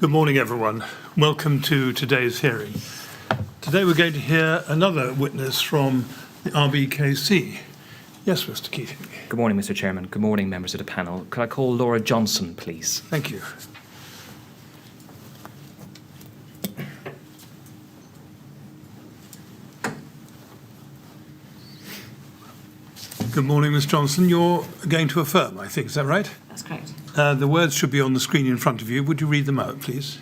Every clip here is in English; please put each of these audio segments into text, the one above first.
Good morning, everyone. Welcome to today's hearing. Today we're going to hear another witness from the RBKC. Yes, Mr. Keating. Good morning, Mr. Chairman. Good morning, members of the panel. Could I call Laura Johnson, please? Thank you. Good morning, Ms. Johnson. You're going to affirm, I think. Is that right? That's correct. The words should be on the screen in front of you. Would you read them out, please?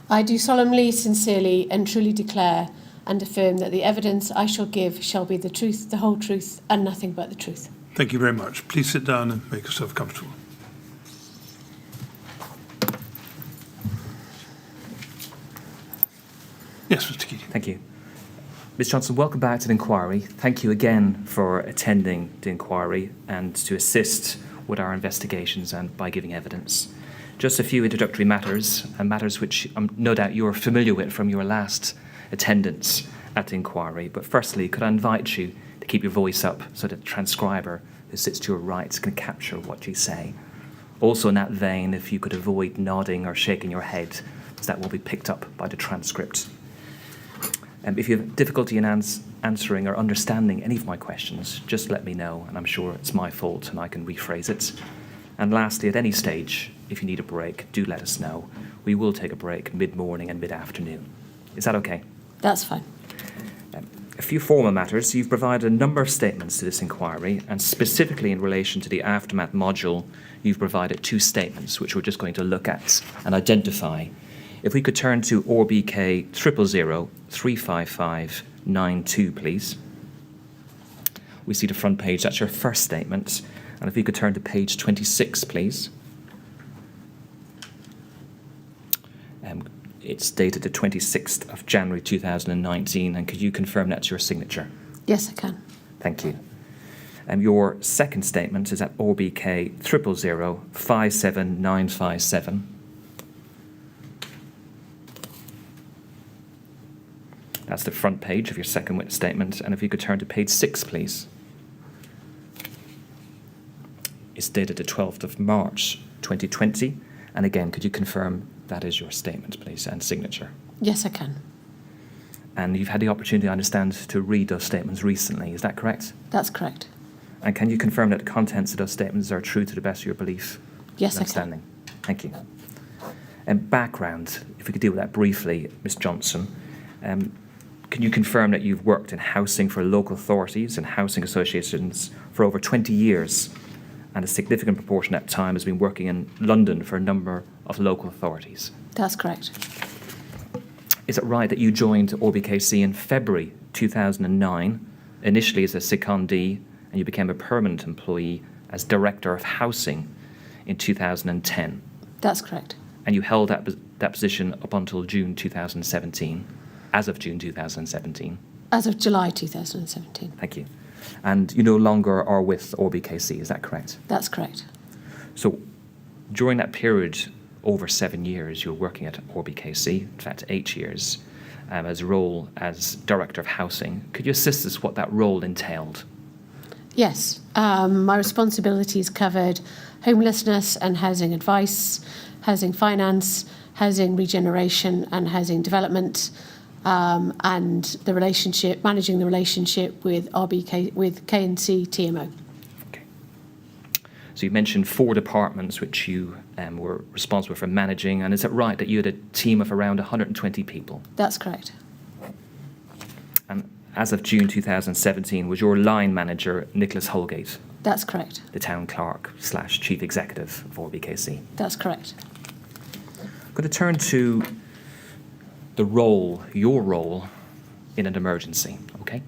I do solemnly, sincerely and truly declare and affirm that the evidence I shall give shall be the truth, the whole truth and nothing but the truth. Thank you very much. Please sit down and make yourself comfortable. Yes, Mr. Keating. Thank you. Ms. Johnson, welcome back to the inquiry. Thank you again for attending the inquiry and to assist with our investigations and by giving evidence. Just a few introductory matters, and matters which no doubt you're familiar with from your last attendance at the inquiry. But firstly, could I invite you to keep your voice up so that the transcriber who sits to your right can capture what you say. Also in that vein, if you could avoid nodding or shaking your head, as that will be picked up by the transcript. If you have difficulty in answering or understanding any of my questions, just let me know, and I'm sure it's my fault and I can rephrase it. And lastly, at any stage, if you need a break, do let us know. We will take a break mid-morning and mid-afternoon. Is that okay? That's fine. A few formal matters. You've provided a number of statements to this inquiry, and specifically in relation to the aftermath module, you've provided two statements which we're just going to look at and identify. If we could turn to RBK 000-35592, please. We see the front page. That's your first statement. And if we could turn to page 26, please. It's dated the 26th of January 2019. And could you confirm that's your signature? Yes, I can. Thank you. Your second statement is at RBK 000-57957. That's the front page of your second witness statement. And if you could turn to page 6, please. It's dated the 12th of March 2020. And again, could you confirm that is your statement, please, and signature? Yes, I can. And you've had the opportunity, I understand, to read those statements recently. Is that correct? That's correct. And can you confirm that the contents of those statements are true to the best of your belief? Yes, and I can. understanding? Thank you. And background, if we could deal with that briefly, Ms. Johnson. Can you confirm that you've worked in housing for local authorities and housing associations for over 20 years, and a significant proportion at that time has been working in London for a number of local authorities? That's correct. Is it right that you joined RBKC in February 2009, initially as a secondee, and you became a permanent employee as Director of Housing in 2010? That's correct. And you held that position up until June 2017? As of June 2017? As of July 2017. Thank you. And you no longer are with RBKC, is that correct? That's correct. So during that period, over 7 years, you were working at RBKC, in fact 8 years, as a role as Director of Housing. Could you assist us what that role entailed? Yes. My responsibilities covered homelessness and housing advice, housing finance, housing regeneration and housing development, and the relationship, managing the relationship with K&C TMO. Okay. So you mentioned 4 departments which you were responsible for managing, and is it right that you had a team of around 120 people? That's correct. And as of June 2017, was your line manager Nicholas Holgate? That's correct. The town clerk / chief executive of RBKC? That's correct. I'm going to turn to the role, your role, in an emergency, okay?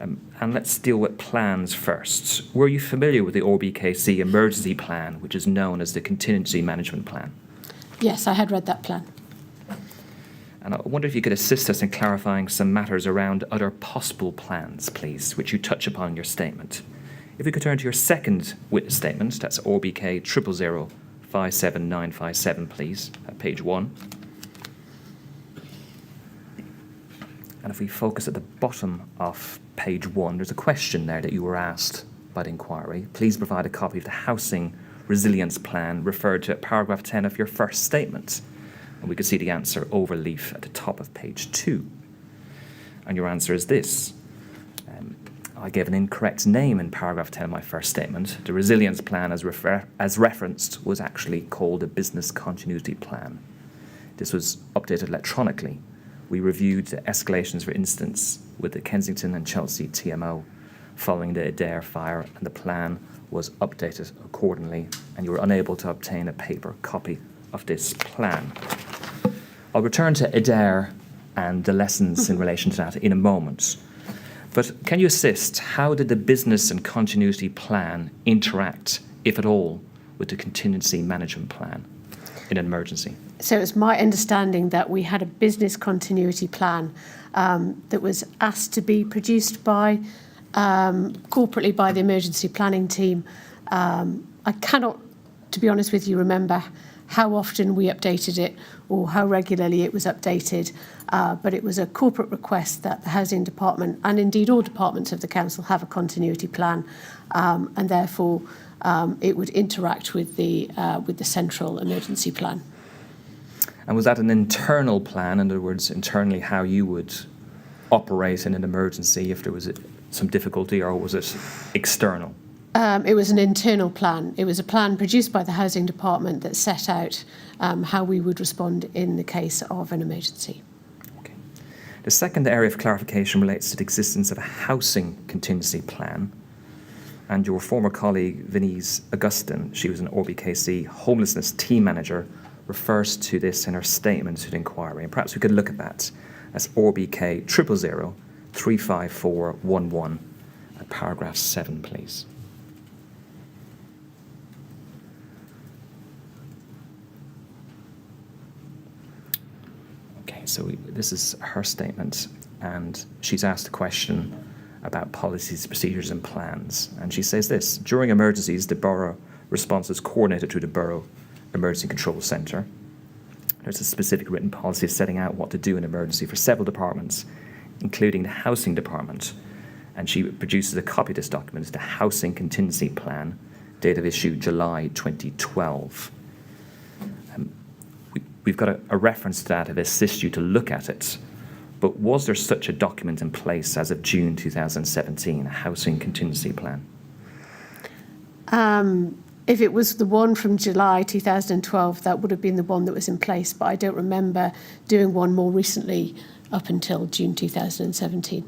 And let's deal with plans first. Were you familiar with the RBKC emergency plan, which is known as the contingency management plan? Yes, I had read that plan. And I wonder if you could assist us in clarifying some matters around other possible plans, please, which you touch upon in your statement. If we could turn to your second witness statement, that's RBK 000-57957, please, at page 1. And if we focus at the bottom of page 1, there's a question there that you were asked by the inquiry. Please provide a copy of the Housing Resilience Plan referred to at paragraph 10 of your first statement. And we could see the answer overleaf at the top of page 2. And your answer is this. I gave an incorrect name in paragraph 10 of my first statement. The resilience plan as referenced was actually called a business continuity plan. This was updated electronically. We reviewed the escalations for instance with the Kensington and Chelsea TMO following the Adair fire, and the plan was updated accordingly, and you were unable to obtain a paper copy of this plan. I'll return to Adair and the lessons in relation to that in a moment. But can you assist? How did the business and continuity plan interact, if at all, with the contingency management plan in an emergency? So it's my understanding that we had a business continuity plan that was asked to be produced by corporately by the emergency planning team. I cannot, to be honest with you, remember how often we updated it or how regularly it was updated, but it was a corporate request that the housing department, and indeed all departments of the council, have a continuity plan, and therefore it would interact with the central emergency plan. And was that an internal plan, in other words, internally how you would operate in an emergency if there was some difficulty, or was it external? It was an internal plan. It was a plan produced by the housing department that set out how we would respond in the case of an emergency. Okay. The second area of clarification relates to the existence of a housing contingency plan. And your former colleague, Vinise Augustin, she was an RBKC homelessness team manager, refers to this in her statement to the inquiry. And perhaps we could look at that as RBK 000 35411 at paragraph 7, please. Okay, so this is her statement, and she's asked a question about policies, procedures and plans. And she says this: during emergencies, the borough response is coordinated through the Borough Emergency Control Centre. There's a specific written policy setting out what to do in emergency for several departments, including the housing department. And she produces a copy of this document, the Housing Contingency Plan, date of issue July 2012. We've got a reference to that to assist you to look at it. But was there such a document in place as of June 2017, a Housing Contingency Plan? If it was the one from July 2012, that would have been the one that was in place, but I don't remember doing one more recently up until June 2017.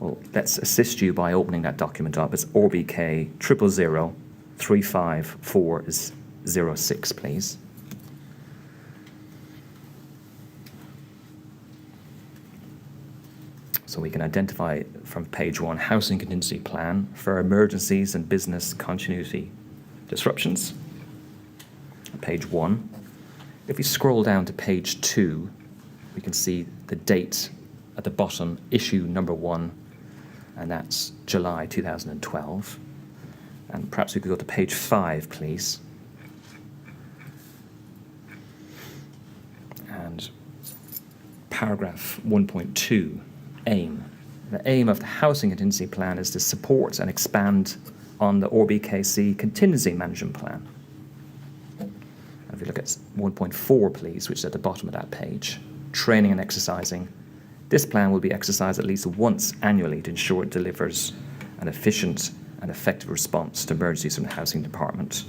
Well, let's assist you by opening that document up. It's RBK 000 35406, please. So we can identify from page 1, Housing Contingency Plan for emergencies and business continuity disruptions. Page 1. If we scroll down to page 2, we can see the date at the bottom, issue number 1, and that's July 2012. And perhaps we could go to page 5, please. And paragraph 1.2, aim. The aim of the Housing Contingency Plan is to support and expand on the RBKC Contingency Management Plan. And if we look at 1.4, please, which is at the bottom of that page, training and exercising. This plan will be exercised at least once annually to ensure it delivers an efficient and effective response to emergencies from the Housing Department.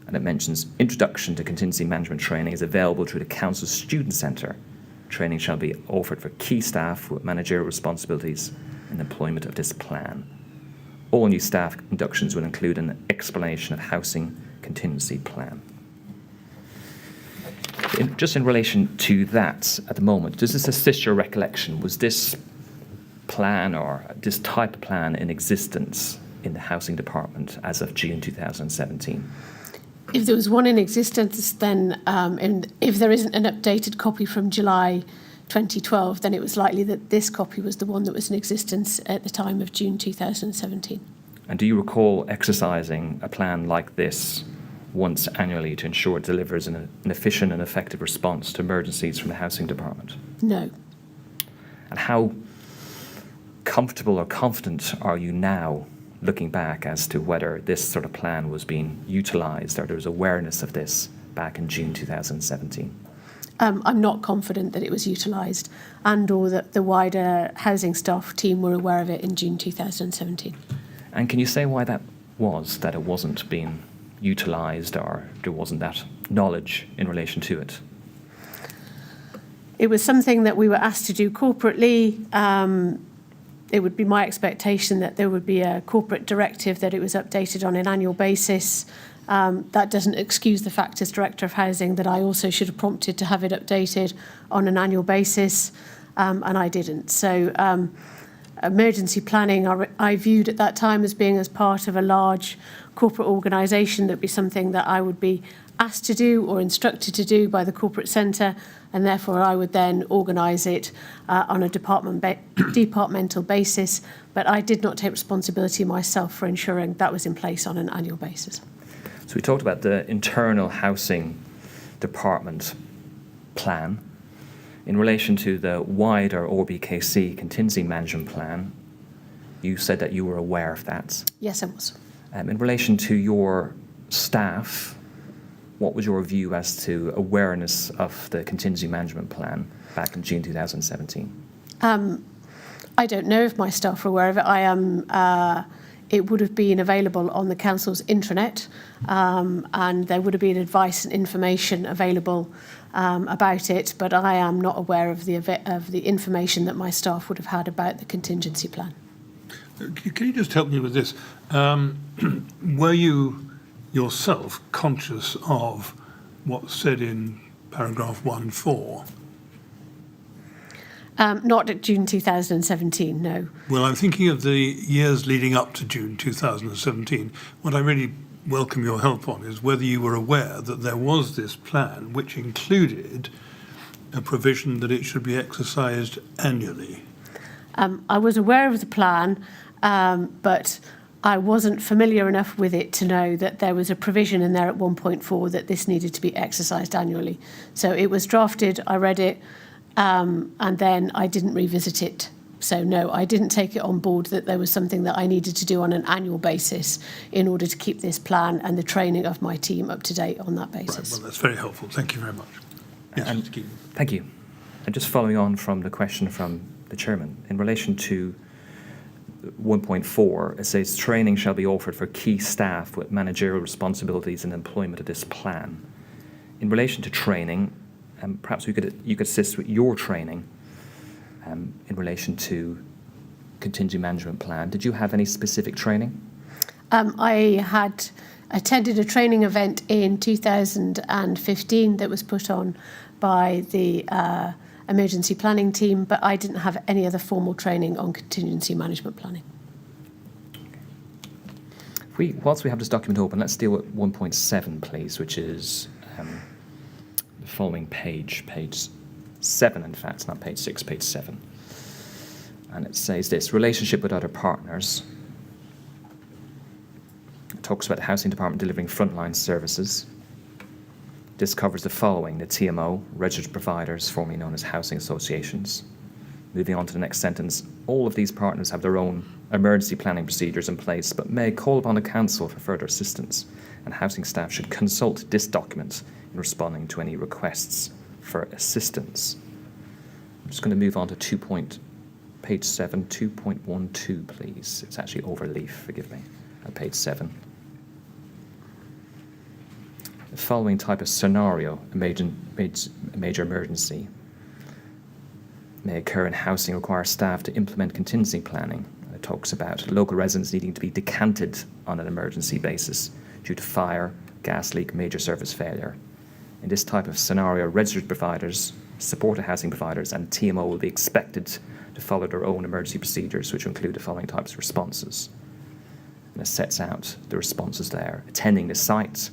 And it mentions introduction to contingency management training is available through the Council's Student Centre. Training shall be offered for key staff with managerial responsibilities in the employment of this plan. All new staff inductions will include an explanation of housing contingency plan. Just in relation to that at the moment, does this assist your recollection? Was this plan or this type of plan in existence in the housing department as of June 2017? If there was one in existence, then if there isn't an updated copy from July 2012, then it was likely that this copy was the one that was in existence at the time of June 2017. And do you recall exercising a plan like this once annually to ensure it delivers an efficient and effective response to emergencies from the housing department? No. And how comfortable or confident are you now, looking back, as to whether this sort of plan was being utilised or there was awareness of this back in June 2017? I'm not confident that it was utilised and or that the wider housing staff team were aware of it in June 2017. And can you say why that was, that it wasn't being utilised or there wasn't that knowledge in relation to it? It was something that we were asked to do corporately. It would be my expectation that there would be a corporate directive that it was updated on an annual basis. That doesn't excuse the fact as Director of Housing that I also should have prompted to have it updated on an annual basis, and I didn't. So emergency planning I viewed at that time as being as part of a large corporate organisation. That'd be something that I would be asked to do or instructed to do by the corporate centre, and therefore I would then organise it on a departmental basis. But I did not take responsibility myself for ensuring that was in place on an annual basis. So we talked about the internal housing department plan. In relation to the wider RBKC contingency management plan, you said that you were aware of that. Yes, I was. In relation to your staff, what was your view as to awareness of the contingency management plan back in June 2017? I don't know if my staff are aware of it. It would have been available on the council's intranet, and there would have been advice and information available about it, but I am not aware of the information that my staff would have had about the contingency plan. Can you just help me with this? Were you yourself conscious of what's said in paragraph 1.4? Not at June 2017, no. Well, I'm thinking of the years leading up to June 2017. What I really welcome your help on is whether you were aware that there was this plan which included a provision that it should be exercised annually. I was aware of the plan, but I wasn't familiar enough with it to know that there was a provision in there at 1.4 that this needed to be exercised annually. So it was drafted, I read it, and then I didn't revisit it. So no, I didn't take it on board that there was something that I needed to do on an annual basis in order to keep this plan and the training of my team up to date on that basis. Right, well, that's very helpful. Thank you very much. Yes, Mr. Keating. Thank you. And just following on from the question from the Chairman, in relation to 1.4, it says training shall be offered for key staff with managerial responsibilities and employment of this plan. In relation to training, perhaps you could assist with your training in relation to contingency management plan. Did you have any specific training? I had attended a training event in 2015 that was put on by the emergency planning team, but I didn't have any other formal training on contingency management planning. Whilst we have this document open, let's deal with 1.7, please, which is the following page 7, in fact, not page 6, page 7. And it says this: relationship with other partners. It talks about the housing department delivering frontline services. This covers the following: the TMO, registered providers, formerly known as housing associations. Moving on to the next sentence, all of these partners have their own emergency planning procedures in place, but may call upon the council for further assistance, and housing staff should consult this document in responding to any requests for assistance. I'm just going to move on to page 7, 2.12, please. It's actually overleaf, forgive me, at page 7. The following type of scenario, a major emergency, may occur in housing, require staff to implement contingency planning. It talks about local residents needing to be decanted on an emergency basis due to fire, gas leak, major service failure. In this type of scenario, registered providers, supported housing providers, and TMO will be expected to follow their own emergency procedures, which include the following types of responses. And it sets out the responses there: attending the site,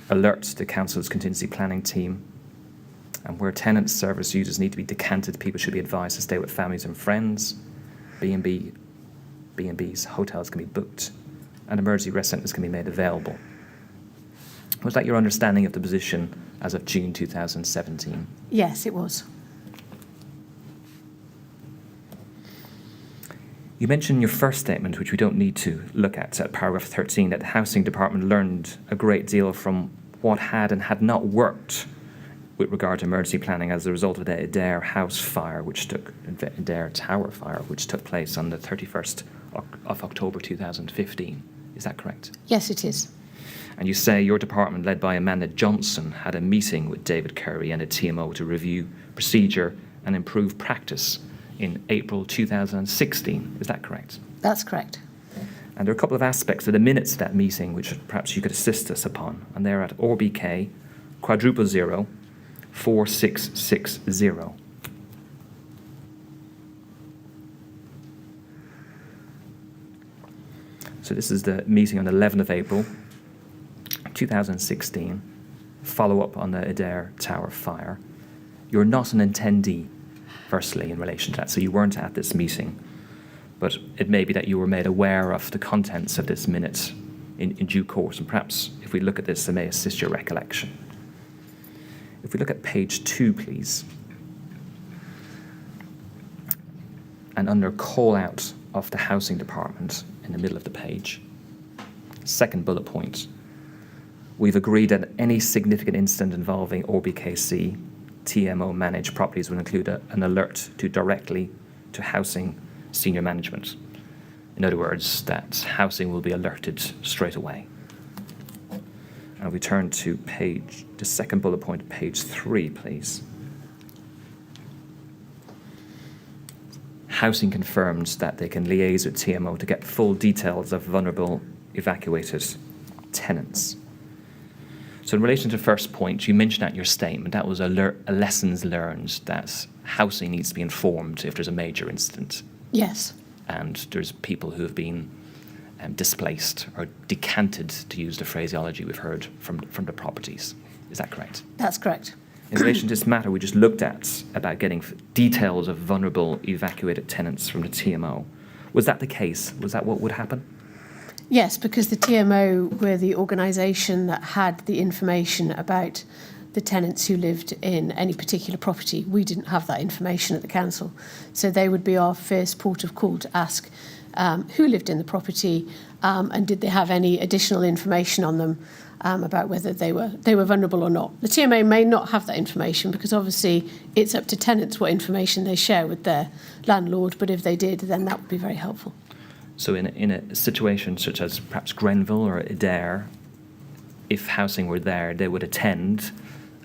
alert the council's contingency planning team, and where tenant service users need to be decanted, people should be advised to stay with families and friends. B&Bs, hotels can be booked, and emergency rest centres can be made available. Was that your understanding of the position as of June 2017? Yes, it was. You mentioned in your first statement, which we don't need to look at paragraph 13, that the housing department learned a great deal from what had and had not worked with regard to emergency planning as a result of the Adair house fire, Adair Tower fire, which took place on the 31st of October 2015. Is that correct? Yes, it is. And you say your department, led by Amanda Johnson, had a meeting with David Curry and a TMO to review procedure and improve practice in April 2016. Is that correct? That's correct. And there are a couple of aspects of the minutes of that meeting which perhaps you could assist us upon. And they're at RBK *0 4660. So this is the meeting on the 11th of April 2016, follow-up on the Adair Tower fire. You're not an attendee, firstly, in relation to that, so you weren't at this meeting. But it may be that you were made aware of the contents of this minute in due course, and perhaps if we look at this, it may assist your recollection. If we look at page 2, please, and under call-out of the housing department in the middle of the page, second bullet point, we've agreed that any significant incident involving RBKC TMO managed properties will include an alert directly to housing senior management. In other words, that housing will be alerted straight away. And we turn to the second bullet point, page 3, please. Housing confirmed that they can liaise with TMO to get full details of vulnerable evacuated tenants. So in relation to the first point, you mentioned at your statement that was a lessons learned that housing needs to be informed if there's a major incident. Yes. And there's people who have been displaced or decanted, to use the phraseology we've heard from the properties. Is that correct? That's correct. In relation to this matter we just looked at, about getting details of vulnerable evacuated tenants from the TMO, was that the case? Was that what would happen? Yes, because the TMO were the organisation that had the information about the tenants who lived in any particular property. We didn't have that information at the council. So they would be our first port of call to ask who lived in the property and did they have any additional information on them about whether they were vulnerable or not. The TMO may not have that information because obviously it's up to tenants what information they share with their landlord, but if they did, then that would be very helpful. So in a situation such as perhaps Grenfell or Adair, if housing were there, they would attend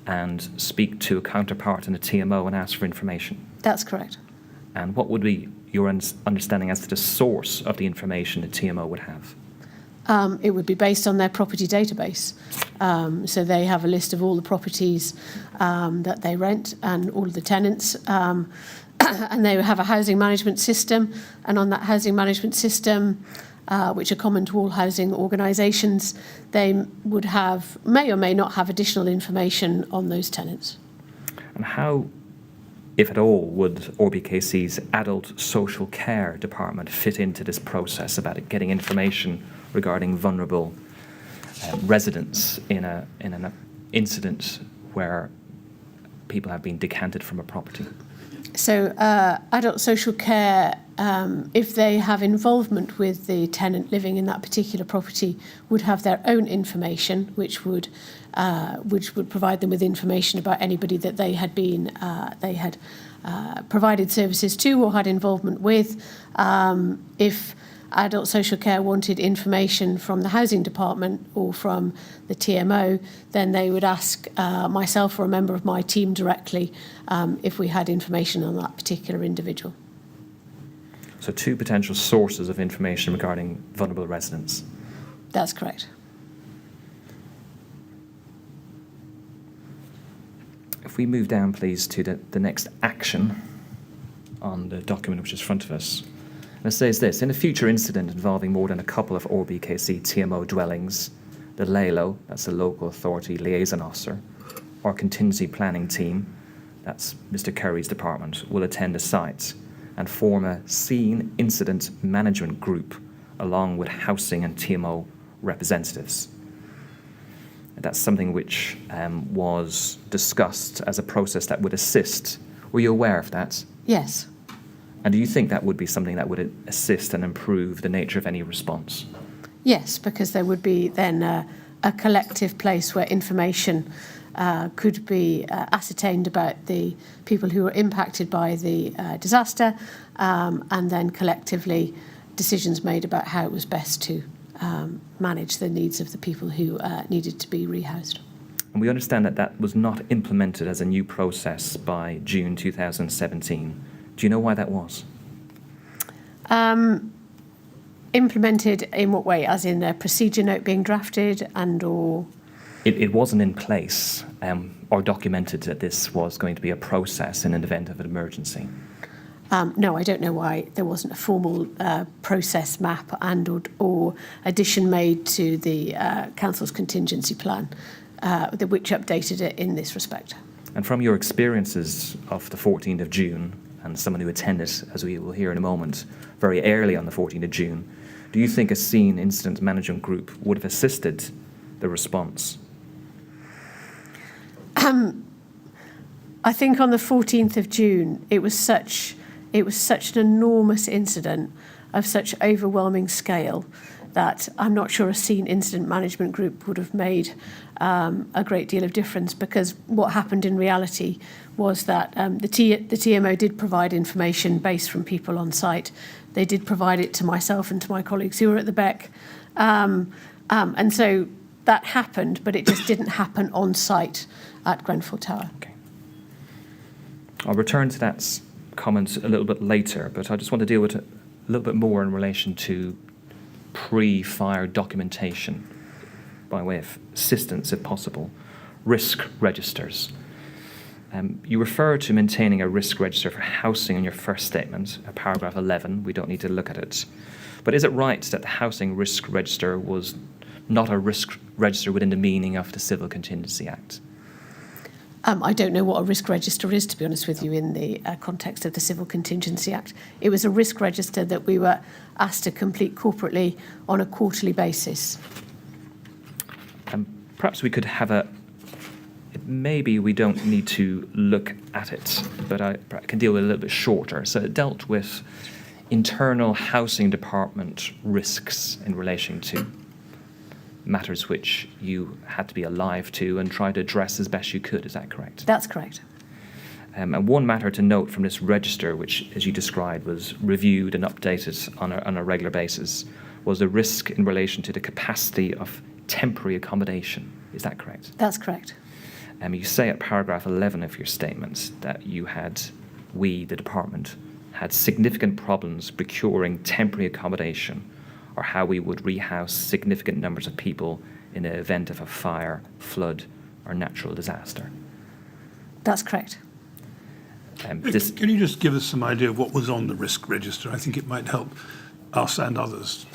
and speak to a counterpart in the TMO and ask for information? That's correct. And what would be your understanding as to the source of the information the TMO would have? It would be based on their property database. So they have a list of all the properties that they rent and all of the tenants. And they have a housing management system. And on that housing management system, which are common to all housing organisations, they would have, may or may not have additional information on those tenants. And how, if at all, would RBKC's adult social care department fit into this process about getting information regarding vulnerable residents in an incident where people have been decanted from a property? So adult social care, if they have involvement with the tenant living in that particular property, would have their own information, which would provide them with information about anybody that they had provided services to or had involvement with. If adult social care wanted information from the housing department or from the TMO, then they would ask myself or a member of my team directly if we had information on that particular individual. So two potential sources of information regarding vulnerable residents. That's correct. If we move down, please, to the next action on the document which is in front of us. And it says this: in a future incident involving more than a couple of RBKC TMO dwellings, the LALO, that's the Local Authority Liaison Officer, or contingency planning team, that's Mr. Curry's department, will attend the site and form a scene incident management group along with housing and TMO representatives. That's something which was discussed as a process that would assist. Were you aware of that? Yes. And do you think that would be something that would assist and improve the nature of any response? Yes, because there would be then a collective place where information could be ascertained about the people who were impacted by the disaster, and then collectively decisions made about how it was best to manage the needs of the people who needed to be rehoused. And we understand that that was not implemented as a new process by June 2017. Do you know why that was? Implemented in what way? As in a procedure note being drafted or... It wasn't in place or documented that this was going to be a process in an event of an emergency. No, I don't know why there wasn't a formal process map or addition made to the council's contingency plan, which updated it in this respect. And from your experiences of the 14th of June, and someone who attended, as we will hear in a moment, very early on the 14th of June, do you think a scene incident management group would have assisted the response? I think on the 14th of June, it was such an enormous incident of such overwhelming scale that I'm not sure a scene incident management group would have made a great deal of difference, because what happened in reality was that the TMO did provide information based from people on site. They did provide it to myself and to my colleagues who were at the BEC. And so that happened, but it just didn't happen on site at Grenfell Tower. Okay. I'll return to that comment a little bit later, but I just want to deal with it a little bit more in relation to pre-fire documentation by way of assistance, if possible. Risk registers. You refer to maintaining a risk register for housing in your first statement, paragraph 11. We don't need to look at it. But is it right that the housing risk register was not a risk register within the meaning of the Civil Contingency Act? I don't know what a risk register is, to be honest with you, in the context of the Civil Contingency Act. It was a risk register that we were asked to complete corporately on a quarterly basis. Perhaps we could have maybe we don't need to look at it, but I can deal with it a little bit shorter. So it dealt with internal housing department risks in relation to matters which you had to be alive to and try to address as best you could. Is that correct? That's correct. And one matter to note from this register, which, as you described, was reviewed and updated on a regular basis, was the risk in relation to the capacity of temporary accommodation. Is that correct? That's correct. You say at paragraph 11 of your statement that we, the department, had significant problems procuring temporary accommodation, or how we would rehouse significant numbers of people in the event of a fire, flood, or natural disaster. That's correct. Can you just give us some idea of what was on the risk register? I think it might help us and others.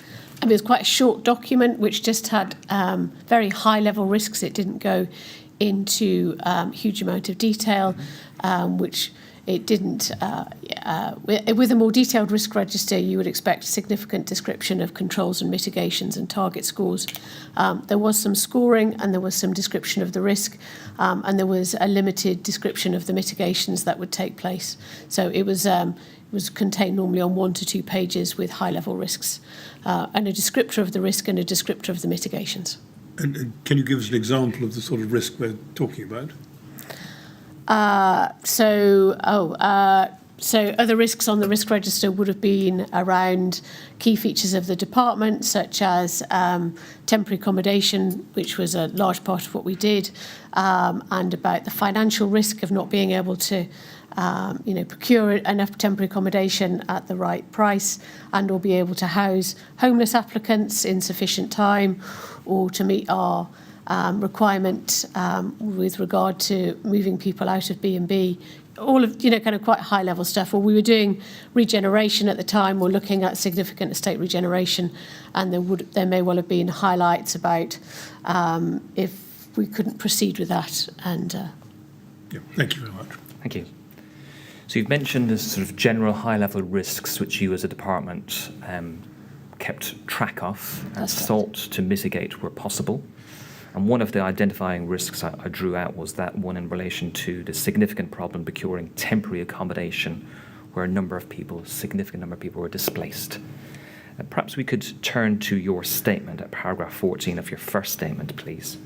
It was quite a short document which just had very high-level risks. It didn't go into huge amount of detail, which it didn't. With a more detailed risk register, you would expect significant description of controls and mitigations and target scores. There was some scoring and there was some description of the risk, and there was a limited description of the mitigations that would take place. So it was contained normally on 1 to 2 pages with high-level risks, and a descriptor of the risk and a descriptor of the mitigations. And can you give us an example of the sort of risk we're talking about? So other risks on the risk register would have been around key features of the department, such as temporary accommodation, which was a large part of what we did, and about the financial risk of not being able to procure enough temporary accommodation at the right price, and or be able to house homeless applicants in sufficient time, or to meet our requirement with regard to moving people out of B&B, all of kind of quite high level stuff. Or we were doing regeneration at the time, or looking at significant estate regeneration, and there may well have been highlights about if we couldn't proceed with that. And thank you very much. Thank you. So you've mentioned the sort of general high level risks which you as a department kept track of and sought to mitigate where possible. And one of the identifying risks I drew out was that one in relation to the significant problem procuring temporary accommodation, where a significant number of people were displaced. Perhaps we could turn to your statement at paragraph 14 of your first statement, please.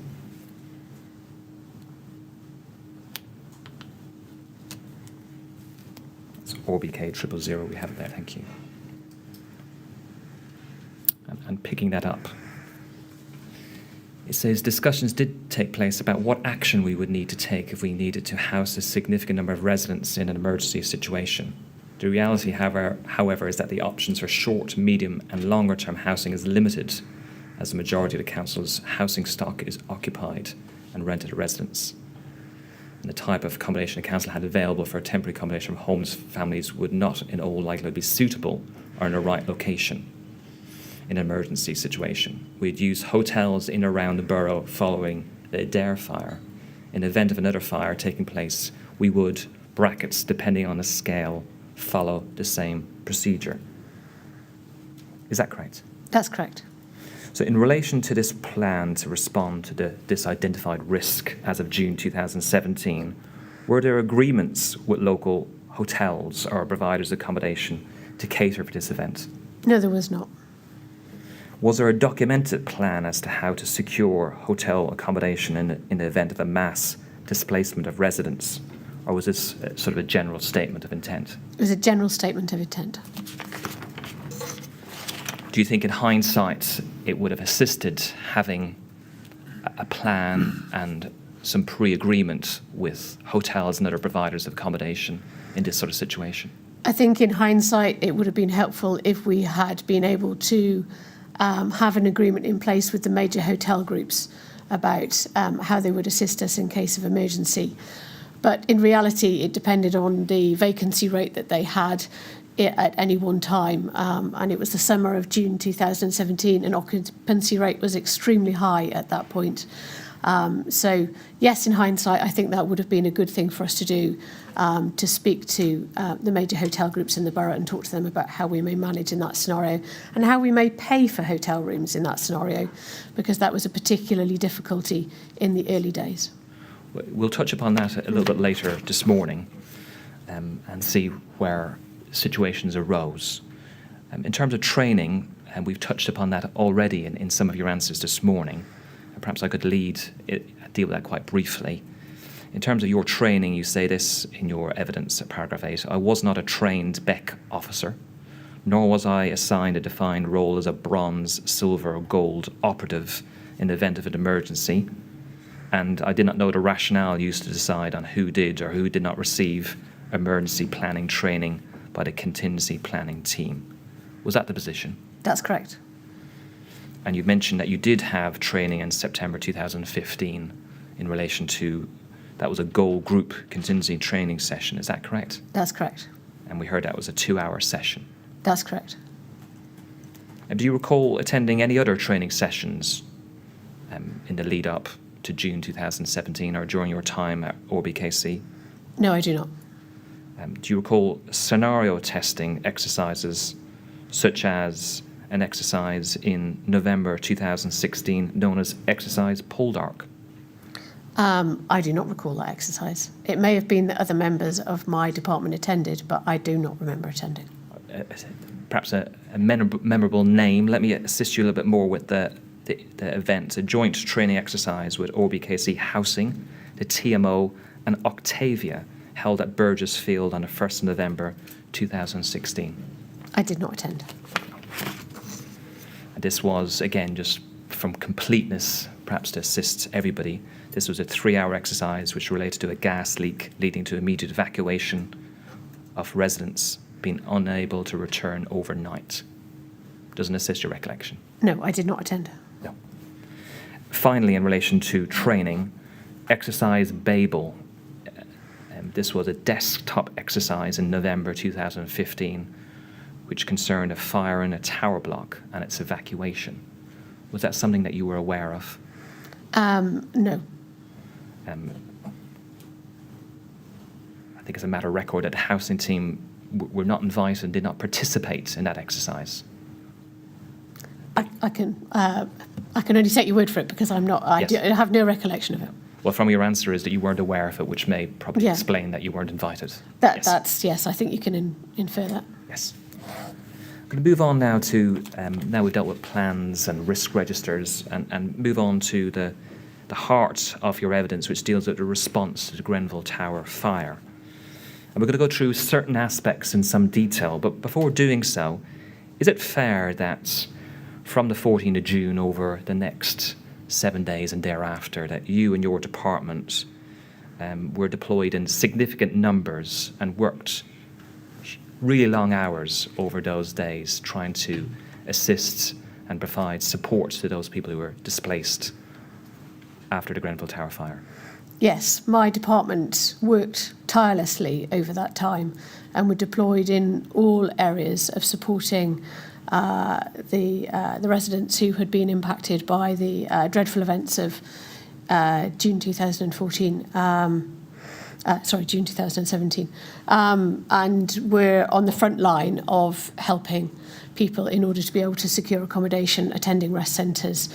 It's ORBK 000, we have it there, thank you. And picking that up, it says discussions did take place about what action we would need to take if we needed to house a significant number of residents in an emergency situation. The reality, however, is that the options for short, medium and longer term housing is limited, as the majority of the council's housing stock is occupied and rented to residents. And the type of accommodation the council had available for temporary accommodation from homeless families would not in all likelihood be suitable or in the right location in an emergency situation. We'd use hotels in and around the borough following the Adair fire. In the event of another fire taking place, we would, brackets depending on the scale, follow the same procedure. Is that correct? That's correct. So in relation to this plan to respond to this identified risk as of June 2017, were there agreements with local hotels or providers of accommodation to cater for this event? No, there was not. Was there a documented plan as to how to secure hotel accommodation in the event of a mass displacement of residents? Or was this sort of a general statement of intent? It was a general statement of intent. Do you think in hindsight it would have assisted having a plan and some pre-agreement with hotels and other providers of accommodation in this sort of situation? I think in hindsight it would have been helpful if we had been able to have an agreement in place with the major hotel groups about how they would assist us in case of emergency. But in reality, it depended on the vacancy rate that they had at any one time. And it was the summer of June 2017, and occupancy rate was extremely high at that point. So yes, in hindsight, I think that would have been a good thing for us to do, to speak to the major hotel groups in the borough and talk to them about how we may manage in that scenario and how we may pay for hotel rooms in that scenario, because that was a particularly difficulty in the early days. We'll touch upon that a little bit later this morning, and see where situations arose. In terms of training, and we've touched upon that already in some of your answers this morning, and perhaps I could deal with that quite briefly. In terms of your training, you say this in your evidence at paragraph 8, I was not a trained BEC officer, nor was I assigned a defined role as a bronze, silver or gold operative in the event of an emergency, and I did not know the rationale used to decide on who did or who did not receive emergency planning training by the contingency planning team. Was that the position? That's correct. And you mentioned that you did have training in September 2015 in relation to, that was a goal group contingency training session, is that correct? That's correct. And we heard that was a 2-hour session. That's correct. And do you recall attending any other training sessions in the lead up to June 2017 or during your time at ORBKC? No, I do not. Do you recall scenario testing exercises such as an exercise in November 2016 known as Exercise Poldark? I do not recall that exercise. It may have been that other members of my department attended, but I do not remember attending. Perhaps a memorable name. Let me assist you a little bit more with the event. A joint training exercise with ORBKC Housing, the TMO and Octavia, held at Burgess Field on the 1st of November 2016. I did not attend. And this was, again, just from completeness, perhaps to assist everybody, this was a 3-hour exercise which related to a gas leak leading to immediate evacuation of residents being unable to return overnight. Doesn't assist your recollection? No, I did not attend. No. Finally, in relation to training, Exercise Babel. This was a desktop exercise in November 2015, which concerned a fire in a tower block and its evacuation. Was that something that you were aware of? No. I think it's a matter of record that the housing team were not invited and did not participate in that exercise. I can only take your word for it because I'm not. I have no recollection of it. Well, from your answer is that you weren't aware of it, which may probably explain that you weren't invited. Yes, I think you can infer that. Yes. I'm going to move on now to, now we've dealt with plans and risk registers, and move on to the heart of your evidence, which deals with the response to the Grenfell Tower fire. And we're going to go through certain aspects in some detail, but before doing so, is it fair that from the 14th of June over the next 7 days and thereafter that you and your department were deployed in significant numbers and worked really long hours over those days trying to assist and provide support to those people who were displaced after the Grenfell Tower fire? Yes, my department worked tirelessly over that time and were deployed in all areas of supporting the residents who had been impacted by the dreadful events of June 2017. And we're on the front line of helping people in order to be able to secure accommodation, attending rest centres,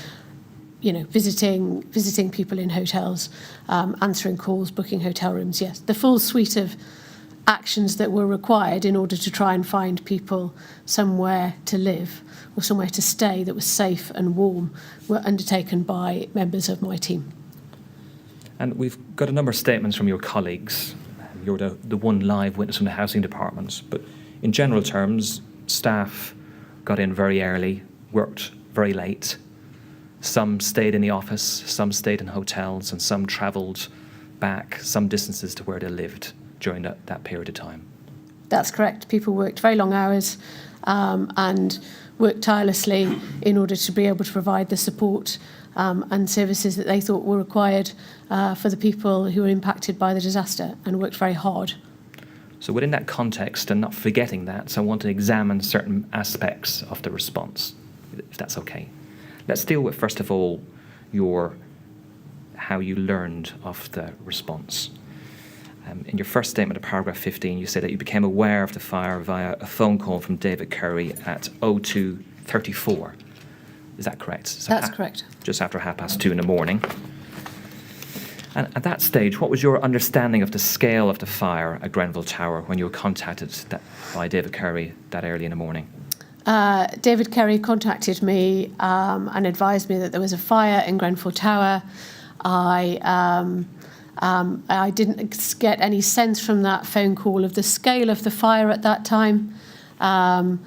visiting people in hotels, answering calls, booking hotel rooms. Yes, the full suite of actions that were required in order to try and find people somewhere to live or somewhere to stay that was safe and warm were undertaken by members of my team. And we've got a number of statements from your colleagues. You're the one live witness from the housing department. But in general terms, staff got in very early, worked very late. Some stayed in the office, some stayed in hotels, and some travelled back some distances to where they lived during that period of time. That's correct. People worked very long hours and worked tirelessly in order to be able to provide the support and services that they thought were required for the people who were impacted by the disaster, and worked very hard. So within that context, and not forgetting that, so I want to examine certain aspects of the response, if that's okay. Let's deal with, first of all, how you learned of the response. In your first statement of paragraph 15, you say that you became aware of the fire via a phone call from David Curry at 02:34. Is that correct? So That's correct. Just after 2:30 in the morning. And at that stage, what was your understanding of the scale of the fire at Grenfell Tower when you were contacted by David Curry that early in the morning? David Curry contacted me and advised me that there was a fire in Grenfell Tower. I didn't get any sense from that phone call of the scale of the fire at that time. And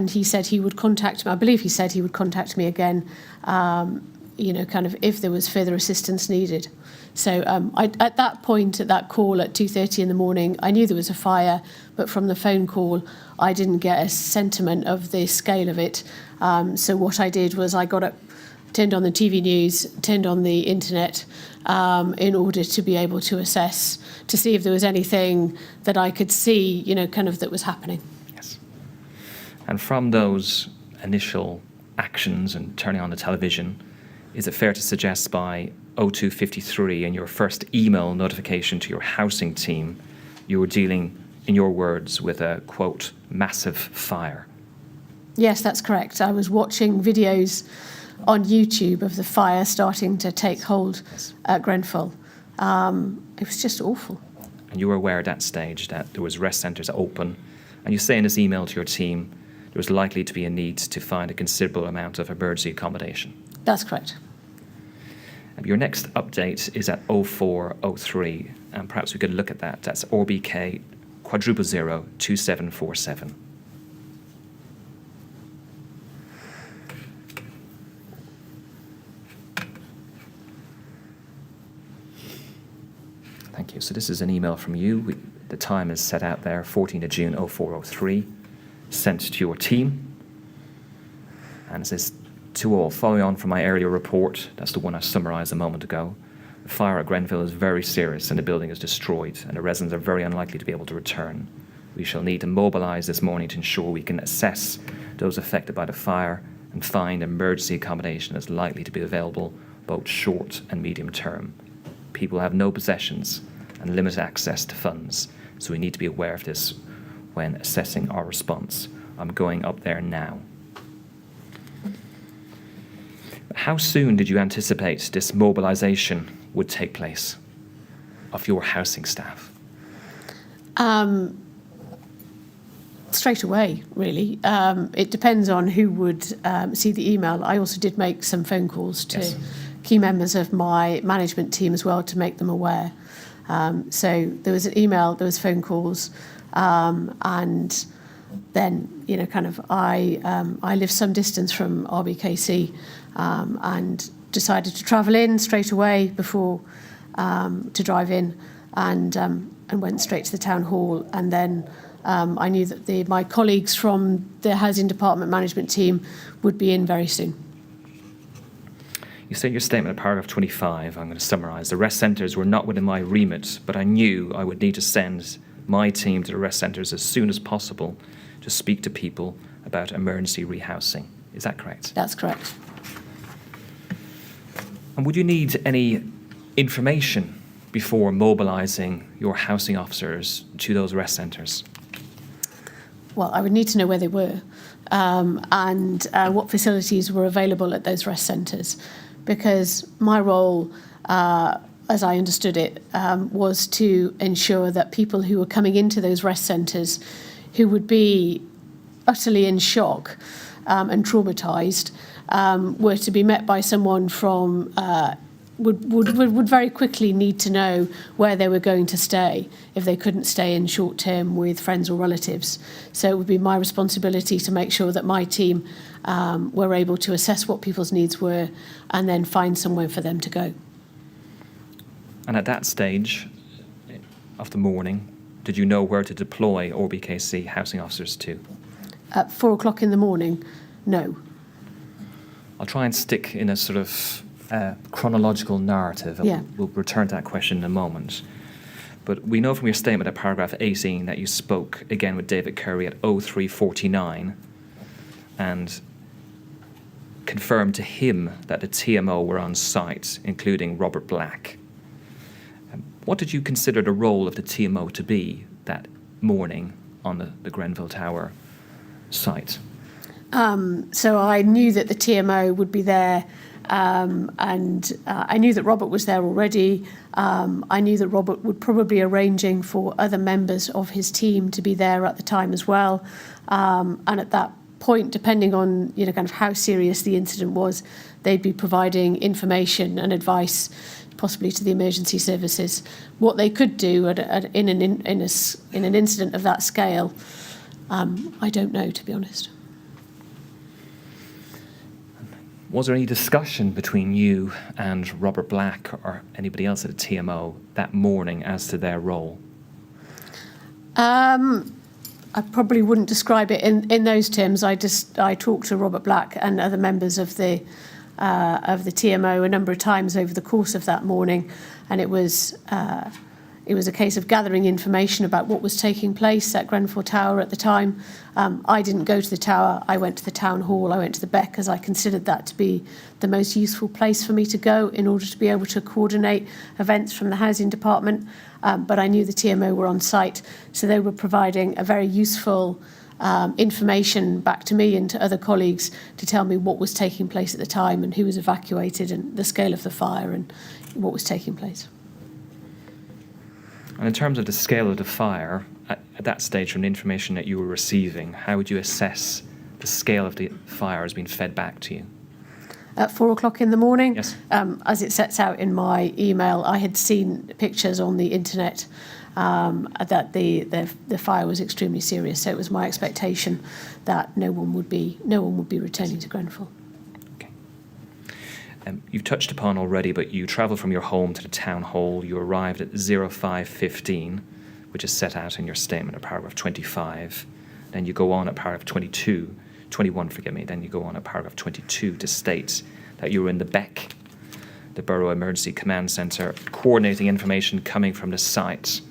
he said he would contact me. I believe he said he would contact me again, kind of if there was further assistance needed. So at that point, at that call at 2:30 in the morning, I knew there was a fire, but from the phone call, I didn't get a sentiment of the scale of it. So what I did was I got up, turned on the TV news, turned on the internet in order to be able to assess, to see if there was anything that I could see, that was happening. Yes. And from those initial actions and turning on the television, is it fair to suggest by 02:53 in your first email notification to your housing team, you were dealing, in your words, with a, quote, massive fire? Yes, that's correct. I was watching videos on YouTube of the fire starting to take hold at Grenfell. It was just awful. And you were aware at that stage that there was rest centres open, and you say in this email to your team there was likely to be a need to find a considerable amount of emergency accommodation. That's correct. And your next update is at 04:03, and perhaps we could look at that. That's RBK *000 2747. Thank you. So this is an email from you. The time is set out there, 14th of June, 04:03, sent to your team. And it says, to all, following on from my earlier report, that's the one I summarised a moment ago, the fire at Grenfell is very serious and the building is destroyed and the residents are very unlikely to be able to return. We shall need to mobilise this morning to ensure we can assess those affected by the fire and find emergency accommodation that's likely to be available both short and medium term. People have no possessions and limited access to funds, so we need to be aware of this when assessing our response. I'm going up there now. How soon did you anticipate this mobilisation would take place of your housing staff? Straight away, really. It depends on who would see the email. I also did make some phone calls to key members of my management team as well to make them aware. So there was an email, there was phone calls, and then, I live some distance from RBKC, and decided to travel in straight away before to drive in, and went straight to the town hall. And then I knew that my colleagues from the housing department management team would be in very soon. You say in your statement at paragraph 25, I'm going to summarise, the rest centres were not within my remit, but I knew I would need to send my team to the rest centres as soon as possible to speak to people about emergency rehousing. Is that correct? That's correct. And would you need any information before mobilising your housing officers to those rest centres? Well, I would need to know where they were, and what facilities were available at those rest centres, because my role, as I understood it, was to ensure that people who were coming into those rest centres, who would be utterly in shock and traumatised, were to be met by someone from would very quickly need to know where they were going to stay if they couldn't stay in short term with friends or relatives. So it would be my responsibility to make sure that my team were able to assess what people's needs were and then find somewhere for them to go. And at that stage of the morning, did you know where to deploy RBKC housing officers to? At 4 o'clock in the morning, no. I'll try and stick in a sort of chronological narrative. Yeah. We'll return to that question in a moment. But we know from your statement at paragraph 18 that you spoke again with David Curry at 03:49 and confirmed to him that the TMO were on site, including Robert Black. What did you consider the role of the TMO to be that morning on the Grenfell Tower site? So I knew that the TMO would be there, and I knew that Robert was there already. I knew that Robert would probably be arranging for other members of his team to be there at the time as well. And at that point, depending on how serious the incident was, they'd be providing information and advice, possibly to the emergency services, what they could do in an incident of that scale. I don't know, to be honest. Was there any discussion between you and Robert Black or anybody else at the TMO that morning as to their role? I probably wouldn't describe it in those terms. I talked to Robert Black and other members of the TMO a number of times over the course of that morning, and it was a case of gathering information about what was taking place at Grenfell Tower at the time. I didn't go to the tower. I went to the town hall. I went to the Beck, as I considered that to be the most useful place for me to go in order to be able to coordinate events from the housing department. But I knew the TMO were on site, so they were providing a very useful information back to me and to other colleagues to tell me what was taking place at the time and who was evacuated and the scale of the fire and what was taking place. And in terms of the scale of the fire, at that stage, from the information that you were receiving, how would you assess the scale of the fire as being fed back to you? At 4 o'clock in the morning, yes. As it sets out in my email, I had seen pictures on the internet that the fire was extremely serious. So it was my expectation that no one would be returning to Grenfell. You've touched upon already, but you travelled from your home to the town hall. You arrived at 05:15, which is set out in your statement at paragraph 25. Then you go on at paragraph 21, then you go on at paragraph 22 to state that you were in the Beck, the Borough Emergency Command Centre, coordinating information coming from the site.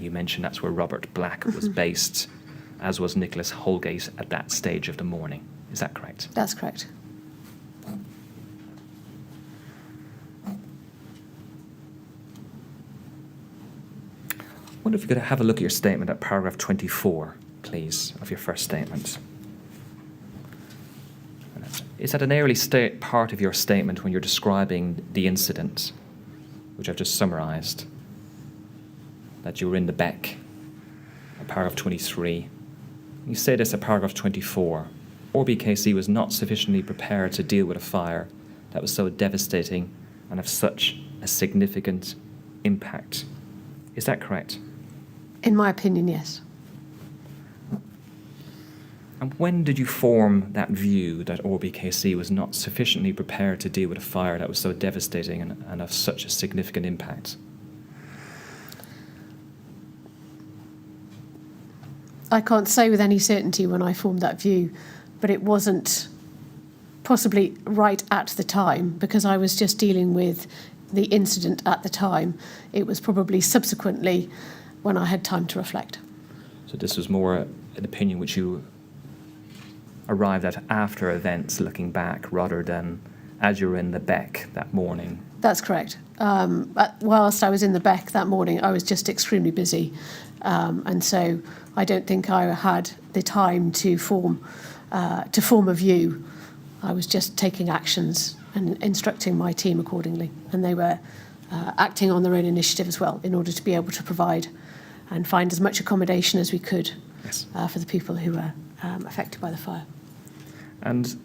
You mentioned that's where Robert Black was based, as was Nicholas Holgate at that stage of the morning. Is that correct? That's correct. I wonder if you could have a look at your statement at paragraph 24, please, of your first statement. Is that an early part of your statement when you're describing the incident, which I've just summarised, that you were in the Beck, at paragraph 23? You say this at paragraph 24. RBKC was not sufficiently prepared to deal with a fire that was so devastating and of such a significant impact Is that correct? In my opinion, yes. And when did you form that view that RBKC was not sufficiently prepared to deal with a fire that was so devastating and of such a significant impact? I can't say with any certainty when I formed that view, but it wasn't possibly right at the time because I was just dealing with the incident at the time. It was probably subsequently when I had time to reflect. So this was more an opinion which you arrived at after events, looking back, rather than as you were in the Beck that morning? That's correct. Whilst I was in the Beck that morning, I was just extremely busy. And so I don't think I had the time to form a view. I was just taking actions and instructing my team accordingly. And they were acting on their own initiative as well in order to be able to provide and find as much accommodation as we could for the people who were affected by the fire. And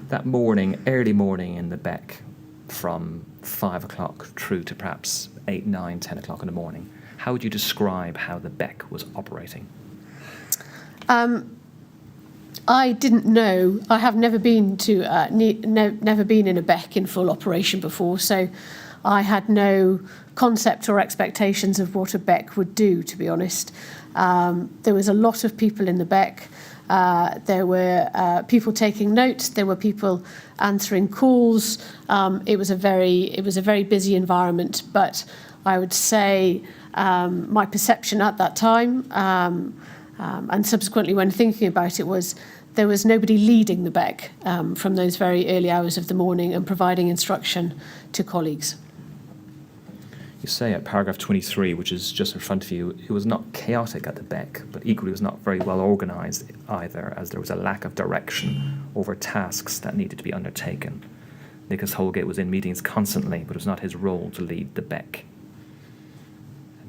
that morning, early morning in the Beck, from 5 o'clock through to perhaps 8, 9, 10 o'clock in the morning, how would you describe how the Beck was operating? I didn't know. I have never been to never been in a Beck in full operation before, so I had no concept or expectations of what a Beck would do, to be honest. There was a lot of people in the Beck. There were people taking notes. There were people answering calls. It was a very busy environment. But I would say my perception at that time and subsequently when thinking about it was there was nobody leading the Beck from those very early hours of the morning and providing instruction to colleagues. You say at paragraph 23, which is just in front of you, it was not chaotic at the Beck, but equally was not very well organised either, as there was a lack of direction over tasks that needed to be undertaken. Nicholas Holgate was in meetings constantly, but it was not his role to lead the Beck.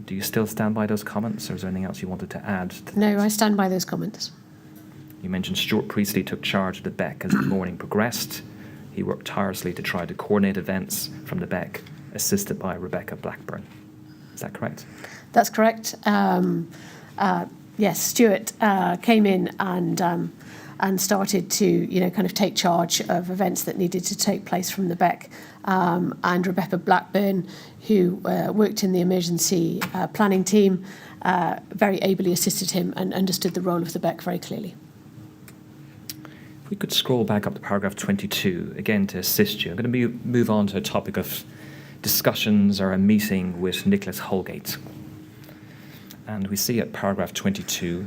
Do you still stand by those comments, or is there anything else you wanted to add to that? No, I stand by those comments. You mentioned Stuart Priestley took charge of the Beck as the morning progressed. He worked tirelessly to try to coordinate events from the Beck, assisted by Rebecca Blackburn. Is that correct? That's correct. Yes, Stuart came in and started to, kind of take charge of events that needed to take place from the Beck. And Rebecca Blackburn, who worked in the emergency planning team, very ably assisted him and understood the role of the Beck very clearly. If we could scroll back up to paragraph 22, again to assist you. I'm going to move on to a topic of discussions or a meeting with Nicholas Holgate. And we see at paragraph 22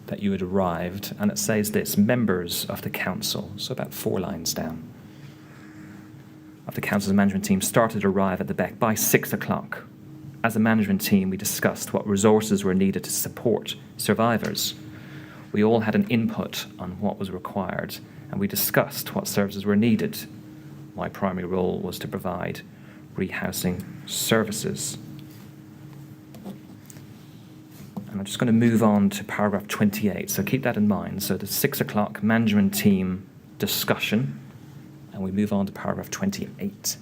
that you had arrived, and it says this: members of the council, so about 4 lines down, of the council's management team started to arrive at the Beck by 6 o'clock. As a management team, we discussed what resources were needed to support survivors. We all had an input on what was required, and we discussed what services were needed. My primary role was to provide rehousing services. And I'm just going to move on to paragraph 28, so keep that in mind. So the 6 o'clock management team discussion, and we move on to paragraph 28.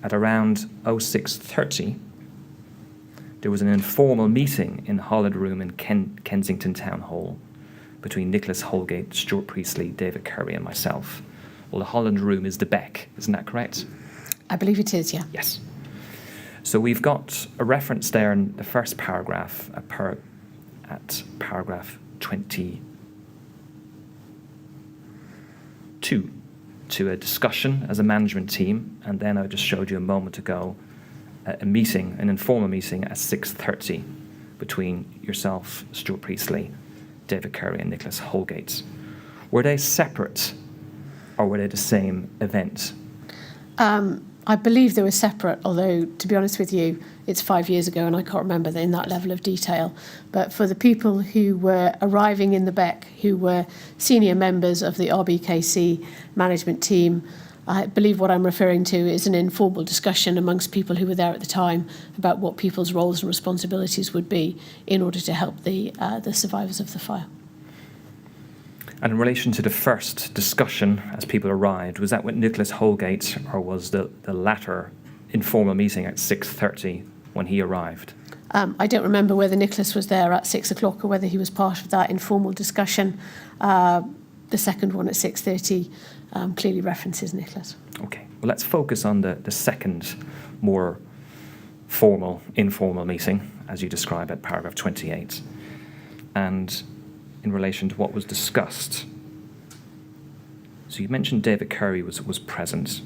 At around 06:30, there was an informal meeting in the Holland Room in Kensington Town Hall between Nicholas Holgate, Stuart Priestley, David Curry and myself. Well, the Holland Room is the Beck, isn't that correct? I believe it is, yeah. Yes. So we've got a reference there in the first paragraph at paragraph 22 to a discussion as a management team, and then I just showed you a moment ago a meeting, an informal meeting at 6:30 between yourself, Stuart Priestley, David Curry and Nicholas Holgate. Were they separate or were they the same event? I believe they were separate, although, to be honest with you, it's 5 years ago and I can't remember in that level of detail. But for the people who were arriving in the Beck, who were senior members of the RBKC management team, I believe what I'm referring to is an informal discussion amongst people who were there at the time about what people's roles and responsibilities would be in order to help the survivors of the fire. And in relation to the first discussion as people arrived, was that with Nicholas Holgate or was the latter informal meeting at 6:30 when he arrived? I don't remember whether Nicholas was there at 6 o'clock or whether he was part of that informal discussion. The second one at 6:30 clearly references Nicholas. Okay, well, let's focus on the second, more formal, informal meeting, as you describe at paragraph 28, and in relation to what was discussed. So you mentioned David Curry was present,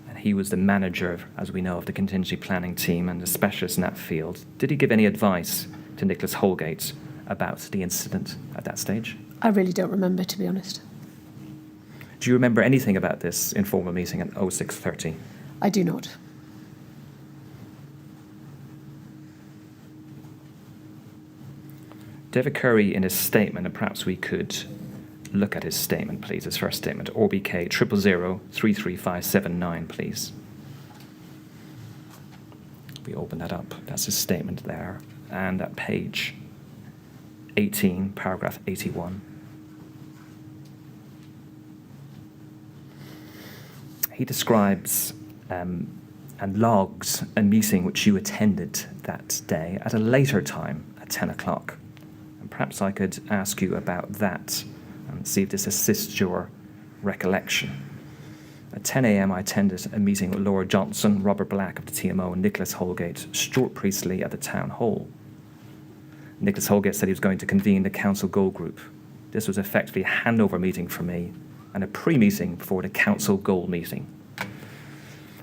and he was the manager, as we know, of the contingency planning team and the specialist in that field. Did he give any advice to Nicholas Holgate about the incident at that stage? I really don't remember, to be honest. Do you remember anything about this informal meeting at 06:30? I do not. David Curry, in his statement, and perhaps we could look at his statement, please, his first statement, ORBK 000-33579, please. We open that up. That's his statement there. And at page 18, paragraph 81. He describes and logs a meeting which you attended that day at a later time, at 10 o'clock. And perhaps I could ask you about that and see if this assists your recollection. At 10 a.m. I attended a meeting with Laura Johnson, Robert Black of the TMO, and Nicholas Holgate, Stuart Priestley at the Town Hall. Nicholas Holgate said he was going to convene the council goal group. This was effectively a handover meeting for me and a pre-meeting for the council goal meeting.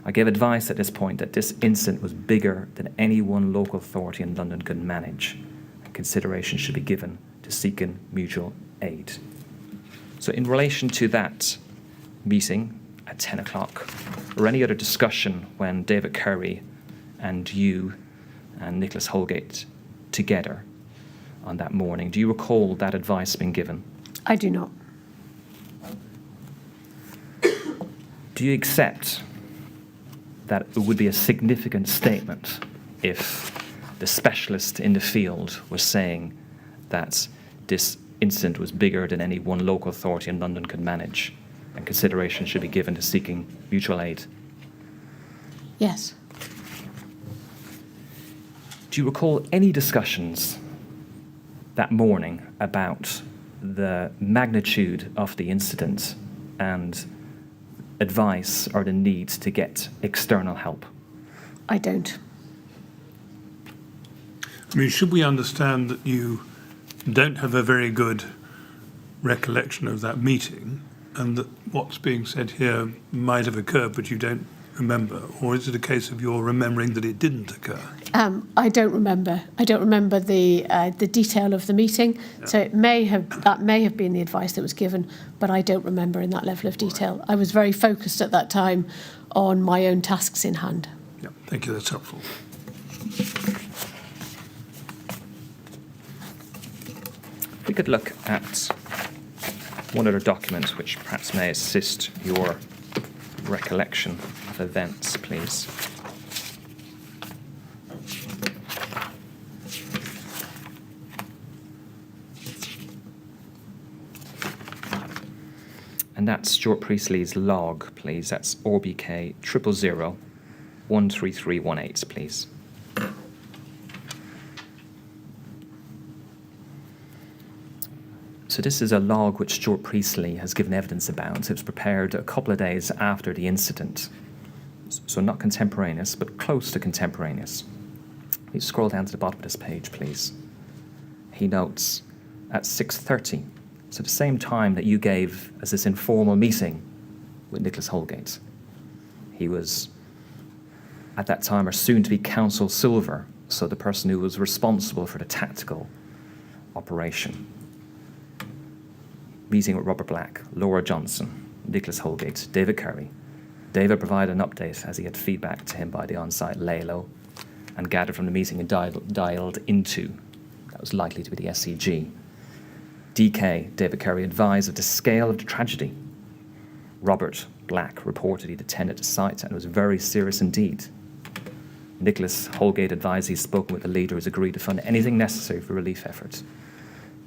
I gave advice at this point that this incident was bigger than any one local authority in London could manage, and consideration should be given to seeking mutual aid. So in relation to that meeting at 10 o'clock, or any other discussion when David Curry and you and Nicholas Holgate together on that morning, do you recall that advice being given? I do not. Do you accept that it would be a significant statement if the specialist in the field was saying that this incident was bigger than any one local authority in London could manage, and consideration should be given to seeking mutual aid? Yes. Do you recall any discussions that morning about the magnitude of the incident and advice or the need to get external help? I don't. I mean, should we understand that you don't have a very good recollection of that meeting and that what's being said here might have occurred but you don't remember? Or is it a case of you're remembering that it didn't occur? I don't remember. I don't remember the detail of the meeting. Yeah. So that may have been the advice that was given, but I don't remember in that level of detail. Right. I was very focused at that time on my own tasks in hand. Yeah, thank you. That's helpful. If we could look at one other document which perhaps may assist your recollection of events, please. And that's Stuart Priestley's log, please. That's ORBK 000-13318, please. So this is a log which Stuart Priestley has given evidence about. It was prepared a couple of days after the incident. So not contemporaneous, but close to contemporaneous. You scroll down to the bottom of this page, please. He notes at 6:30, so the same time that you gave as this informal meeting with Nicholas Holgate. He was, at that time, or soon to be Council Silver, so the person who was responsible for the tactical operation. Meeting with Robert Black, Laura Johnson, Nicholas Holgate, David Curry. David provided an update as he had feedback to him by the on-site Lalo and gathered from the meeting and dialed into, that was likely to be the SCG. DK, David Curry, advised of the scale of the tragedy. Robert Black reported he'd attended the site and it was very serious indeed. Nicholas Holgate advised he'd spoken with the leader who's agreed to fund anything necessary for relief efforts.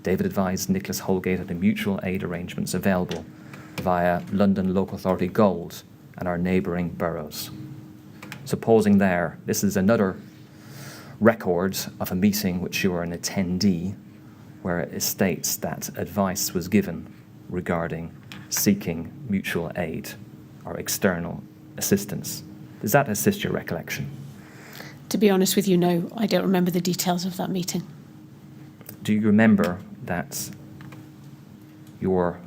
David advised Nicholas Holgate of the mutual aid arrangements available via London Local Authority Gold and our neighbouring boroughs. So pausing there, this is another record of a meeting which you were an attendee, where it states that advice was given regarding seeking mutual aid or external assistance. Does that assist your recollection? To be honest with you, no, I don't remember the details of that meeting. Do you remember that your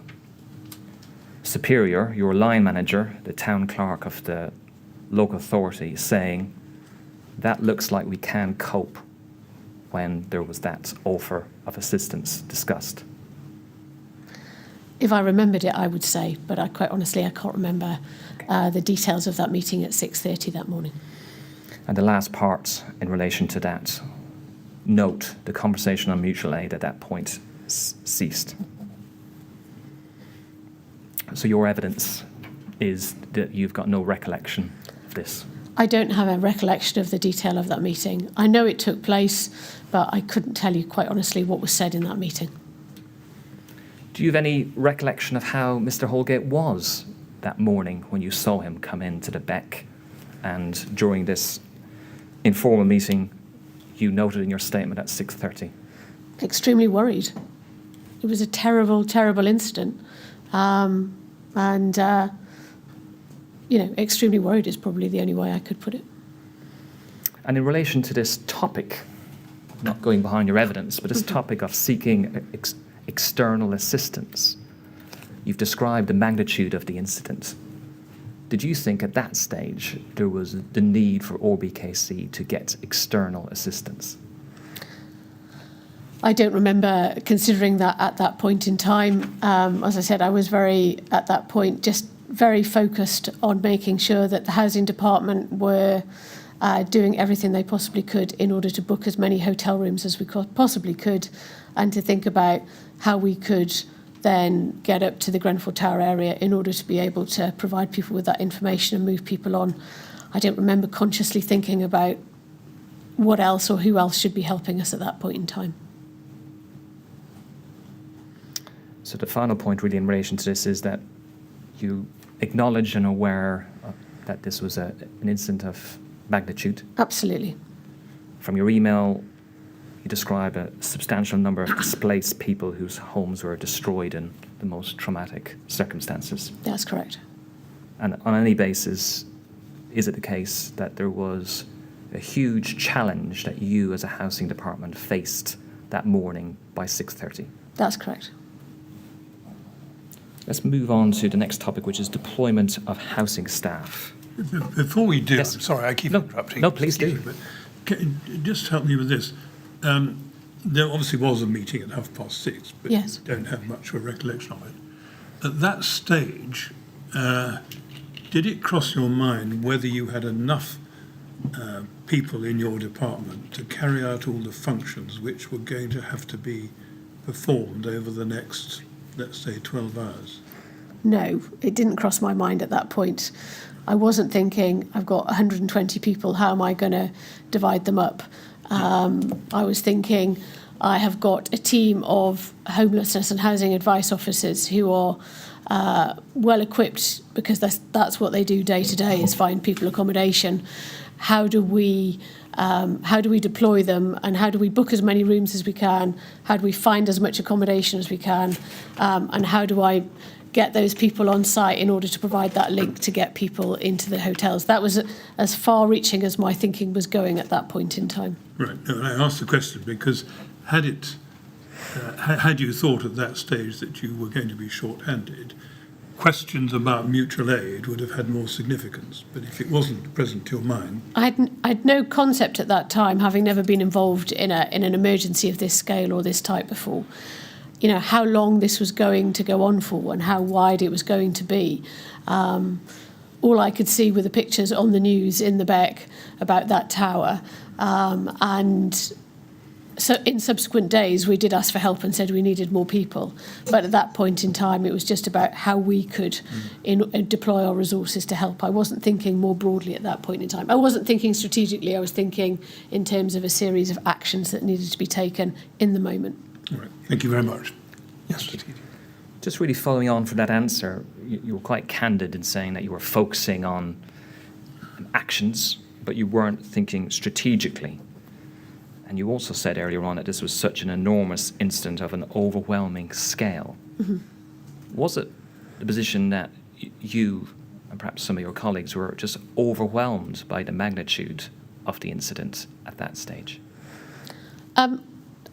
superior, your line manager, the town clerk of the local authority, saying, that looks like we can cope, when there was that offer of assistance discussed? If I remembered it, I would say, but I can't remember the details of that meeting at 6:30 that morning. And the last part in relation to that, note the conversation on mutual aid at that point ceased. So your evidence is that you've got no recollection of this. I don't have a recollection of the detail of that meeting. I know it took place, but I couldn't tell you quite honestly what was said in that meeting. Do you have any recollection of how Mr. Holgate was that morning when you saw him come into the Beck, and during this informal meeting you noted in your statement at 6:30? Extremely worried. It was a terrible, terrible incident. Extremely worried is probably the only way I could put it. And in relation to this topic, not going behind your evidence, but this topic of seeking external assistance, you've described the magnitude of the incident. Did you think at that stage there was the need for ORBKC to get external assistance? I don't remember considering that at that point in time. As I said, I was at that point, just very focused on making sure that the housing department were doing everything they possibly could in order to book as many hotel rooms as we possibly could, and to think about how we could then get up to the Grenfell Tower area in order to be able to provide people with that information and move people on. I don't remember consciously thinking about what else or who else should be helping us at that point in time. So the final point really in relation to this is that you acknowledge and aware that this was an incident of magnitude. Absolutely. From your email, you describe a substantial number of displaced people whose homes were destroyed in the most traumatic circumstances. That's correct. And on any basis, is it the case that there was a huge challenge that you as a housing department faced that morning by 6:30? That's correct. Let's move on to the next topic, which is deployment of housing staff. Before we do, Yes. I'm sorry, I keep interrupting. No, please do. But just help me with this. There obviously was a meeting at 6:30, but Yes. you don't have much of a recollection of it. At that stage, did it cross your mind whether you had enough people in your department to carry out all the functions which were going to have to be performed over the next, let's say, 12 hours? No, it didn't cross my mind at that point. I wasn't thinking, I've got 120 people, how am I going to divide them up? I was thinking, I have got a team of homelessness and housing advice officers who are well equipped, because that's what they do day to day, is find people accommodation. How do we deploy them, and how do we book as many rooms as we can? How do we find as much accommodation as we can? And how do I get those people on site in order to provide that link to get people into the hotels? That was as far-reaching as my thinking was going at that point in time. Right. No, and I asked the question because had you thought at that stage that you were going to be short-handed, questions about mutual aid would have had more significance. But if it wasn't present to your mind, I'd no concept at that time, having never been involved in an emergency of this scale or this type before, how long this was going to go on for and how wide it was going to be. All I could see were the pictures on the news in the Beck about that tower. And so in subsequent days, we did ask for help and said we needed more people. But at that point in time, it was just about how we could deploy our resources to help. I wasn't thinking more broadly at that point in time. I wasn't thinking strategically. I was thinking in terms of a series of actions that needed to be taken in the moment. all right. Thank you very much. Yes. Just really following on from that answer, you were quite candid in saying that you were focusing on actions but you weren't thinking strategically. And you also said earlier on that this was such an enormous incident of an overwhelming scale. Mm-hmm. Was it the position that you and perhaps some of your colleagues were just overwhelmed by the magnitude of the incident at that stage?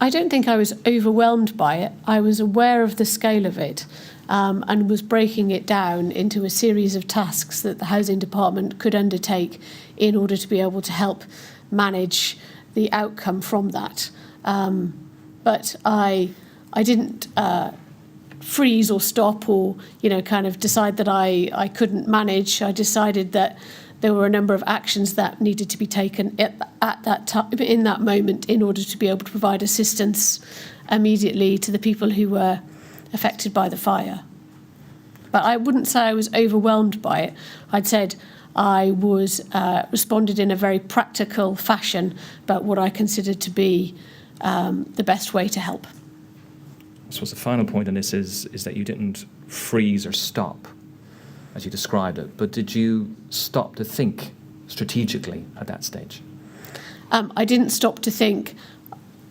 I don't think I was overwhelmed by it. I was aware of the scale of it, and was breaking it down into a series of tasks that the housing department could undertake in order to be able to help manage the outcome from that. But I didn't freeze or stop or, kind of decide that I couldn't manage. I decided that there were a number of actions that needed to be taken at that time, in that moment, in order to be able to provide assistance immediately to the people who were affected by the fire. But I wouldn't say I was overwhelmed by it. I'd said I was responded in a very practical fashion, but what I considered to be the best way to help. I suppose the final point on this is that you didn't freeze or stop, as you described it, but did you stop to think strategically at that stage? I didn't stop to think.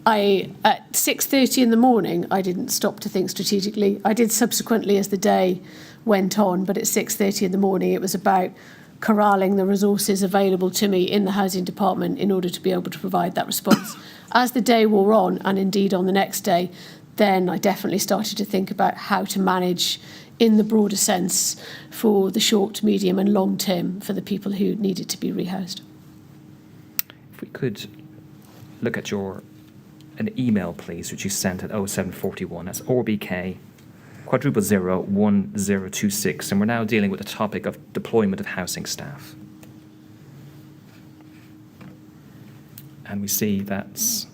At 6:30 in the morning, I didn't stop to think strategically. I did subsequently as the day went on, but at 6:30 in the morning, it was about corralling the resources available to me in the housing department in order to be able to provide that response. As the day wore on, and indeed on the next day, then I definitely started to think about how to manage in the broader sense for the short, medium and long term for the people who needed to be rehoused. If we could look at an email, please, which you sent at 0741. That's RBK *0 1026, and we're now dealing with the topic of deployment of housing staff. And we see that's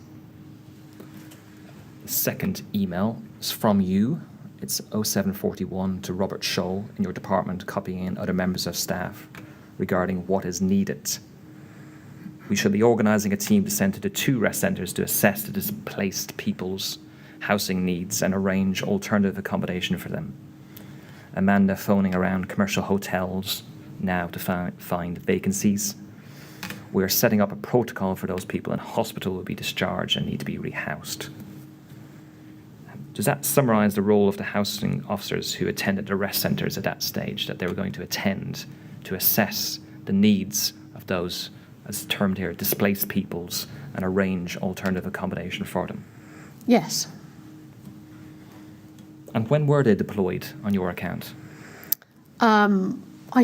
the second email is from you. It's 0741 to Robert Scholl in your department, copying in other members of staff regarding what is needed. We shall be organising a team to send to the 2 rest centres to assess the displaced people's housing needs and arrange alternative accommodation for them. Amanda phoning around commercial hotels now to find vacancies. We are setting up a protocol for those people in hospital who will be discharged and need to be rehoused. Does that summarise the role of the housing officers who attended the rest centres at that stage, that they were going to attend to assess the needs of those, as termed here, displaced peoples, and arrange alternative accommodation for them? Yes. And when were they deployed on your account? I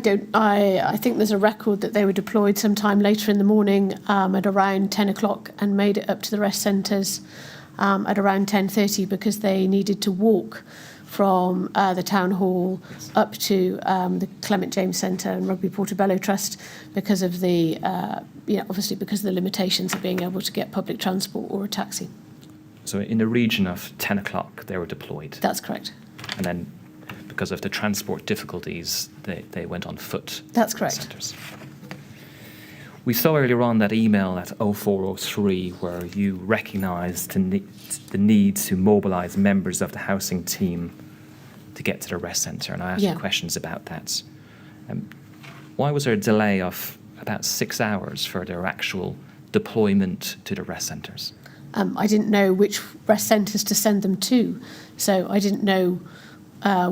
think there's a record that they were deployed sometime later in the morning at around 10 o'clock and made it up to the rest centres at around 10:30 because they needed to walk from the town hall up to the Clement James Centre and Rugby Portobello Trust because of the, obviously because of the limitations of being able to get public transport or a taxi. So in the region of 10 o'clock they were deployed? That's correct. And then because of the transport difficulties, they went on foot? That's correct. Centres. We saw earlier on that email at 0403 where you recognised the need to mobilise members of the housing team to get to the rest centre, and I asked you questions about that. Why was there a delay of about 6 hours for their actual deployment to the rest centres? I didn't know which rest centres to send them to, so I didn't know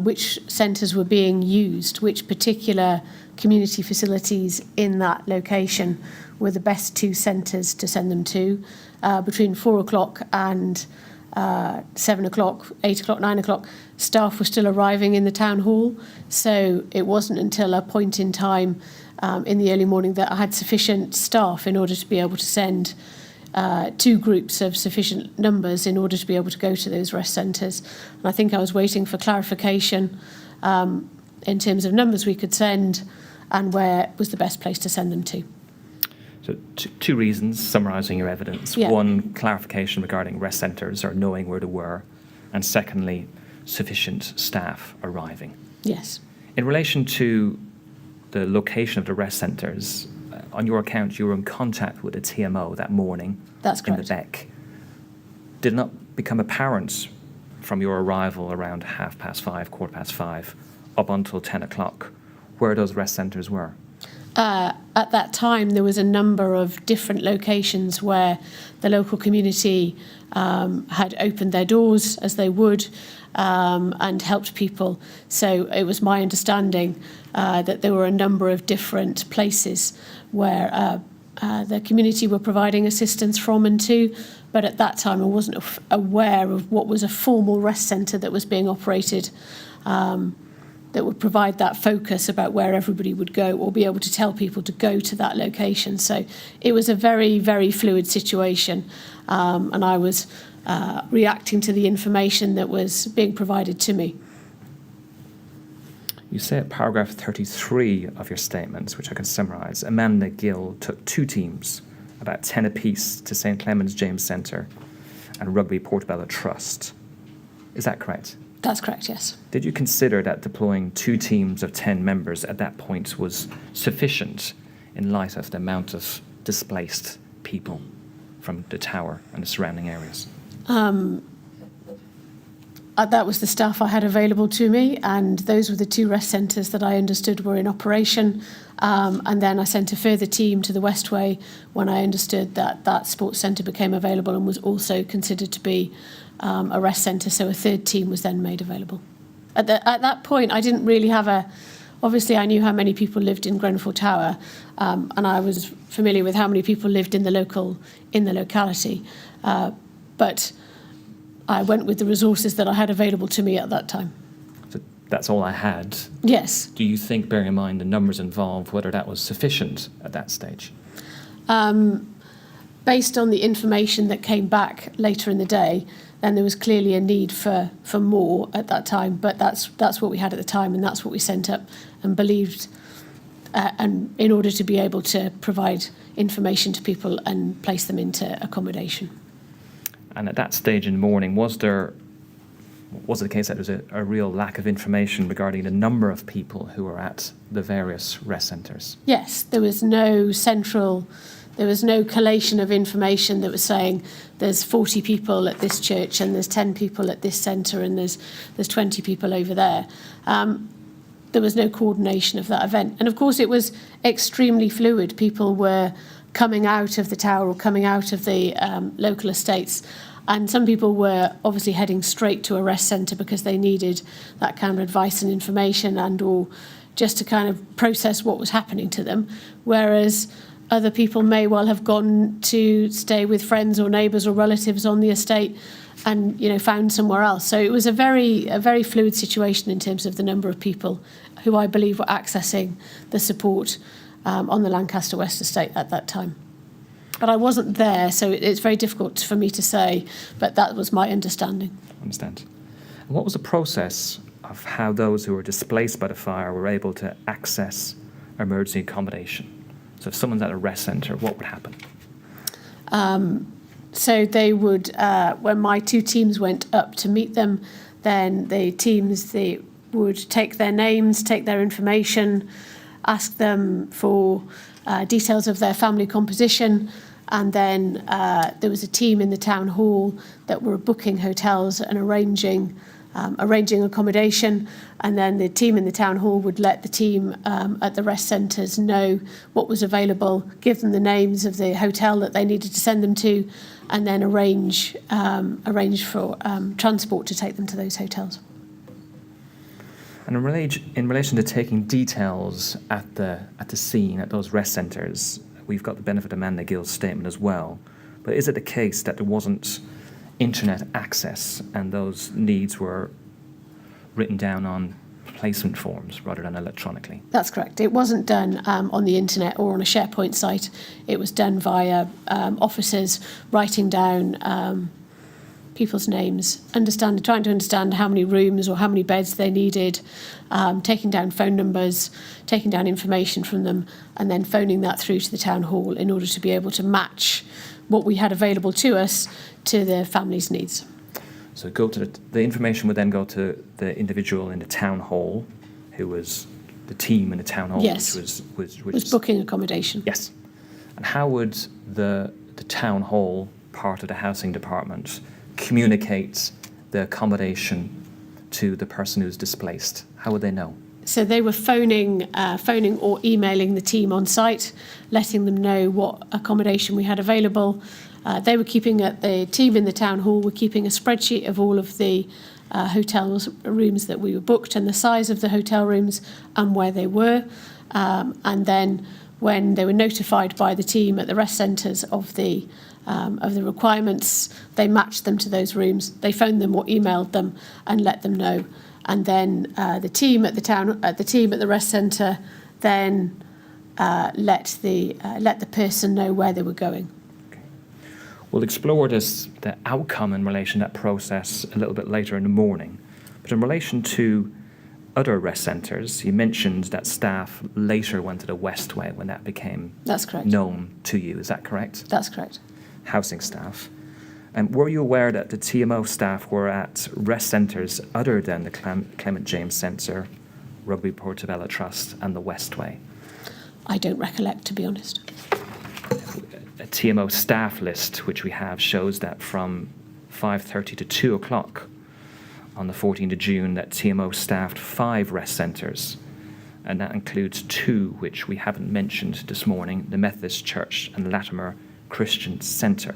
which centres were being used, which particular community facilities in that location were the best 2 centres to send them to. Between 4 o'clock and 7 o'clock, 8 o'clock, 9 o'clock, staff were still arriving in the town hall, so it wasn't until a point in time in the early morning that I had sufficient staff in order to be able to send 2 groups of sufficient numbers in order to be able to go to those rest centres. And I think I was waiting for clarification in terms of numbers we could send and where was the best place to send them to. So 2 reasons, summarising your evidence. Yeah. 1, clarification regarding rest centres or knowing where they were. And secondly, sufficient staff arriving. Yes. In relation to the location of the rest centres, on your account you were in contact with a TMO that morning. That's correct. In the Beck. Did it not become apparent from your arrival around 5:30, 5:15, up until 10 o'clock, where those rest centres were? at that time, there was a number of different locations where the local community had opened their doors as they would and helped people. So it was my understanding that there were a number of different places where the community were providing assistance from and to, but at that time I wasn't aware of what was a formal rest centre that was being operated that would provide that focus about where everybody would go or be able to tell people to go to that location. So it was a very, very fluid situation, and I was reacting to the information that was being provided to me. You say at paragraph 33 of your statements, which I can summarise, Amanda Gill took 2 teams, about 10 apiece, to St Clements James Centre and Rugby Portobello Trust. Is that correct? That's correct, yes. Did you consider that deploying 2 teams of 10 members at that point was sufficient in light of the amount of displaced people from the tower and the surrounding areas? That was the staff I had available to me, and those were the 2 rest centres that I understood were in operation. And then I sent a further team to the Westway when I understood that that sports centre became available and was also considered to be a rest centre, so a 3rd team was then made available. At that point, I didn't really have obviously I knew how many people lived in Grenfell Tower, and I was familiar with how many people lived in the locality, but I went with the resources that I had available to me at that time. So that's all I had? Yes. Do you think, bearing in mind the numbers involved, whether that was sufficient at that stage? Based on the information that came back later in the day, then there was clearly a need for more at that time, but that's what we had at the time, and that's what we sent up and believed, and in order to be able to provide information to people and place them into accommodation. And at that stage in the morning, was it the case that there was a real lack of information regarding the number of people who were at the various rest centres? Yes, there was no collation of information that was saying there's 40 people at this church and there's 10 people at this centre and there's 20 people over there. There was no coordination of that event. And of course it was extremely fluid. People were coming out of the tower or coming out of the local estates, and some people were obviously heading straight to a rest centre because they needed that kind of advice and information and or just to kind of process what was happening to them, whereas other people may well have gone to stay with friends or neighbours or relatives on the estate and found somewhere else. So it was a very fluid situation in terms of the number of people who I believe were accessing the support on the Lancaster West estate at that time. But I wasn't there, so it's very difficult for me to say, but that was my understanding. I understand. And what was the process of how those who were displaced by the fire were able to access emergency accommodation? So if someone's at a rest centre, what would happen? So they would, when my 2 teams went up to meet them, then the teams, they would take their names, take their information, ask them for details of their family composition, and then there was a team in the town hall that were booking hotels and arranging accommodation, and then the team in the town hall would let the team at the rest centres know what was available, give them the names of the hotel that they needed to send them to, and then arrange for transport to take them to those hotels. And in relation to taking details at the scene, at those rest centres, we've got the benefit of Amanda Gill's statement as well. But is it the case that there wasn't internet access and those needs were written down on placement forms rather than electronically? That's correct. It wasn't done on the internet or on a SharePoint site. It was done via officers writing down people's names, trying to understand how many rooms or how many beds they needed, taking down phone numbers, taking down information from them, and then phoning that through to the town hall in order to be able to match what we had available to us to the family's needs. So the information would then go to the individual in the town hall, who was the team in the town hall, yes, which was booking accommodation. Yes. And how would the town hall, part of the housing department, communicate the accommodation to the person who's displaced? How would they know? So they were phoning or emailing the team on site, letting them know what accommodation we had available. They were the team in the town hall were keeping a spreadsheet of all of the hotel rooms that we were booked and the size of the hotel rooms and where they were. And then when they were notified by the team at the rest centres of the requirements, they matched them to those rooms. They phoned them or emailed them and let them know. And then the team at the rest centre then let the person know where they were going. Okay. We'll explore the outcome in relation to that process a little bit later in the morning. But in relation to other rest centres, you mentioned that staff later went to the Westway when that became That's correct. known to you. Is that correct? That's correct. Housing staff. And were you aware that the TMO staff were at rest centres other than the Clement James Centre, Rugby Portobello Trust and the Westway? I don't recollect, to be honest. A TMO staff list, which we have, shows that from 5:30 to 2 o'clock on the 14th of June, that TMO staffed 5 rest centres. And that includes 2, which we haven't mentioned this morning, the Methodist Church and Latimer Christian Centre.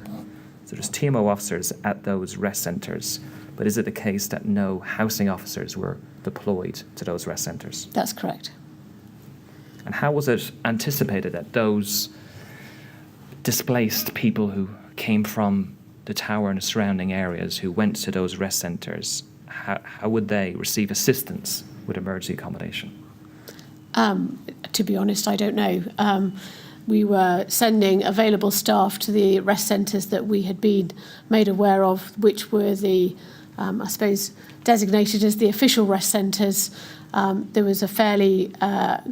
So there's TMO officers at those rest centres, but is it the case that no housing officers were deployed to those rest centres? That's correct. And how was it anticipated that those displaced people who came from the tower and the surrounding areas who went to those rest centres, how would they receive assistance with emergency accommodation? To be honest, I don't know. We were sending available staff to the rest centres that we had been made aware of, which were the, I suppose, designated as the official rest centres. There was a fairly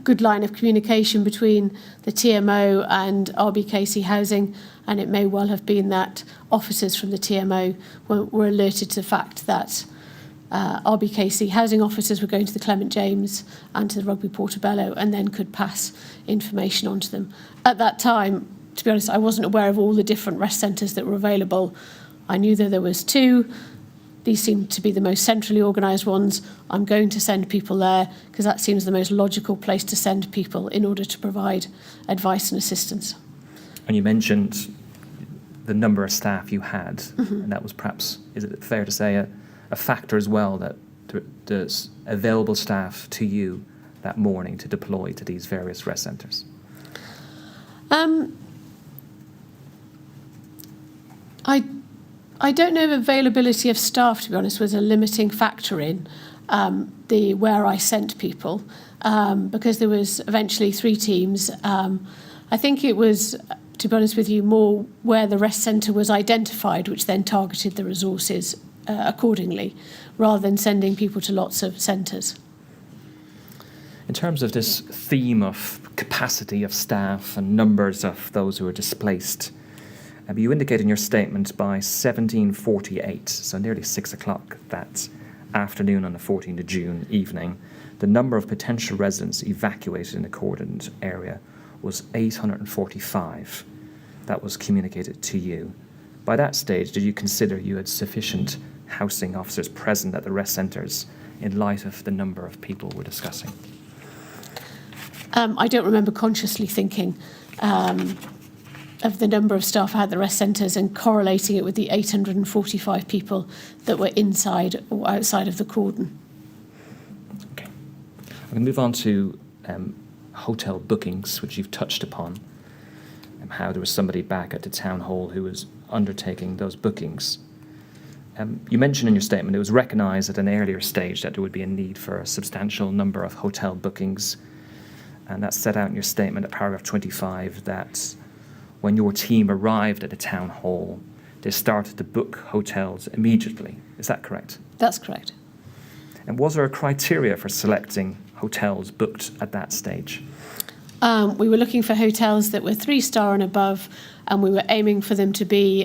good line of communication between the TMO and RBKC Housing, and it may well have been that officers from the TMO were alerted to the fact that RBKC housing officers were going to the Clement James and to the Rugby Portobello and then could pass information on to them. At that time, to be honest, I wasn't aware of all the different rest centres that were available. I knew that there was 2. These seemed to be the most centrally organised ones. I'm going to send people there because that seems the most logical place to send people in order to provide advice and assistance. And you mentioned the number of staff you had, and that was perhaps, is it fair to say, a factor as well, that there's available staff to you that morning to deploy to these various rest centres? I don't know if availability of staff, to be honest, was a limiting factor in where I sent people, because there was eventually 3 teams. I think it was, to be honest with you, more where the rest centre was identified, which then targeted the resources accordingly, rather than sending people to lots of centres. In terms of this theme of capacity of staff and numbers of those who are displaced, you indicate in your statement by 17:48, so nearly 6 o'clock that afternoon on the 14th of June evening, the number of potential residents evacuated in the cordon area was 845. That was communicated to you. By that stage, did you consider you had sufficient housing officers present at the rest centres in light of the number of people we're discussing? I don't remember consciously thinking of the number of staff at the rest centres and correlating it with the 845 people that were inside or outside of the cordon. Okay. I'm going to move on to hotel bookings, which you've touched upon, and how there was somebody back at the town hall who was undertaking those bookings. You mentioned in your statement it was recognised at an earlier stage that there would be a need for a substantial number of hotel bookings, and that's set out in your statement at paragraph 25 that when your team arrived at the town hall, they started to book hotels immediately. Is that correct? That's correct. And was there a criteria for selecting hotels booked at that stage? We were looking for hotels that were 3-star and above, and we were aiming for them to be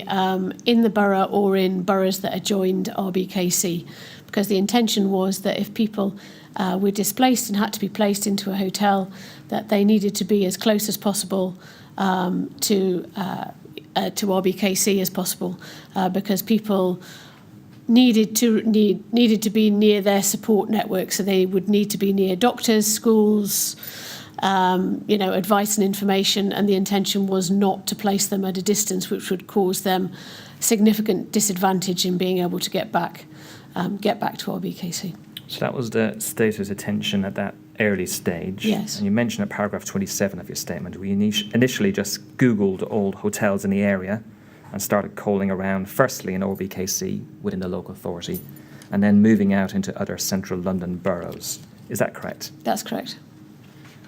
in the borough or in boroughs that adjoined RBKC, because the intention was that if people were displaced and had to be placed into a hotel, that they needed to be as close as possible to RBKC as possible, because people needed to be near their support network, so they would need to be near doctors, schools, advice and information, and the intention was not to place them at a distance which would cause them significant disadvantage in being able to get back to our BKC. So that was the status attention at that early stage. Yes. And you mentioned at paragraph 27 of your statement, we initially just Googled all hotels in the area and started calling around, firstly in OBKC within the local authority, and then moving out into other central London boroughs. Is that correct? That's correct.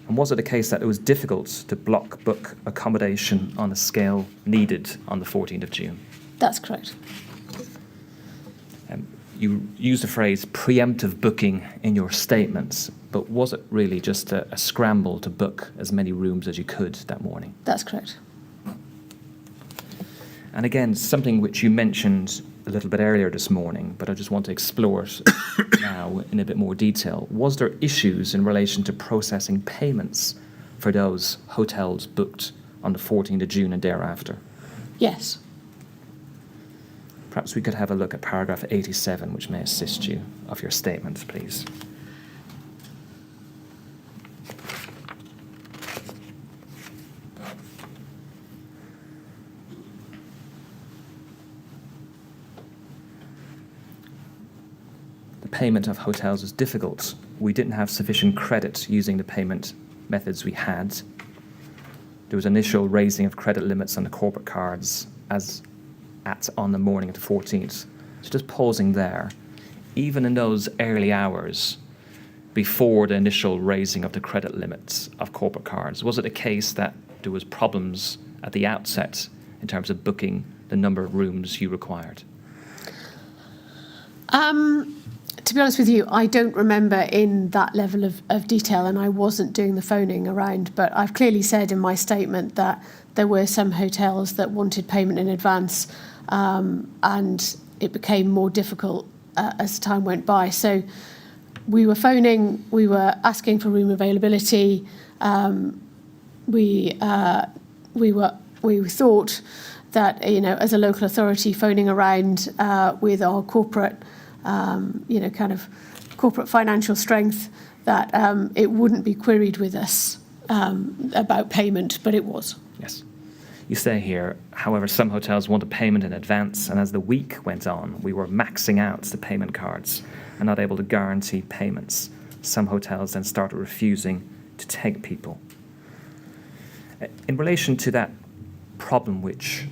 And was it the case that it was difficult to block book accommodation on the scale needed on the 14th of June? That's correct. You used the phrase preemptive booking in your statements, but was it really just a scramble to book as many rooms as you could that morning? That's correct. And again, something which you mentioned a little bit earlier this morning, but I just want to explore it now in a bit more detail. Was there issues in relation to processing payments for those hotels booked on the 14th of June and thereafter? Yes. Perhaps we could have a look at paragraph 87, which may assist you, of your statement, please. The payment of hotels was difficult. We didn't have sufficient credit using the payment methods we had. There was initial raising of credit limits on the corporate cards on the morning of the 14th. So just pausing there, even in those early hours before the initial raising of the credit limits of corporate cards, was it a case that there was problems at the outset in terms of booking the number of rooms you required? To be honest with you, I don't remember in that level of detail, and I wasn't doing the phoning around, but I've clearly said in my statement that there were some hotels that wanted payment in advance, and it became more difficult as time went by. So we were phoning, we were asking for room availability. We thought that, as a local authority, phoning around with our corporate, kind of corporate financial strength, that it wouldn't be queried with us about payment, but it was. Yes. You say here, however, some hotels wanted payment in advance, and as the week went on, we were maxing out the payment cards and not able to guarantee payments. Some hotels then started refusing to take people. In relation to that problem which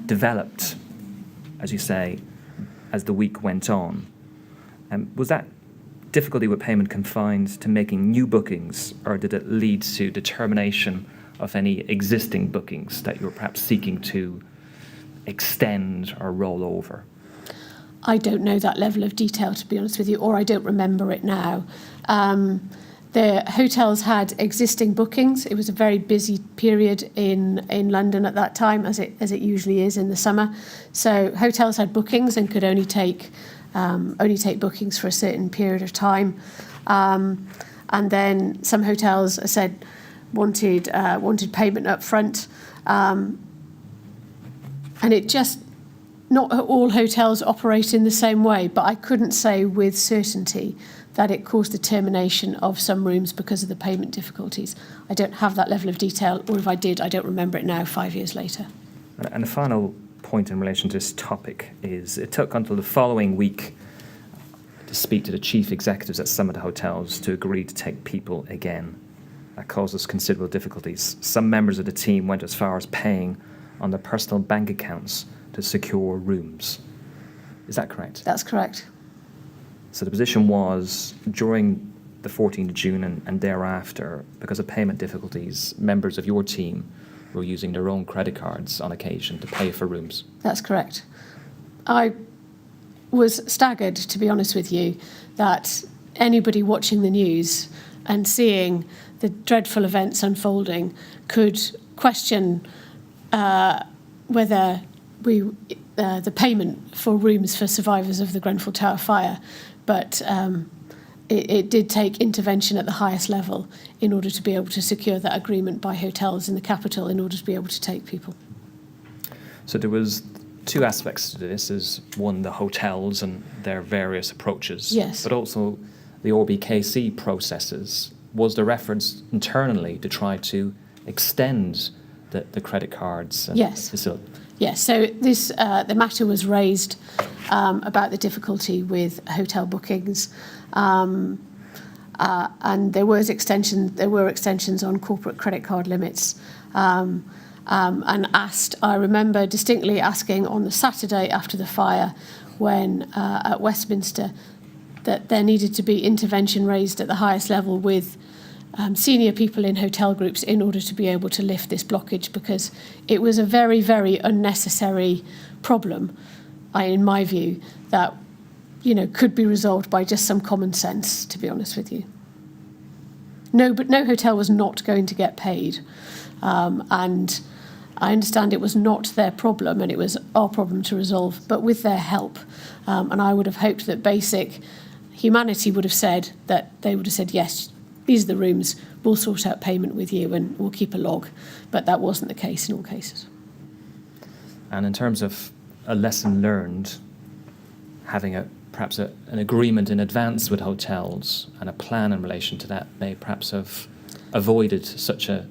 developed, as you say, as the week went on, was that difficulty with payment confined to making new bookings, or did it lead to determination of any existing bookings that you were perhaps seeking to extend or roll over? I don't know that level of detail, to be honest with you, or I don't remember it now. The hotels had existing bookings. It was a very busy period in London at that time, as it usually is in the summer. So hotels had bookings and could only take bookings for a certain period of time. And then some hotels, I said, wanted payment up front. And it just, not all hotels operate in the same way, but I couldn't say with certainty that it caused the termination of some rooms because of the payment difficulties. I don't have that level of detail, or if I did, I don't remember it now, 5 years later. And the final point in relation to this topic is it took until the following week to speak to the chief executives at some of the hotels to agree to take people again. That caused us considerable difficulties. Some members of the team went as far as paying on their personal bank accounts to secure rooms. Is that correct? That's correct. So the position was, during the 14th of June and thereafter, because of payment difficulties, members of your team were using their own credit cards on occasion to pay for rooms. That's correct. I was staggered, to be honest with you, that anybody watching the news and seeing the dreadful events unfolding could question whether the payment for rooms for survivors of the Grenfell Tower fire, but it did take intervention at the highest level in order to be able to secure that agreement by hotels in the capital in order to be able to take people. So there was two aspects to this. Is one, the hotels and their various approaches. Yes. But also the RBKC processes. Was there efforts internally to try to extend the credit cards and Yes. facility? Yes, so this the matter was raised about the difficulty with hotel bookings, and there were extensions on corporate credit card limits, and I remember distinctly asking on the Saturday after the fire, when at Westminster, that there needed to be intervention raised at the highest level with senior people in hotel groups in order to be able to lift this blockage, because it was a very, very unnecessary problem, in my view, that could be resolved by just some common sense, to be honest with you. But no hotel was not going to get paid, and I understand it was not their problem and it was our problem to resolve, but with their help. And I would have hoped that basic humanity would have said that they would have said, yes, these are the rooms, we'll sort out payment with you and we'll keep a log. But that wasn't the case in all cases. And in terms of a lesson learned, having perhaps an agreement in advance with hotels and a plan in relation to that may perhaps have avoided such a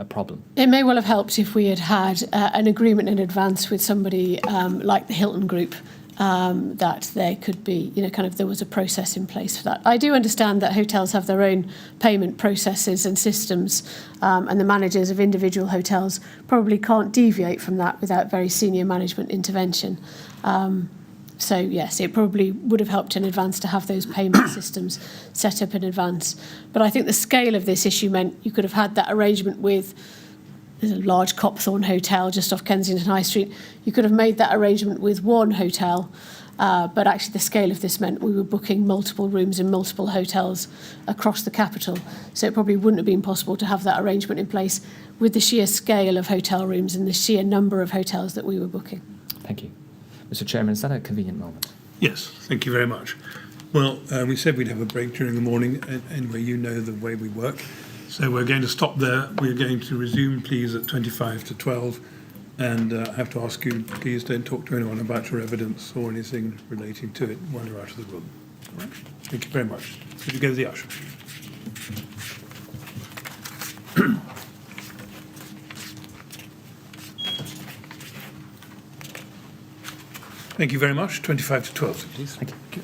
problem. It may well have helped if we had an agreement in advance with somebody like the Hilton Group, that there could be, there was a process in place for that. I do understand that hotels have their own payment processes and systems, and the managers of individual hotels probably can't deviate from that without very senior management intervention. So yes, it probably would have helped in advance to have those payment systems set up in advance. But I think the scale of this issue meant you could have had that arrangement with, there's a large Copthorne hotel just off Kensington High Street. You could have made that arrangement with one hotel, but actually the scale of this meant we were booking multiple rooms in multiple hotels across the capital. So it probably wouldn't have been possible to have that arrangement in place with the sheer scale of hotel rooms and the sheer number of hotels that we were booking. Thank you. Mr. Chairman, is that a convenient moment? Yes, thank you very much. Well, we said we'd have a break during the morning. Anyway, you know the way we work. So we're going to stop there. We're going to resume, please, at 25 to 12. And I have to ask you, please don't talk to anyone about your evidence or anything relating to it while you're out of the room. All right? Thank you very much. Could you go to the usher? Thank you very much. 25 to 12, please. Thank you.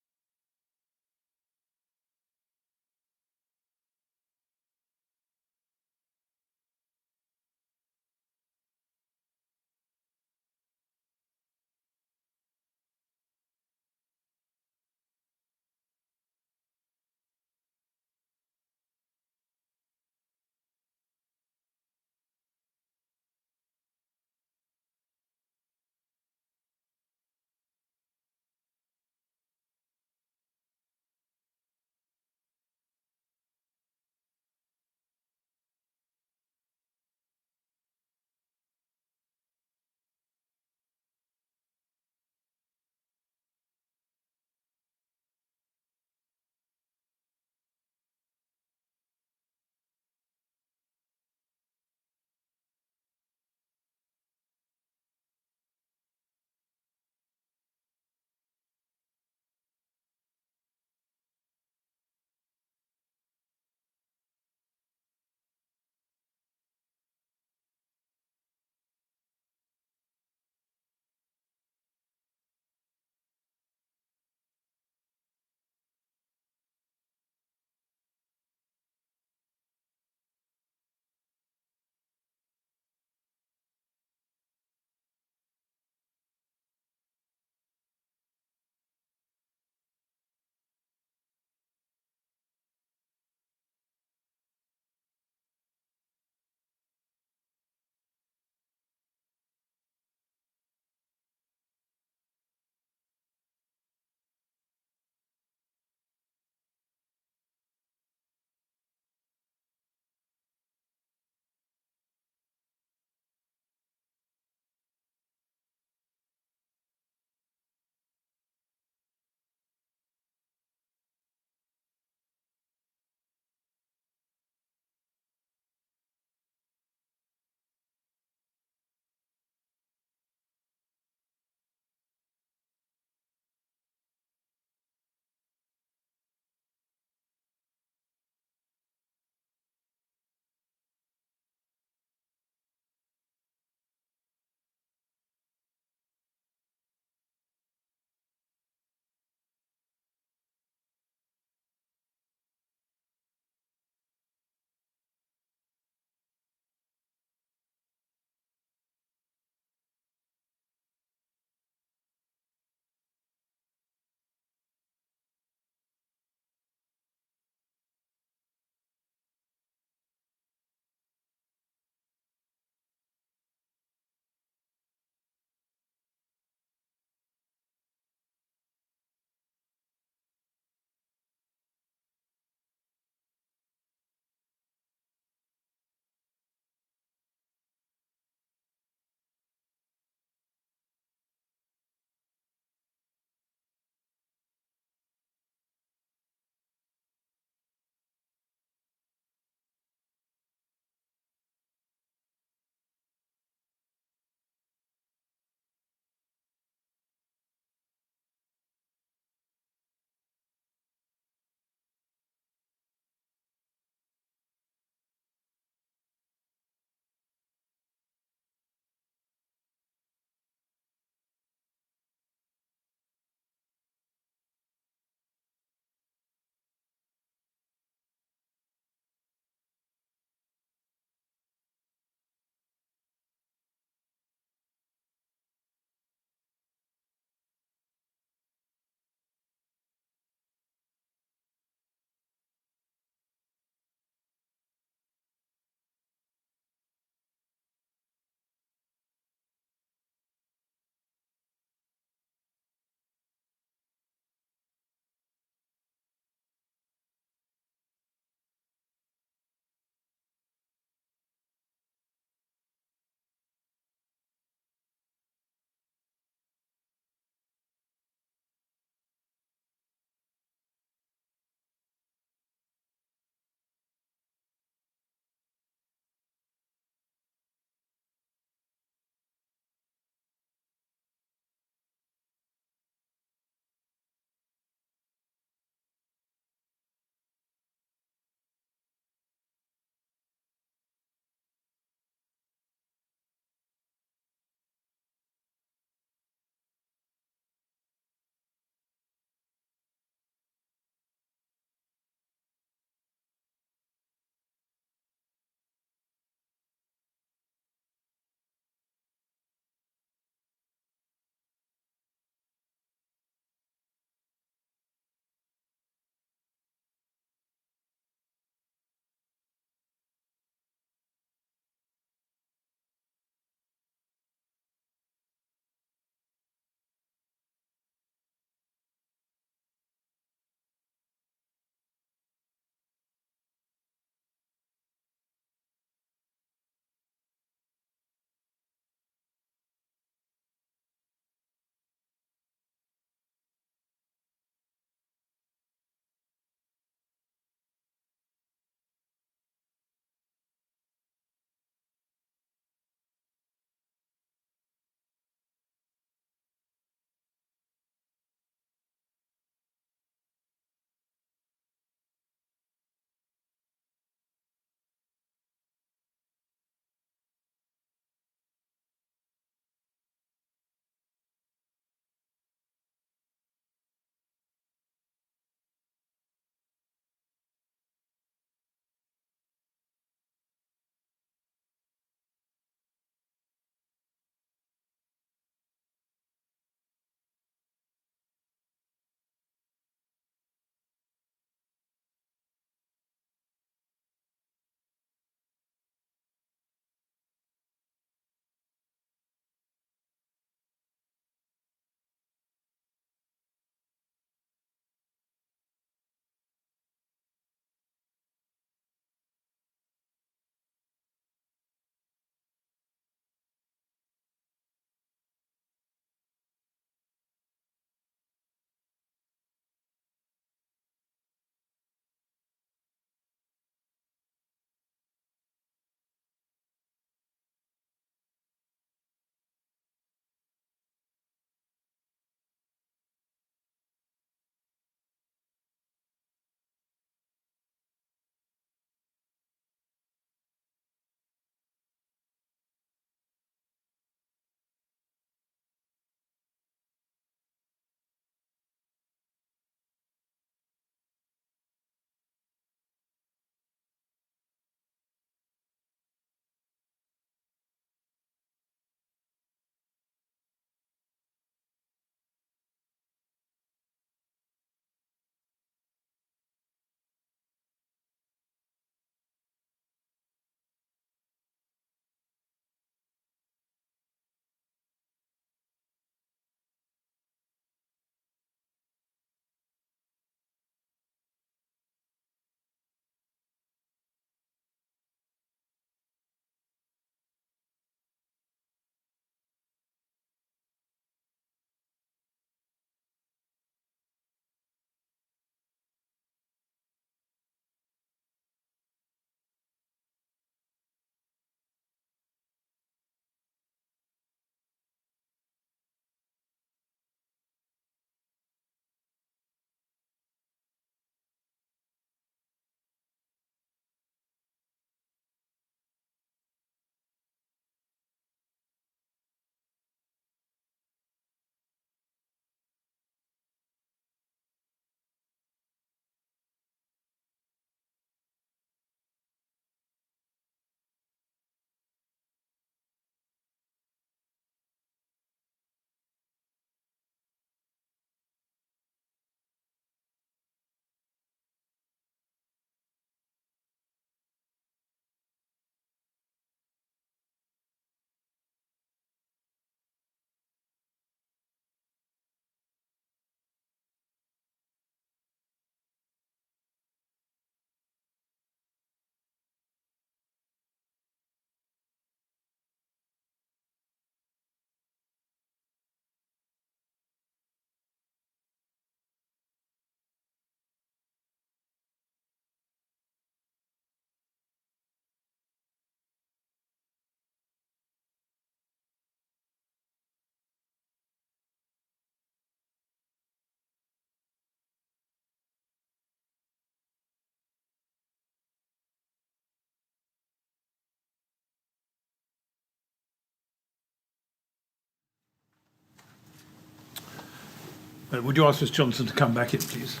Would you ask Ms Johnson to come back in, please?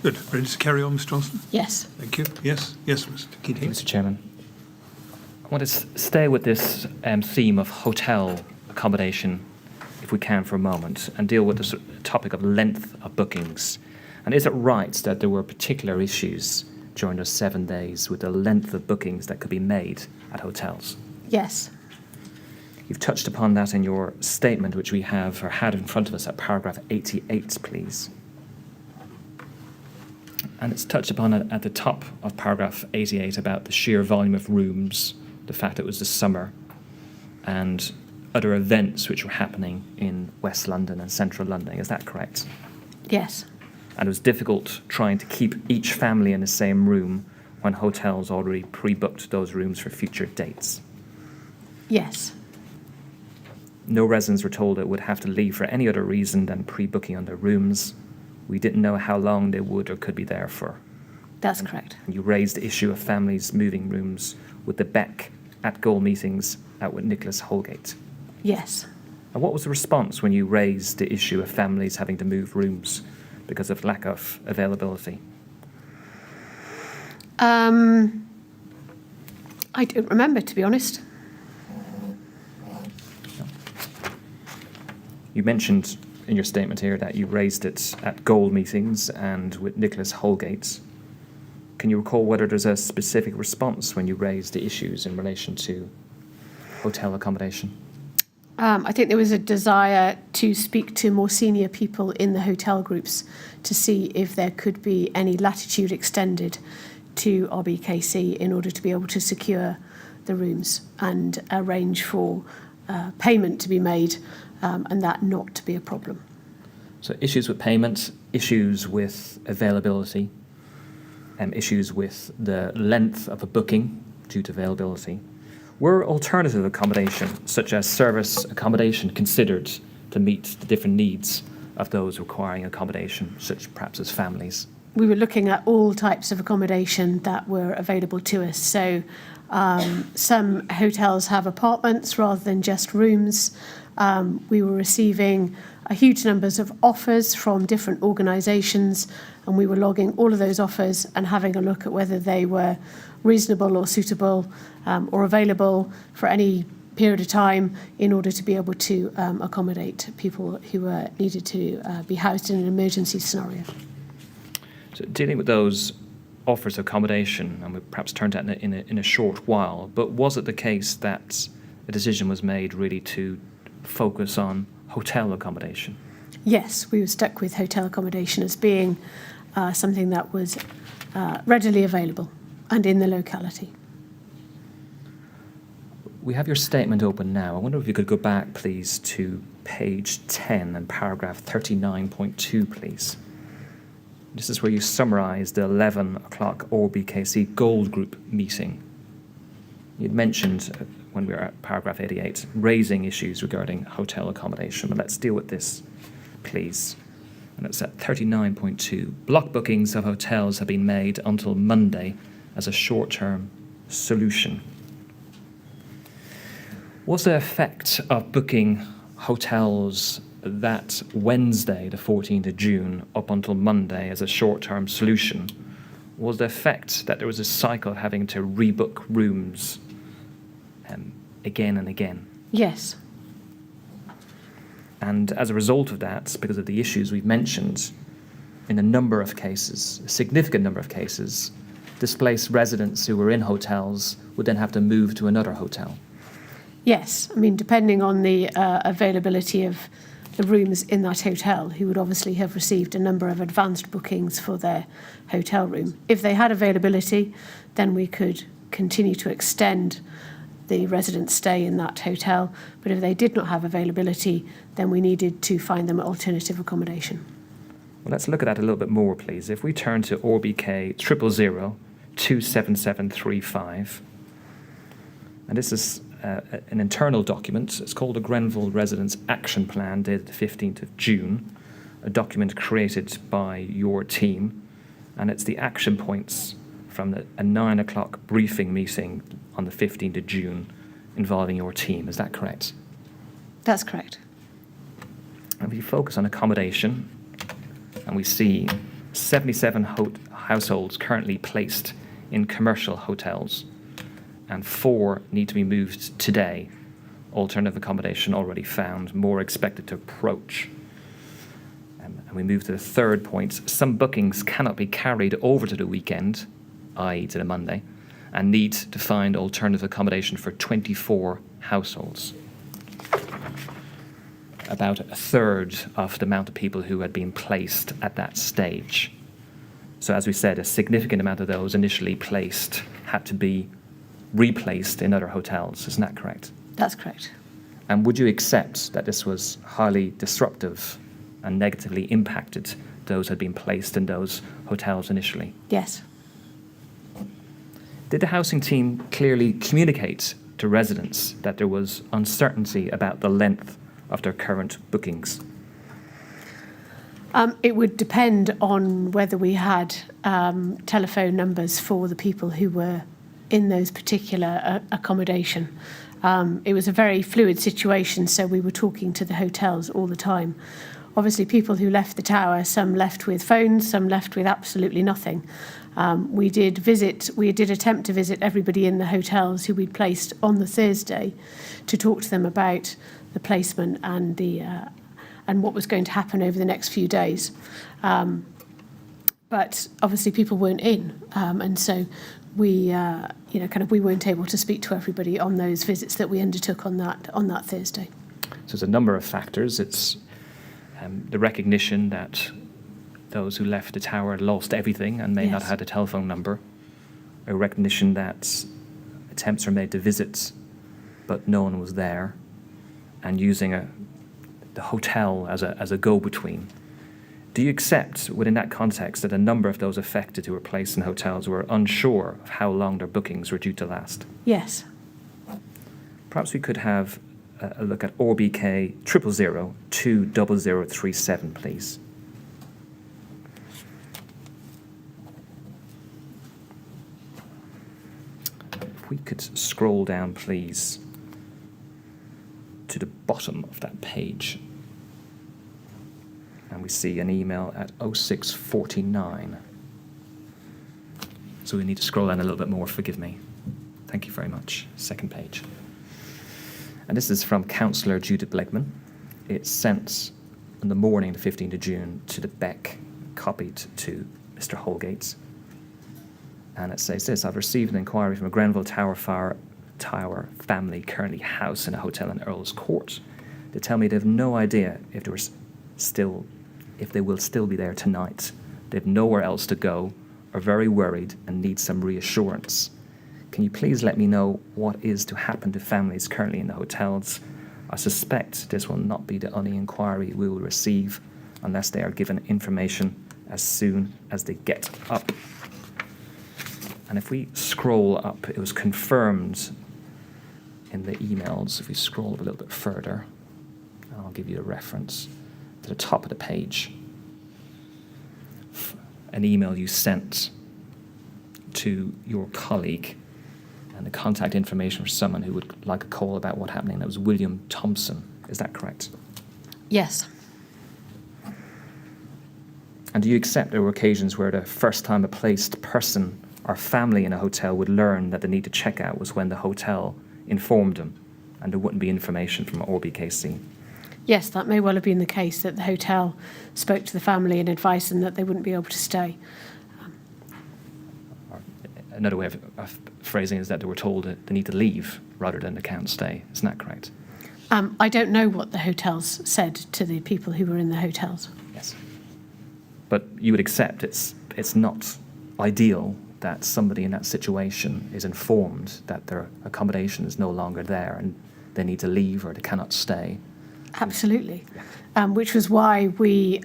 Good. Ready to carry on, Ms Johnson? Yes. Thank you. Yes, Mr Keating. Mr. Chairman. I want to stay with this theme of hotel accommodation, if we can, for a moment, and deal with the topic of length of bookings. And is it right that there were particular issues during those 7 days with the length of bookings that could be made at hotels? Yes. You've touched upon that in your statement, which we have or had in front of us at paragraph 88, please. And it's touched upon at the top of paragraph 88 about the sheer volume of rooms, the fact it was the summer, and other events which were happening in West London and Central London. Is that correct? Yes. And it was difficult trying to keep each family in the same room when hotels already pre-booked those rooms for future dates. Yes. No residents were told it would have to leave for any other reason than pre-booking on their rooms. We didn't know how long they would or could be there for. That's correct. And you raised the issue of families moving rooms with the Beck at goal meetings out with Nicholas Holgate. Yes. And what was the response when you raised the issue of families having to move rooms because of lack of availability? I don't remember, to be honest. You mentioned in your statement here that you raised it at goal meetings and with Nicholas Holgate. Can you recall whether there's a specific response when you raised the issues in relation to hotel accommodation? I think there was a desire to speak to more senior people in the hotel groups to see if there could be any latitude extended to RBKC in order to be able to secure the rooms and arrange for payment to be made and that not to be a problem. So issues with payment, issues with availability, issues with the length of a booking due to availability. Were alternative accommodation, such as service accommodation, considered to meet the different needs of those requiring accommodation, such perhaps as families? We were looking at all types of accommodation that were available to us. So some hotels have apartments rather than just rooms. We were receiving a huge numbers of offers from different organisations, and we were logging all of those offers and having a look at whether they were reasonable or suitable or available for any period of time in order to be able to accommodate people who were needed to be housed in an emergency scenario. So dealing with those offers of accommodation, and we'll perhaps turn to that in a short while, but was it the case that a decision was made really to focus on hotel accommodation? Yes, we were stuck with hotel accommodation as being something that was readily available and in the locality. We have your statement open now. I wonder if you could go back, please, to page 10 and paragraph 39.2, please. This is where you summarise the 11 o'clock RBKC Gold Group meeting. You'd mentioned, when we were at paragraph 88, raising issues regarding hotel accommodation. But let's deal with this, please. And it's at 39.2. Block bookings of hotels have been made until Monday as a short-term solution. Was the effect of booking hotels that Wednesday, the 14th of June, up until Monday as a short-term solution, was the effect that there was a cycle of having to rebook rooms again and again? Yes. And as a result of that, because of the issues we've mentioned, in a number of cases, a significant number of cases, displaced residents who were in hotels would then have to move to another hotel. Yes, I mean, depending on the availability of the rooms in that hotel, who would obviously have received a number of advanced bookings for their hotel room. If they had availability, then we could continue to extend the residents' stay in that hotel. But if they did not have availability, then we needed to find them alternative accommodation. Well, let's look at that a little bit more, please. If we turn to RBK 000 27735, and this is an internal document. It's called the Grenfell Residents Action Plan, dated the 15th of June, a document created by your team And it's the action points from a 9 o'clock briefing meeting on the 15th of June involving your team. Is that correct? That's correct. And we focus on accommodation, and we see 77 households currently placed in commercial hotels, and 4 need to be moved today. Alternative accommodation already found, more expected to approach. And we move to the third point. Some bookings cannot be carried over to the weekend, i.e. to the Monday, and need to find alternative accommodation for 24 households. About a third of the amount of people who had been placed at that stage. So as we said, a significant amount of those initially placed had to be replaced in other hotels. Isn't that correct? That's correct. And would you accept that this was highly disruptive and negatively impacted those who had been placed in those hotels initially? Yes. Did the housing team clearly communicate to residents that there was uncertainty about the length of their current bookings? It would depend on whether we had telephone numbers for the people who were in those particular accommodation. It was a very fluid situation, so we were talking to the hotels all the time. Obviously, people who left the tower, some left with phones, some left with absolutely nothing. We did attempt to visit everybody in the hotels who we'd placed on the Thursday to talk to them about the placement and and what was going to happen over the next few days. But obviously people weren't in, and so we weren't able to speak to everybody on those visits that we undertook on that Thursday. So there's a number of factors. It's the recognition that those who left the tower lost everything and may not have had a telephone number. A recognition that attempts were made to visit, but no one was there, and using the hotel as a go-between. Do you accept, within that context, that a number of those affected who were placed in hotels were unsure of how long their bookings were due to last? Yes. Perhaps we could have a look at ORBK 000 20037, please. If we could scroll down, please, to the bottom of that page. And we see an email at 0649. So we need to scroll down a little bit more, forgive me. Thank you very much. Second page. And this is from Councillor Judith Blegman. It's sent on the morning, the 15th of June, to the Beck, copied to Mr. Holgate. And it says this: I've received an inquiry from a Grenfell Tower family currently housed in a hotel in Earl's Court. They tell me they have no idea if they will still be there tonight. They have nowhere else to go, are very worried and need some reassurance. Can you please let me know what is to happen to families currently in the hotels? I suspect this will not be the only inquiry we will receive unless they are given information as soon as they get up. And if we scroll up, it was confirmed in the emails. If we scroll up a little bit further, I'll give you a reference to the top of the page. An email you sent to your colleague and the contact information for someone who would like a call about what happened. That was William Thompson. Is that correct? Yes. And do you accept there were occasions where the first time a placed person or family in a hotel would learn that the need to check out was when the hotel informed them and there wouldn't be information from ORBKC? Yes, that may well have been the case, that the hotel spoke to the family and advised them that they wouldn't be able to stay. Another way of phrasing is that they were told that they need to leave rather than they can't stay. Isn't that correct? I don't know what the hotels said to the people who were in the hotels. Yes. But you would accept it's not ideal that somebody in that situation is informed that their accommodation is no longer there and they need to leave or they cannot stay. Absolutely. Which was why we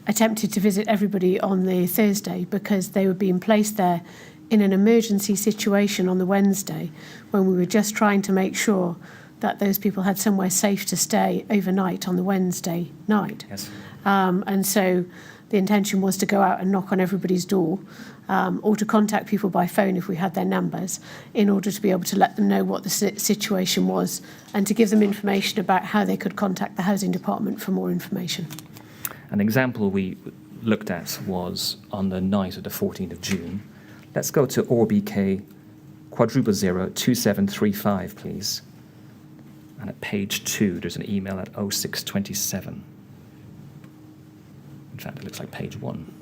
attempted to visit everybody on the Thursday, because they were being placed there in an emergency situation on the Wednesday when we were just trying to make sure that those people had somewhere safe to stay overnight on the Wednesday night. Yes. And so the intention was to go out and knock on everybody's door, or to contact people by phone if we had their numbers, in order to be able to let them know what the situation was and to give them information about how they could contact the housing department for more information. An example we looked at was on the night of the 14th of June. Let's go to ORBK 0002735, please. And at page 2, there's an email at 0627. In fact, it looks like page 1.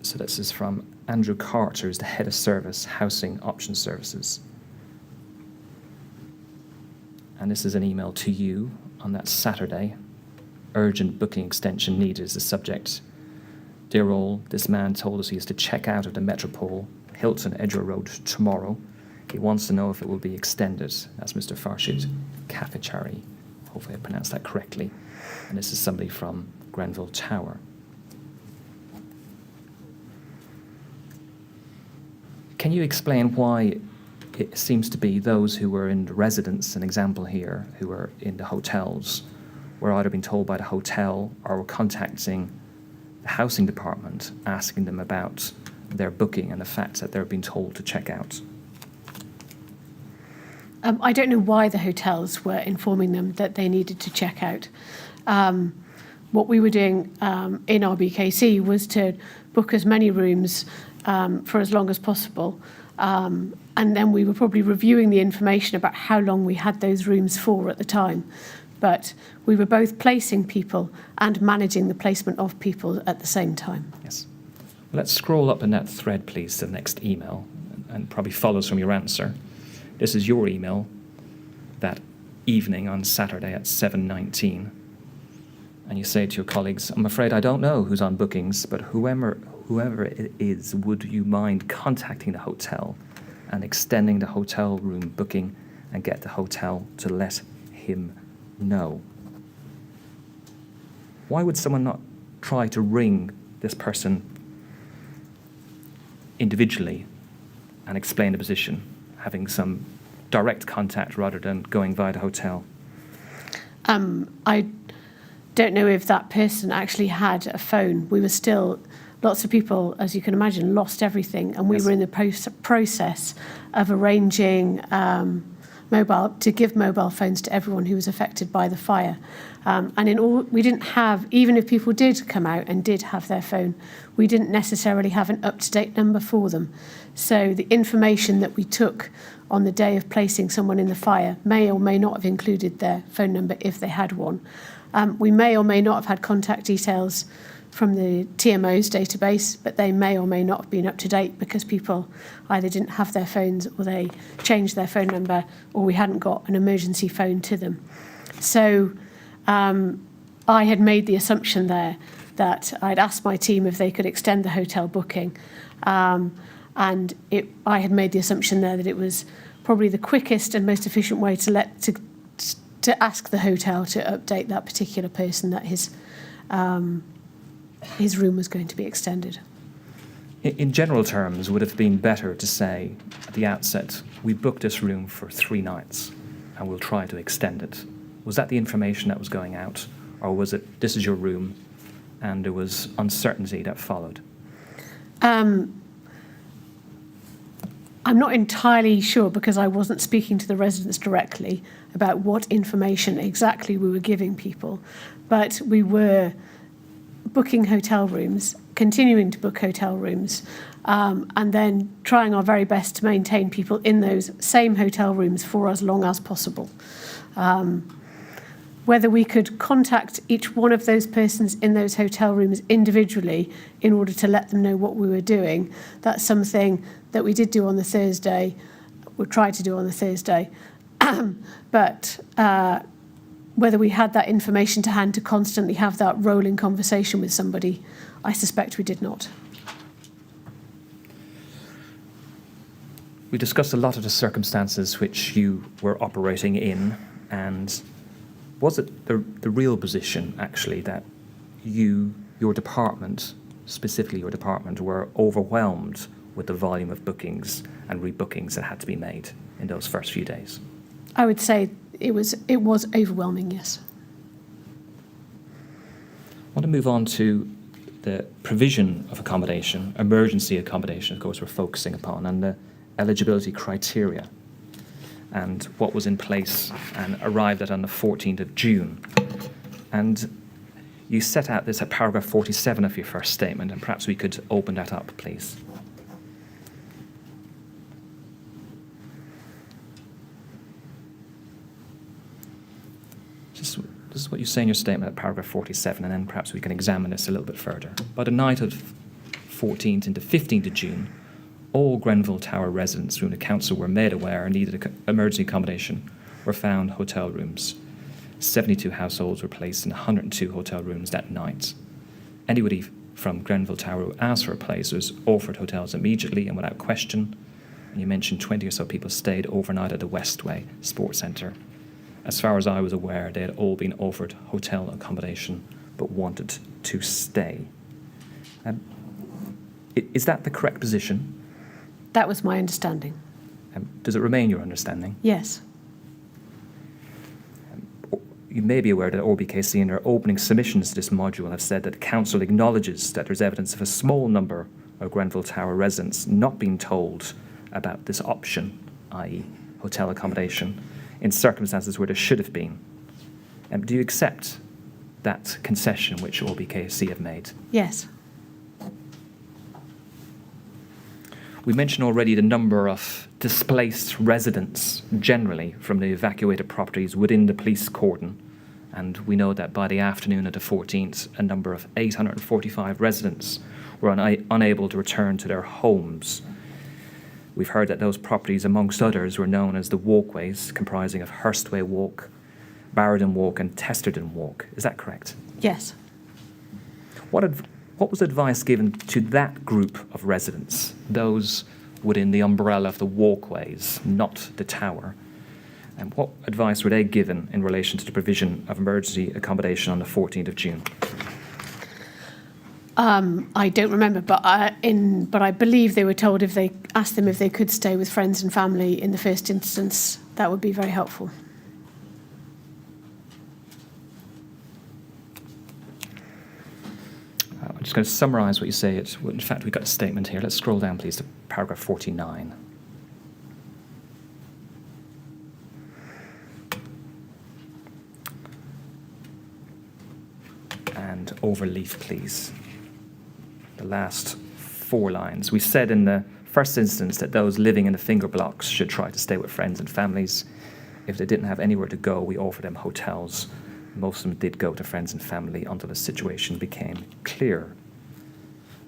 So this is from Andrew Carter, who's the Head of Service, Housing Option Services. And this is an email to you on that Saturday. Urgent booking extension needed is the subject. Dear all, this man told us he is to check out of the Metropole, Hilton Edgware Road, tomorrow. He wants to know if it will be extended. That's Mr. Farshid Kafichari. Hopefully I pronounced that correctly. And this is somebody from Grenfell Tower. Can you explain why it seems to be those who were in residence, an example here, who were in the hotels, were either being told by the hotel or were contacting the housing department, asking them about their booking and the fact that they're being told to check out? I don't know why the hotels were informing them that they needed to check out. What we were doing in our BKC was to book as many rooms for as long as possible. And then we were probably reviewing the information about how long we had those rooms for at the time. But we were both placing people and managing the placement of people at the same time. Yes. Well, let's scroll up in that thread, please, to the next email, and probably follows from your answer. This is your email that evening on Saturday at 7:19. And you say to your colleagues, I'm afraid I don't know who's on bookings, but whoever it is, would you mind contacting the hotel and extending the hotel room booking and get the hotel to let him know? Why would someone not try to ring this person individually and explain the position, having some direct contact rather than going via the hotel? I don't know if that person actually had a phone. We were still, lots of people, as you can imagine, lost everything, and we Yes. were in the process of arranging to give mobile phones to everyone who was affected by the fire. And in all, we didn't have, even if people did come out and did have their phone, we didn't necessarily have an up-to-date number for them. So the information that we took on the day of placing someone in the fire may or may not have included their phone number if they had one. We may or may not have had contact details from the TMO's database, but they may or may not have been up to date because people either didn't have their phones or they changed their phone number, or we hadn't got an emergency phone to them. So I had made the assumption there that I'd asked my team if they could extend the hotel booking. And I had made the assumption there that it was probably the quickest and most efficient way to ask the hotel to update that particular person that his room was going to be extended. In general terms, would it have been better to say at the outset, we booked this room for 3 nights and we'll try to extend it? Was that the information that was going out? Or was it, this is your room, and there was uncertainty that followed? I'm not entirely sure, because I wasn't speaking to the residents directly about what information exactly we were giving people, but we were booking hotel rooms, continuing to book hotel rooms, and then trying our very best to maintain people in those same hotel rooms for as long as possible. Whether we could contact each one of those persons in those hotel rooms individually in order to let them know what we were doing, that's something that we did do on the Thursday, or tried to do on the Thursday. But whether we had that information to hand to constantly have that rolling conversation with somebody, I suspect we did not. We discussed a lot of the circumstances which you were operating in, and was it the real position, actually, that your department, specifically your department, were overwhelmed with the volume of bookings and rebookings that had to be made in those first few days? I would say it was overwhelming, yes. want to move on to the provision of accommodation, emergency accommodation, of course, we're focusing upon, and the eligibility criteria, and what was in place and arrived at on the 14th of June. And you set out this at paragraph 47 of your first statement, and perhaps we could open that up, please. This is what you say in your statement at paragraph 47, and then perhaps we can examine this a little bit further. By the night of 14th into 15th of June, all Grenfell Tower residents whom the council were made aware needed emergency accommodation were found hotel rooms. 72 households were placed in 102 hotel rooms that night. Anybody from Grenfell Tower who asked for a place was offered hotels immediately and without question. And you mentioned 20 or so people stayed overnight at the Westway Sports Centre. As far as I was aware, they had all been offered hotel accommodation but wanted to stay. Is that the correct position? That was my understanding. Does it remain your understanding? Yes. You may be aware that ORBKC in their opening submissions to this module have said that the council acknowledges that there's evidence of a small number of Grenfell Tower residents not being told about this option, i.e. hotel accommodation, in circumstances where there should have been. Do you accept that concession which ORBKC have made? Yes. We mentioned already the number of displaced residents generally from the evacuated properties within the police cordon, and we know that by the afternoon of the 14th, a number of 845 residents were unable to return to their homes. We've heard that those properties, amongst others, were known as the walkways, comprising of Hurstway Walk, Barradon Walk and Testerden Walk. Is that correct? Yes. What was advice given to that group of residents, those within the umbrella of the walkways, not the tower? And what advice were they given in relation to the provision of emergency accommodation on the 14th of June? I don't remember, but I believe they were told if they asked them if they could stay with friends and family in the first instance, that would be very helpful. I'm just going to summarise what you say. In fact, we've got a statement here. Let's scroll down, please, to paragraph 49. And overleaf, please. The last 4 lines. We said in the first instance that those living in the finger blocks should try to stay with friends and families. If they didn't have anywhere to go, we offered them hotels. Most of them did go to friends and family until the situation became clear.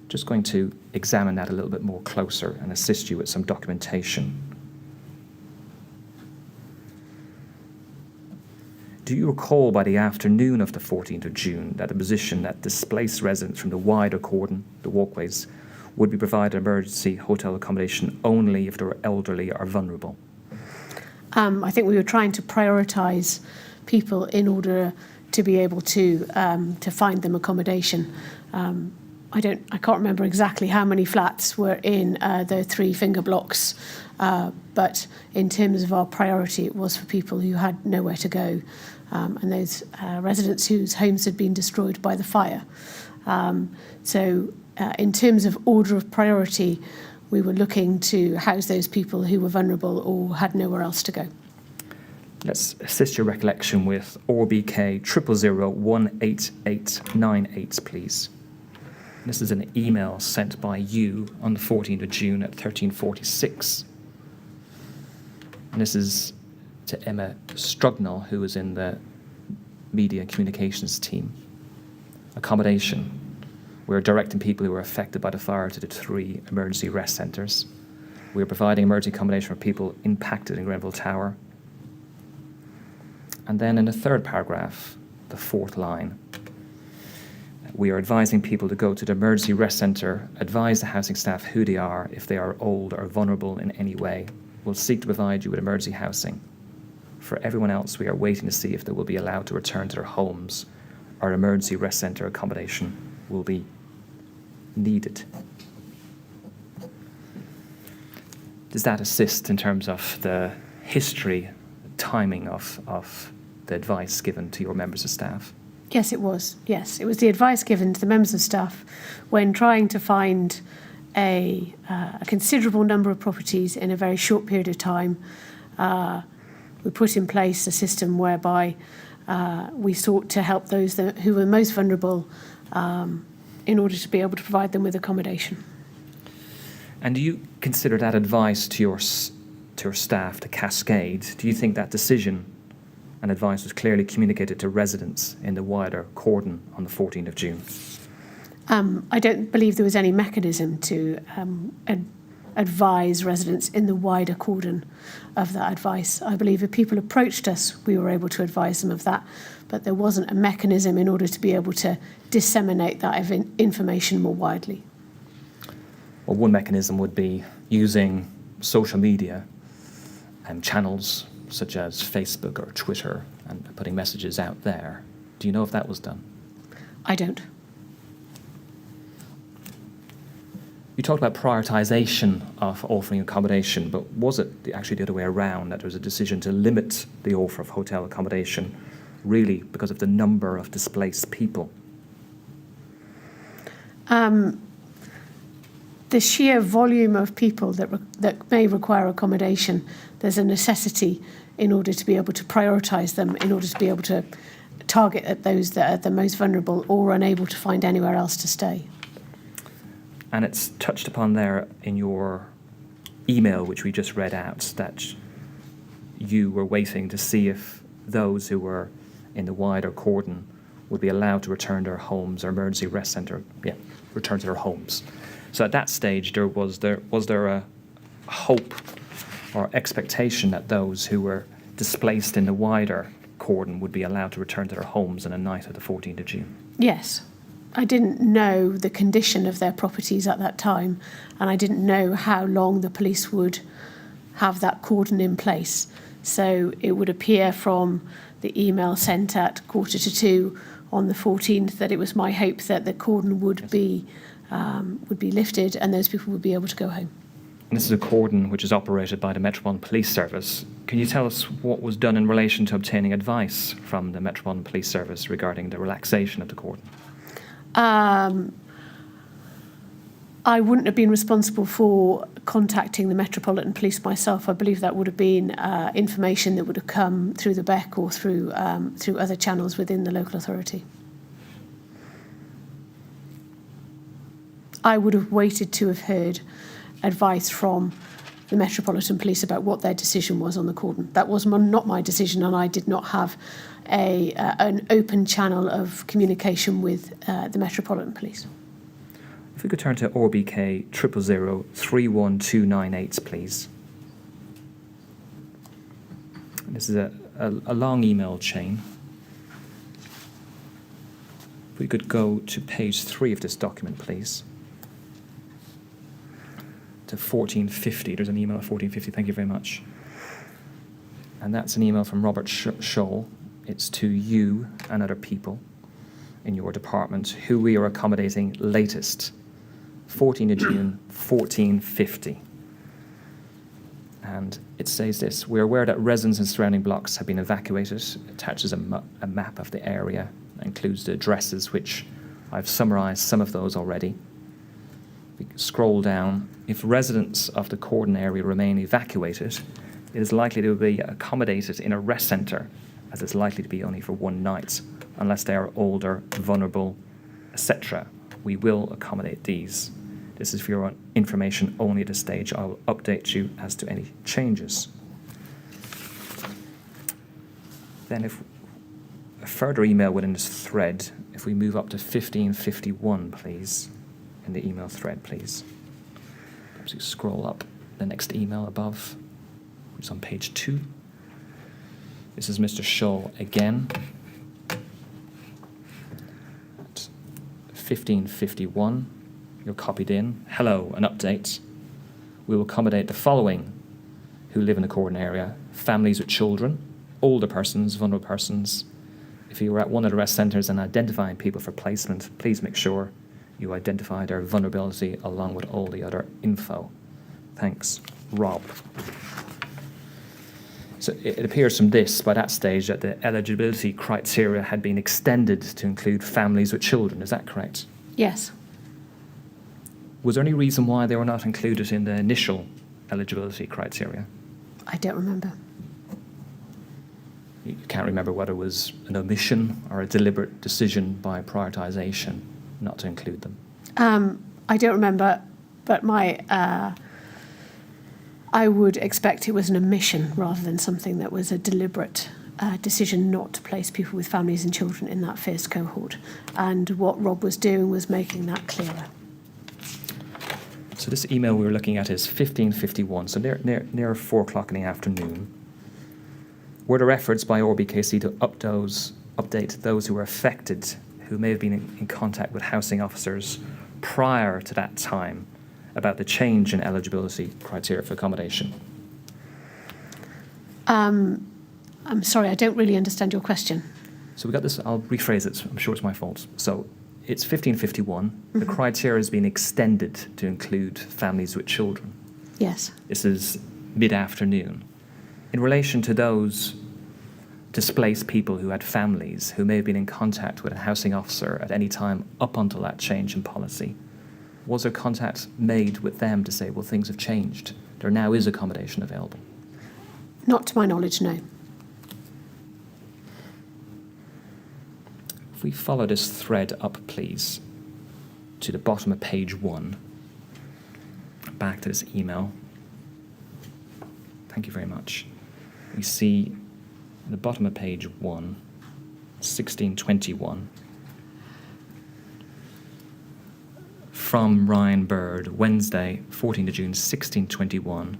Just going to examine that a little bit more closer and assist you with some documentation. Do you recall by the afternoon of the 14th of June that the position that displaced residents from the wider cordon, the walkways, would be provided emergency hotel accommodation only if they were elderly or vulnerable? I think we were trying to prioritise people in order to be able to find them accommodation. I can't remember exactly how many flats were in the 3 finger blocks, but in terms of our priority, it was for people who had nowhere to go, and those residents whose homes had been destroyed by the fire. So in terms of order of priority, we were looking to house those people who were vulnerable or had nowhere else to go. Let's assist your recollection with ORBK 000-18898, please. This is an email sent by you on the 14th of June at 13:46. And this is to Emma Strugnall, who was in the media and communications team. Accommodation. We're directing people who were affected by the fire to the 3 emergency rest centres. We're providing emergency accommodation for people impacted in Grenfell Tower. And then in the 3rd paragraph, the 4th line, we are advising people to go to the emergency rest centre, advise the housing staff who they are, if they are old or vulnerable in any way. We'll seek to provide you with emergency housing. For everyone else, we are waiting to see if they will be allowed to return to their homes. Our emergency rest centre accommodation will be needed. Does that assist in terms of the history, timing of the advice given to your members of staff? Yes, it was. Yes, it was the advice given to the members of staff when trying to find a considerable number of properties in a very short period of time. We put in place a system whereby we sought to help those who were most vulnerable in order to be able to provide them with accommodation. And do you consider that advice to your staff to cascade? Do you think that decision and advice was clearly communicated to residents in the wider cordon on the 14th of June? I don't believe there was any mechanism to advise residents in the wider cordon of that advice. I believe if people approached us, we were able to advise them of that, but there wasn't a mechanism in order to be able to disseminate that information more widely. Well, one mechanism would be using social media and channels such as Facebook or Twitter and putting messages out there. Do you know if that was done? I don't. You talked about prioritisation of offering accommodation, but was it actually the other way around, that there was a decision to limit the offer of hotel accommodation really because of the number of displaced people? The sheer volume of people that may require accommodation, there's a necessity in order to be able to prioritise them, in order to be able to target at those that are the most vulnerable or unable to find anywhere else to stay. And it's touched upon there in your email, which we just read out, that you were waiting to see if those who were in the wider cordon would be allowed to return to their homes or emergency rest centre, return to their homes. So at that stage, was there a hope or expectation that those who were displaced in the wider cordon would be allowed to return to their homes on the night of the 14th of June? Yes. I didn't know the condition of their properties at that time, and I didn't know how long the police would have that cordon in place. So it would appear from the email sent at 1:45 on the 14th that it was my hope that the cordon would be lifted and those people would be able to go home. And this is a cordon which is operated by the Metropolitan Police Service. Can you tell us what was done in relation to obtaining advice from the Metropolitan Police Service regarding the relaxation of the cordon? I wouldn't have been responsible for contacting the Metropolitan Police myself. I believe that would have been information that would have come through the BEC or through other channels within the local authority. I would have waited to have heard advice from the Metropolitan Police about what their decision was on the cordon. That was not my decision, and I did not have an open channel of communication with the Metropolitan Police. If we could turn to RBK 000 31298, please. This is a long email chain. If we could go to page 3 of this document, please. To 1450. There's an email at 1450. Thank you very much. And that's an email from Robert Scholl. It's to you and other people in your department who we are accommodating latest. 14th of June, 1450. And it says this: we are aware that residents in surrounding blocks have been evacuated. It attaches a map of the area that includes the addresses, which I've summarised some of those already. We scroll down. If residents of the cordon area remain evacuated, it is likely to be accommodated in a rest centre, as it's likely to be only for one night, unless they are older, vulnerable, etc. We will accommodate these. This is for your information only at this stage. I will update you as to any changes. Then if a further email within this thread, if we move up to 1551, please, in the email thread, please. Perhaps you scroll up the next email above, which is on page 2. This is Mr. Scholl again. At 1551, you're copied in. Hello, an update. We will accommodate the following who live in the cordon area: families with children, older persons, vulnerable persons. If you were at one of the rest centres and identifying people for placement, please make sure you identify their vulnerability along with all the other info. Thanks, Rob. So it appears from this, by that stage, that the eligibility criteria had been extended to include families with children. Is that correct? Yes. Was there any reason why they were not included in the initial eligibility criteria? I don't remember. You can't remember whether it was an omission or a deliberate decision by prioritisation not to include them? I don't remember, but I would expect it was an omission rather than something that was a deliberate decision not to place people with families and children in that first cohort. And what Rob was doing was making that clearer. So this email we were looking at is 1551, so near 4 o'clock in the afternoon. Were there efforts by RBKC to update those who were affected, who may have been in contact with housing officers prior to that time, about the change in eligibility criteria for accommodation? I'm sorry, I don't really understand your question. So we got this, I'll rephrase it, I'm sure it's my fault. So it's 1551, the criteria has been extended to include families with children. Yes. This is mid-afternoon. In relation to those displaced people who had families, who may have been in contact with a housing officer at any time up until that change in policy, was there contact made with them to say, well, things have changed, there now is accommodation available? Not to my knowledge, no. If we follow this thread up, please, to the bottom of page 1, back to this email. Thank you very much. We see at the bottom of page 1, 1621, from Ryan Bird, Wednesday, 14th of June, 1621.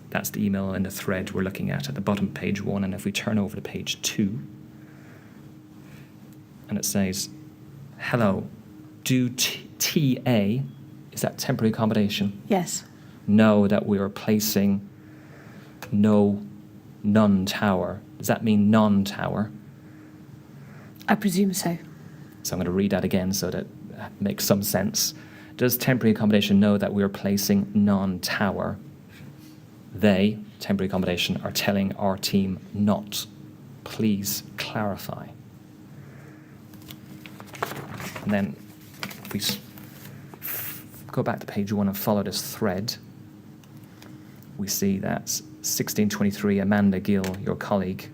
That's the email in the thread we're looking at the bottom of page 1. And if we turn over to page 2, and it says, hello, do TA, is that temporary accommodation? Yes. Know that we are placing none tower. Does that mean non-tower? I presume so. So I'm going to read that again so that makes some sense. Does temporary accommodation know that we are placing non-tower? They, temporary accommodation, are telling our team not. Please clarify. And then if we go back to page 1 and follow this thread, we see that 1623, Amanda Gill, your colleague.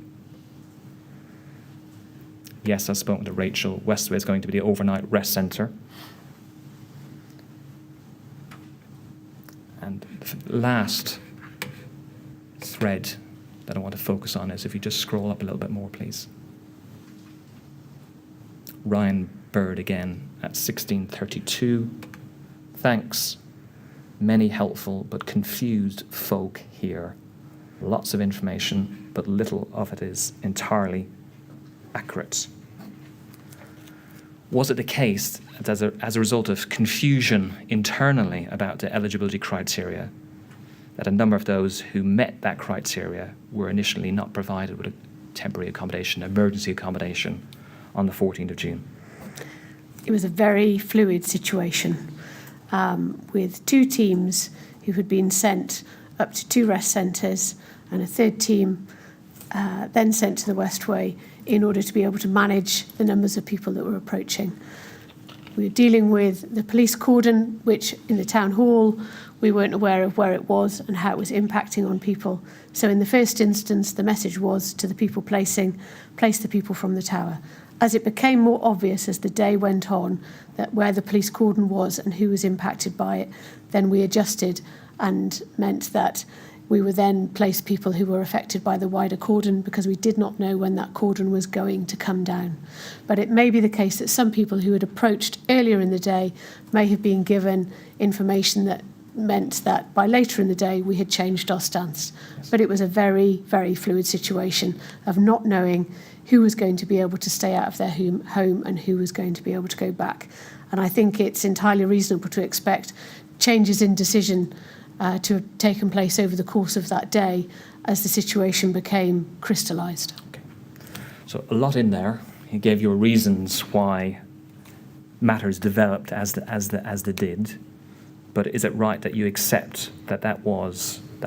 Yes, I've spoken to Rachel. Westway is going to be the overnight rest centre. And the last thread that I want to focus on is if you just scroll up a little bit more, please. Ryan Bird again at 1632. Thanks. Many helpful but confused folk here. Lots of information, but little of it is entirely accurate. Was it the case that as a result of confusion internally about the eligibility criteria, that a number of those who met that criteria were initially not provided with a temporary accommodation, emergency accommodation, on the 14th of June? It was a very fluid situation with 2 teams who had been sent up to 2 rest centres and a 3rd team then sent to the Westway in order to be able to manage the numbers of people that were approaching. We were dealing with the police cordon, which in the town hall we weren't aware of where it was and how it was impacting on people. So in the first instance, the message was to the people place the people from the tower. As it became more obvious as the day went on that where the police cordon was and who was impacted by it, then we adjusted and meant that we would then place people who were affected by the wider cordon because we did not know when that cordon was going to come down. But it may be the case that some people who had approached earlier in the day may have been given information that meant that by later in the day we had changed our stance. But it was a very, very fluid situation of not knowing who was going to be able to stay out of their home and who was going to be able to go back. And I think it's entirely reasonable to expect changes in decision to have taken place over the course of that day as the situation became crystallised. Okay. So a lot in there. He gave your reasons why matters developed as they did. But is it right that you accept that that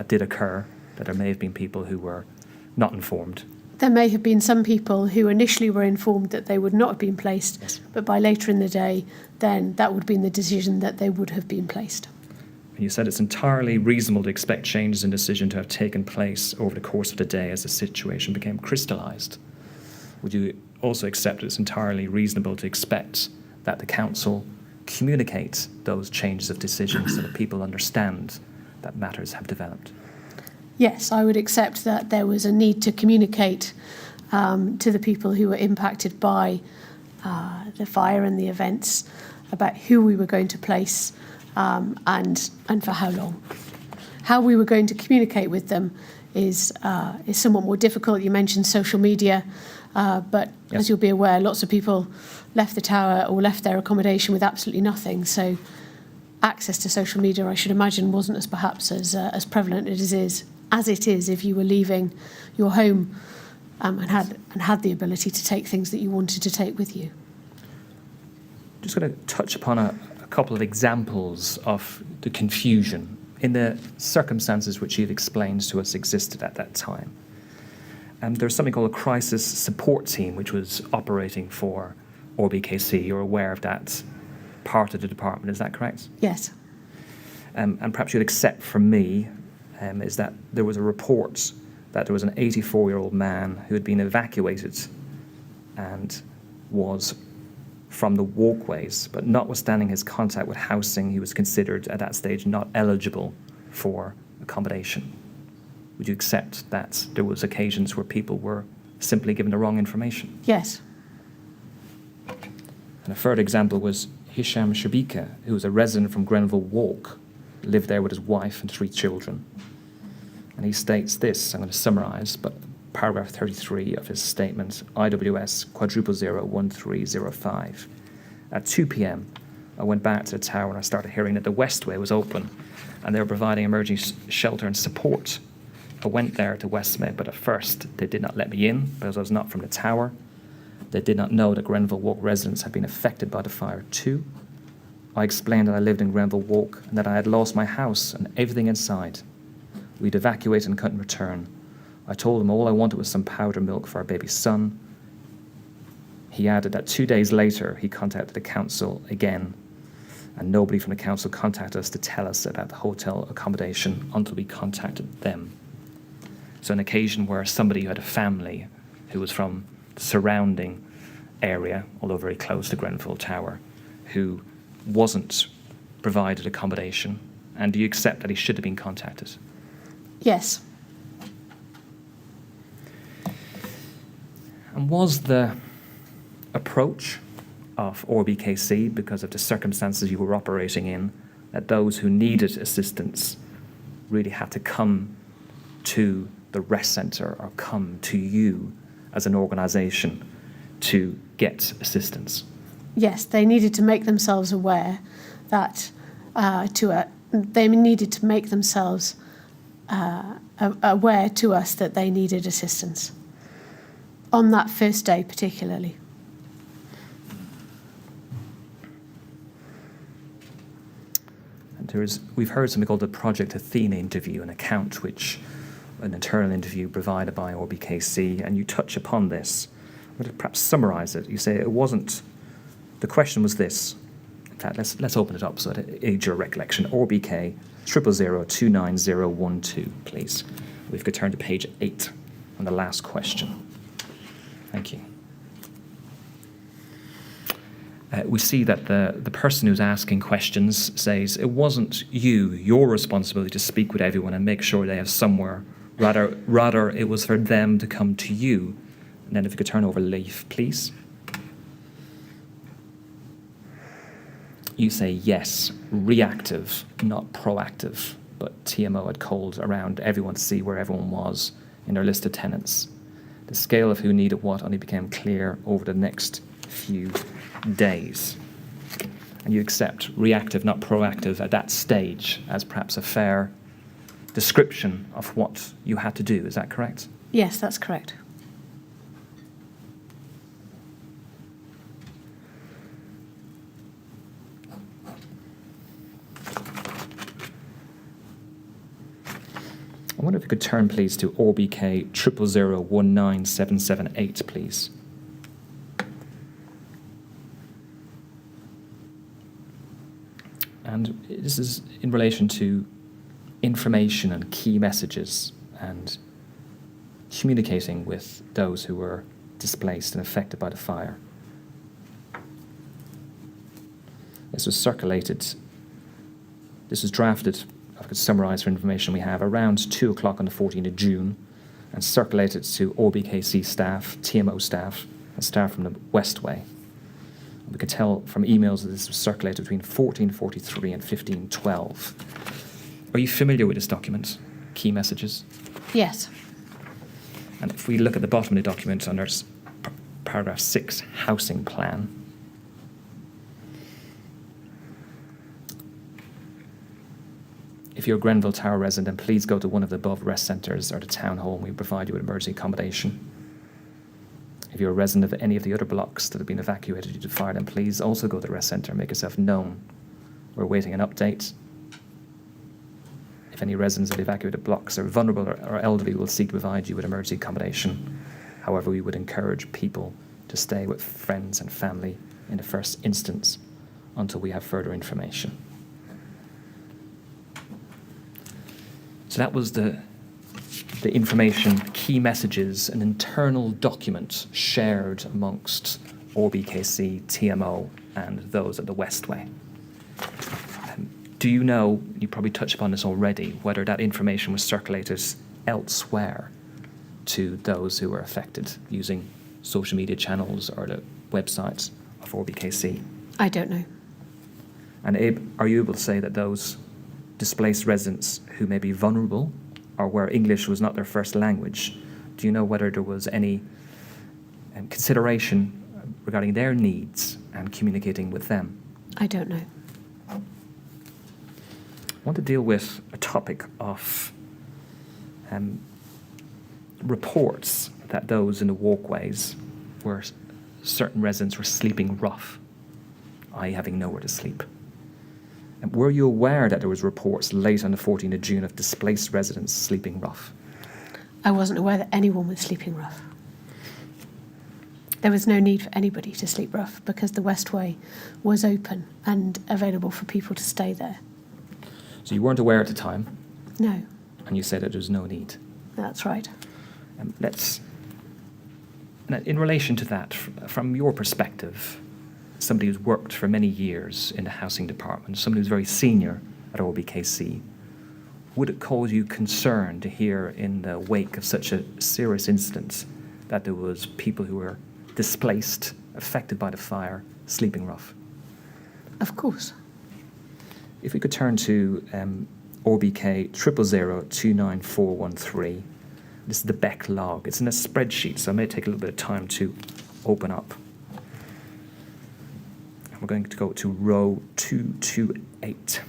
did occur that there may have been people who were not informed. There may have been some people who initially were informed that they would not have been placed, Yes. but by later in the day, then that would have been the decision that they would have been placed. And you said it's entirely reasonable to expect changes in decision to have taken place over the course of the day as the situation became crystallised. Would you also accept it's entirely reasonable to expect that the council communicate those changes of decision so that people understand that matters have developed? Yes, I would accept that there was a need to communicate to the people who were impacted by the fire and the events about who we were going to place and for how long. How we were going to communicate with them is somewhat more difficult. You mentioned social media, but Yes. as you'll be aware, lots of people left the tower or left their accommodation with absolutely nothing. So access to social media, I should imagine, wasn't as prevalent as it is if you were leaving your home and had the ability to take things that you wanted to take with you. Just going to touch upon a couple of examples of the confusion in the circumstances which you've explained to us existed at that time. There's something called a crisis support team which was operating for RBKC. You're aware of that part of the department, is that correct? Yes. And perhaps you'd accept from me is that there was a report that there was an 84-year-old man who had been evacuated and was from the walkways, but notwithstanding his contact with housing, he was considered at that stage not eligible for accommodation. Would you accept that there was occasions where people were simply given the wrong information? Yes. And a further example was Hisham Shabika, who was a resident from Grenfell Walk, lived there with his wife and 3 children. And he states this, I'm going to summarise, but paragraph 33 of his statement, IWS *0001305. At 2 p.m, I went back to the tower and I started hearing that the Westway was open and they were providing emergency shelter and support. I went there to Westway, but at first they did not let me in because I was not from the tower. They did not know that Grenfell Walk residents had been affected by the fire too. I explained that I lived in Grenfell Walk and that I had lost my house and everything inside. We'd evacuate and couldn't return. I told him all I wanted was some powder milk for our baby son. He added that 2 days later he contacted the council again, and nobody from the council contacted us to tell us about the hotel accommodation until we contacted them. So an occasion where somebody who had a family who was from the surrounding area, although very close to Grenfell Tower, who wasn't provided accommodation, and do you accept that he should have been contacted? Yes. And was the approach of RBKC, because of the circumstances you were operating in, that those who needed assistance really had to come to the rest centre or come to you as an organisation to get assistance? Yes, they needed to make themselves aware that they needed to make themselves aware to us that they needed assistance on that first day particularly. And we've heard something called the Project Athena interview, an account an internal interview provided by RBKC, and you touch upon this. I'm going to perhaps summarise it. You say it wasn't, the question was this. In fact, let's open it up so that aids your recollection. RBK 000029012, please. We could turn to page 8 on the last question. Thank you. We see that the person who's asking questions says it wasn't your responsibility to speak with everyone and make sure they have somewhere. Rather, it was for them to come to you. And then if you could turn over Leaf, please. You say yes, reactive, not proactive, but TMO had called around everyone to see where everyone was in their list of tenants. The scale of who needed what only became clear over the next few days. And you accept reactive, not proactive at that stage as perhaps a fair description of what you had to do. Is that correct? Yes, that's correct. I wonder if you could turn, please, to RBK 000019778, please. And this is in relation to information and key messages and communicating with those who were displaced and affected by the fire. This was circulated, this was drafted, I could summarise for information we have, around 2 o'clock on the 14th of June and circulated to OBKC staff, TMO staff and staff from the Westway. We could tell from emails that this was circulated between 14:43 and 15:12. Are you familiar with this document, key messages? Yes. And if we look at the bottom of the document under paragraph 6, housing plan, if you're a Grenfell Tower resident, please go to one of the above rest centres or the town hall and we provide you with emergency accommodation. If you're a resident of any of the other blocks that have been evacuated due to fire, then please also go to the rest centre and make yourself known. We're awaiting an update. If any residents of the evacuated blocks are vulnerable or elderly, we'll seek to provide you with emergency accommodation. However, we would encourage people to stay with friends and family in the first instance until we have further information. So that was the information, key messages, an internal document shared amongst RBKC, TMO, and those at the Westway. Do you know, you probably touched upon this already, whether that information was circulated elsewhere to those who were affected using social media channels or the websites of RBKC? I don't know. And Abe, are you able to say that those displaced residents who may be vulnerable or where English was not their first language, do you know whether there was any consideration regarding their needs and communicating with them? I don't know. I want to deal with a topic of reports that those in the walkways where certain residents were sleeping rough, i.e. having nowhere to sleep. And were you aware that there was reports late on the 14th of June of displaced residents sleeping rough? I wasn't aware that anyone was sleeping rough. There was no need for anybody to sleep rough because the Westway was open and available for people to stay there. So you weren't aware at the time, No, and you said that there was no need. that's right. In relation to that, from your perspective, somebody who's worked for many years in the housing department, somebody who's very senior at RBKC, would it cause you concern to hear in the wake of such a serious incident that there was people who were displaced, affected by the fire, sleeping rough? Of course. If we could turn to RBK 000029413. This is the Beck log. It's in a spreadsheet, so it may take a little bit of time to open up. We're going to go to row 228.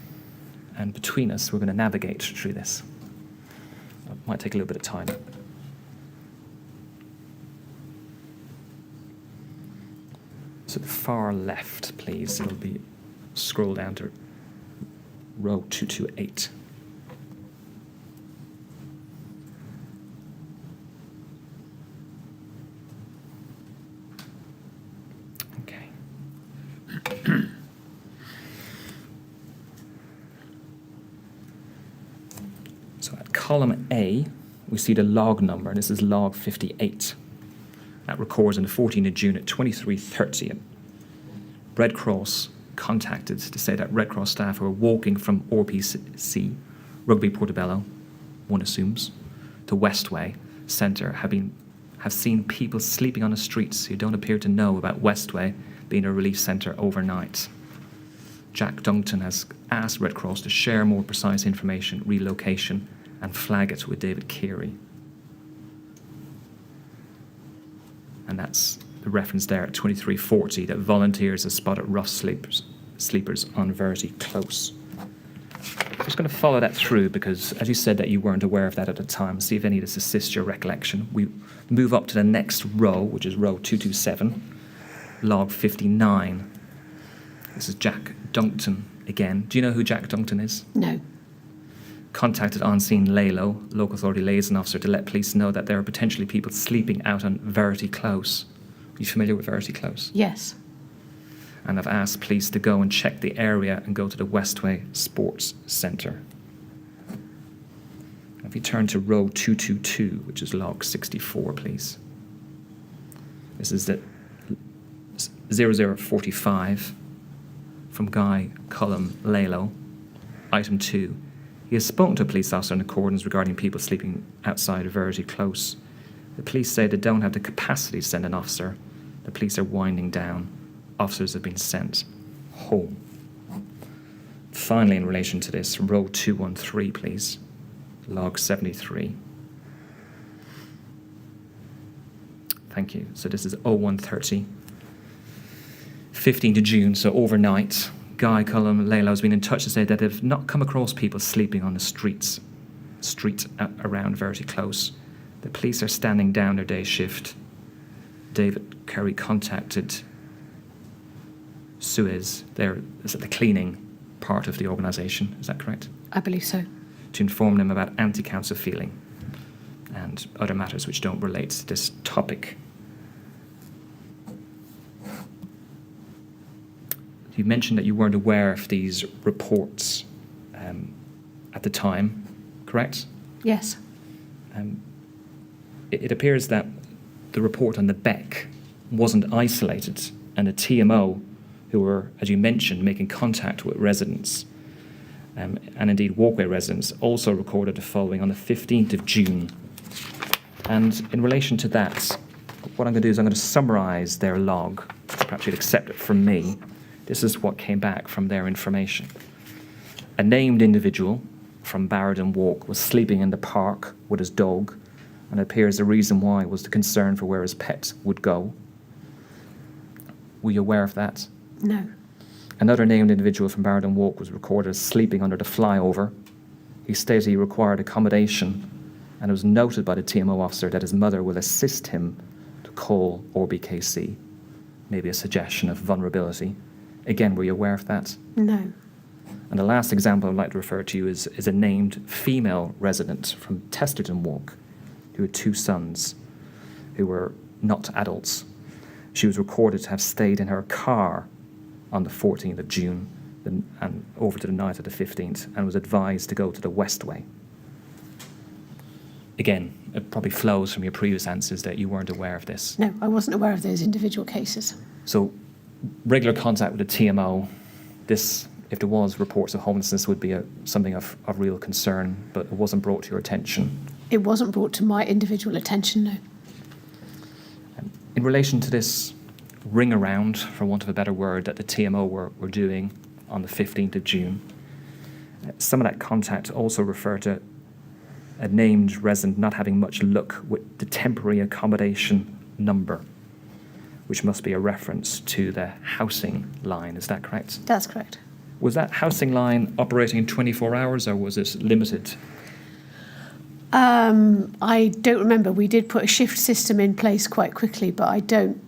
And between us, we're going to navigate through this. It might take a little bit of time. So the far left, please. It'll be scroll down to row 228. Okay. So at column A, we see the log number. This is log 58. That records on the 14th of June at 23:30. Red Cross contacted to say that Red Cross staff who were walking from RPC, Rugby Portobello, one assumes, to Westway Centre have seen people sleeping on the streets who don't appear to know about Westway being a relief centre overnight. Jack Duncton has asked Red Cross to share more precise information, relocation, and flag it with David Keary. And that's the reference there at 23:40 that volunteers have spotted rough sleepers on Verity Close. I'm just going to follow that through because, as you said, that you weren't aware of that at the time. See if any of this assists your recollection. We move up to the next row, which is row 227, log 59. This is Jack Duncton again. Do you know who Jack Duncton is? No. contacted on-scene LALO, local authority liaison officer, to let police know that there are potentially people sleeping out on Verity Close. Are you familiar with Verity Close? Yes. And I've asked police to go and check the area and go to the Westway Sports Centre. If you turn to row 222, which is log 64, please. This is the 0045 from Guy Cullum Lalo. Item 2. He has spoken to a police officer in accordance regarding people sleeping outside of Verity Close. The police say they don't have the capacity to send an officer. The police are winding down. Officers have been sent home. Finally, in relation to this, row 213, please. Log 73. Thank you. So this is 0130. 15th of June, so overnight, Guy Cullum Lalo has been in touch to say that they've not come across people sleeping on the street around Verity Close. The police are standing down their day shift. David Curry contacted Suez, they're the cleaning part of the organisation, is that correct? I believe so. To inform them about anti-council feeling and other matters which don't relate to this topic. You mentioned that you weren't aware of these reports at the time, correct? Yes. It appears that the report on the Beck wasn't isolated, and the TMO, who were, as you mentioned, making contact with residents, and indeed walkway residents, also recorded the following on the 15th of June. And in relation to that, what I'm going to do is I'm going to summarise their log. Perhaps you'd accept it from me. This is what came back from their information. A named individual from Barradon Walk was sleeping in the park with his dog, and it appears the reason why was the concern for where his pet would go. Were you aware of that? No. Another named individual from Barradon Walk was recorded as sleeping under the flyover. He stated he required accommodation, and it was noted by the TMO officer that his mother will assist him to call RBKC. Maybe a suggestion of vulnerability. Again, were you aware of that? No. And the last example I'd like to refer to you is a named female resident from Testerton Walk who had 2 sons who were not adults. She was recorded to have stayed in her car on the 14th of June and over to the night of the 15th and was advised to go to the Westway. Again, it probably flows from your previous answers that you weren't aware of this. No, I wasn't aware of those individual cases. So regular contact with the TMO, this, if there was reports of homelessness, would be something of real concern, but it wasn't brought to your attention. It wasn't brought to my individual attention, no. In relation to this ring around, for want of a better word, that the TMO were doing on the 15th of June, some of that contact also referred to a named resident not having much luck with the temporary accommodation number, which must be a reference to the housing line. Is that correct? That's correct. Was that housing line operating in 24 hours or was it limited? I don't remember. We did put a shift system in place quite quickly, but I don't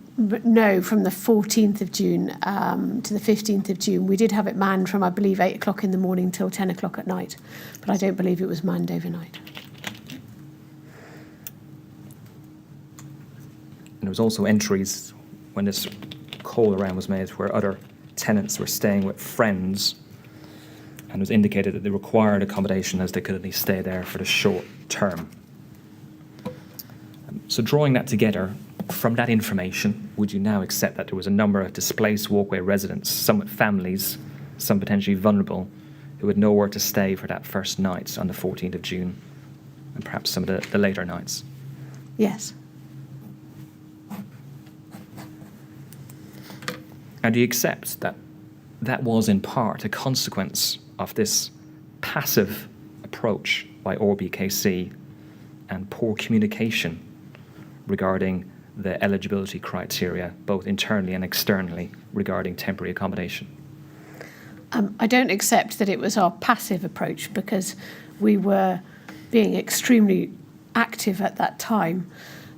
know from the 14th of June to the 15th of June. We did have it manned from, I believe, 8 o'clock in the morning till 10 o'clock at night, but I don't believe it was manned overnight. And there was also entries when this call around was made where other tenants were staying with friends, and it was indicated that they required accommodation as they could only stay there for the short term. So drawing that together, from that information, would you now accept that there was a number of displaced walkway residents, some with families, some potentially vulnerable, who had nowhere to stay for that first night on the 14th of June, and perhaps some of the later nights? Yes. And do you accept that that was in part a consequence of this passive approach by RBKC and poor communication regarding the eligibility criteria, both internally and externally, regarding temporary accommodation? I don't accept that it was our passive approach, because we were being extremely active at that time.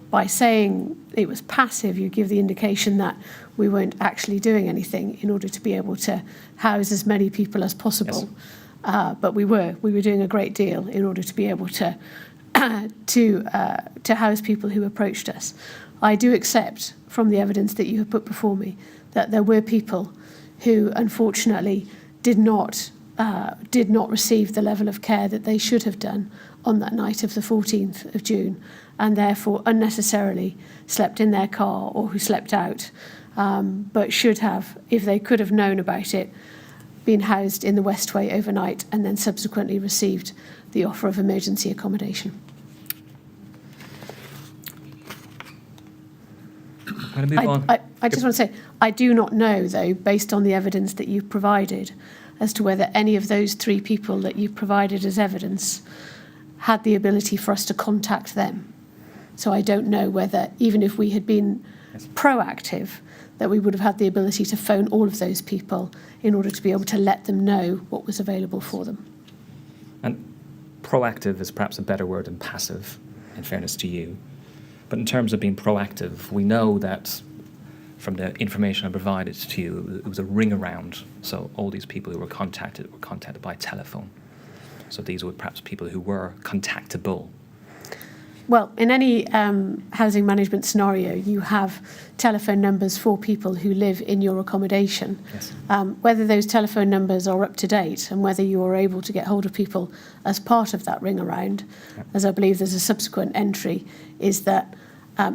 By saying it was passive, you give the indication that we weren't actually doing anything in order to be able to house as many people as possible. But we were doing a great deal in order to be able to to house people who approached us. I do accept from the evidence that you have put before me that there were people who unfortunately did not receive the level of care that they should have done on that night of the 14th of June, and therefore unnecessarily slept in their car or who slept out, but should have, if they could have known about it, been housed in the Westway overnight and then subsequently received the offer of emergency accommodation. I'm going to move on. I just want to say, I do not know, though, based on the evidence that you've provided, as to whether any of those 3 people that you've provided as evidence had the ability for us to contact them. So I don't know whether, even if we had been proactive, that we would have had the ability to phone all of those people in order to be able to let them know what was available for them. And proactive is perhaps a better word than passive, in fairness to you. But in terms of being proactive, we know that from the information I provided to you, it was a ring around. So all these people who were contacted by telephone. So these were perhaps people who were contactable. Well, in any housing management scenario, you have telephone numbers for people who live in your accommodation. Yes. Whether those telephone numbers are up to date and whether you are able to get hold of people as part of that ring around, as I believe there's a subsequent entry, is that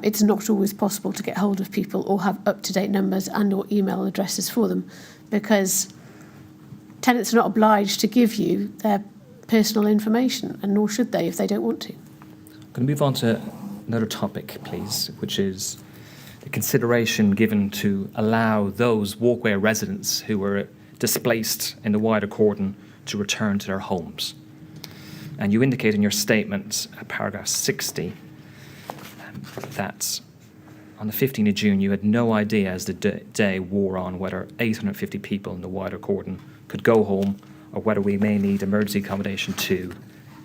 it's not always possible to get hold of people or have up-to-date numbers and or email addresses for them, because tenants are not obliged to give you their personal information, and nor should they if they don't want to. I'm going to move on to another topic, please, which is the consideration given to allow those walkway residents who were displaced in the wider cordon to return to their homes. And you indicate in your statement, paragraph 60, that on the 15th of June you had no idea as the day wore on whether 850 people in the wider cordon could go home or whether we may need emergency accommodation too.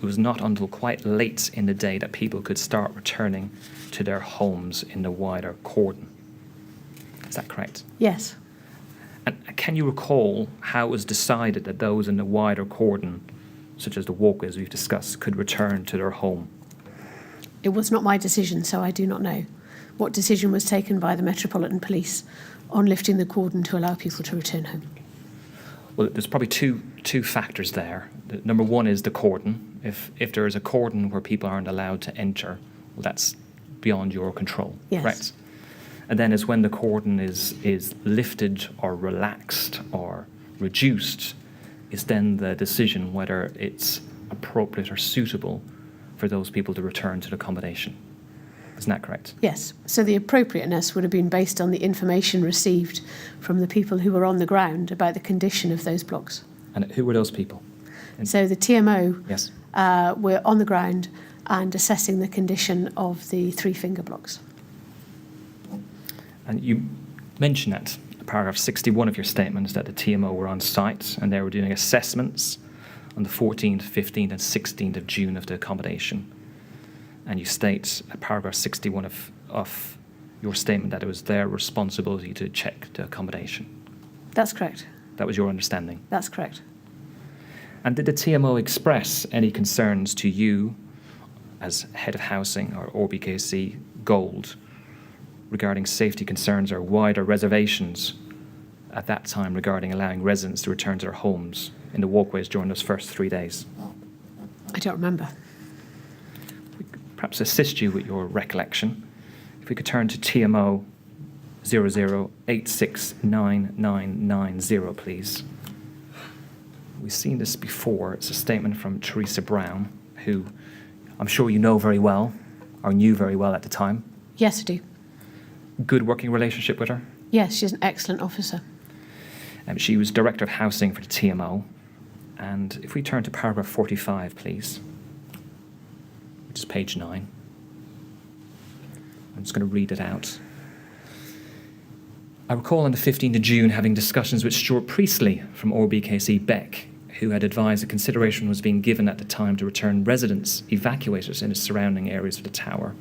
It was not until quite late in the day that people could start returning to their homes in the wider cordon. Is that correct? Yes. And can you recall how it was decided that those in the wider cordon, such as the walkways we've discussed, could return to their home? It was not my decision, so I do not know what decision was taken by the Metropolitan Police on lifting the cordon to allow people to return home. Well, there's probably two factors there. Number one is the cordon. If there is a cordon where people aren't allowed to enter, well, that's beyond your control. Yes. Right. And then is when the cordon is lifted or relaxed or reduced, is then the decision whether it's appropriate or suitable for those people to return to the accommodation. Isn't that correct? Yes. So the appropriateness would have been based on the information received from the people who were on the ground about the condition of those blocks. And who were those people? So the TMO Yes. were on the ground and assessing the condition of the 3 finger blocks. And you mentioned that, paragraph 61 of your statement, that the TMO were on site and they were doing assessments on the 14th, 15th and 16th of June of the accommodation. And you state at paragraph 61 of your statement that it was their responsibility to check the accommodation. That's correct. That was your understanding. That's correct. And did the TMO express any concerns to you as head of housing or ORBKC Gold regarding safety concerns or wider reservations at that time regarding allowing residents to return to their homes in the walkways during those first 3 days? I don't remember. We could perhaps assist you with your recollection. If we could turn to TMO 00869990, please. We've seen this before. It's a statement from Teresa Brown, who I'm sure you know very well, or knew very well at the time. Yes, I do. Good working relationship with her. Yes, she's an excellent officer. She was Director of Housing for the TMO. And if we turn to paragraph 45, please, which is page 9. I'm just going to read it out. I recall on the 15th of June having discussions with Stuart Priestley from ORBKC Beck, who had advised that consideration was being given at the time to return residents, evacuators in the surrounding areas of the tower.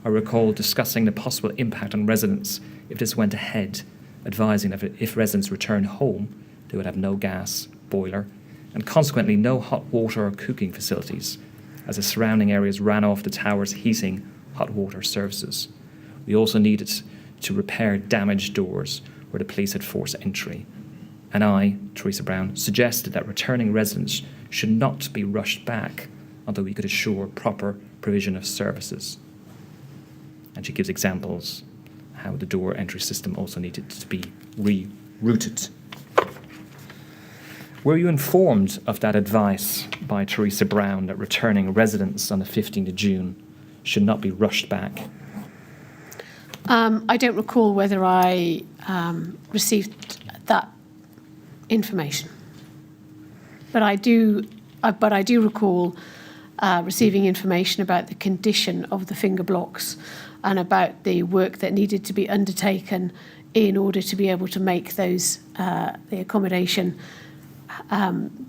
I recall discussing the possible impact on residents if this went ahead, advising that if residents returned home, they would have no gas, boiler, and consequently no hot water or cooking facilities, as the surrounding areas ran off the tower's heating hot water services. We also needed to repair damaged doors where the police had forced entry. And I, Teresa Brown, suggested that returning residents should not be rushed back until we could assure proper provision of services. And she gives examples how the door entry system also needed to be rerouted. Were you informed of that advice by Teresa Brown that returning residents on the 15th of June should not be rushed back? I don't recall whether I received that information, but I do recall receiving information about the condition of the finger blocks and about the work that needed to be undertaken in order to be able to make those the accommodation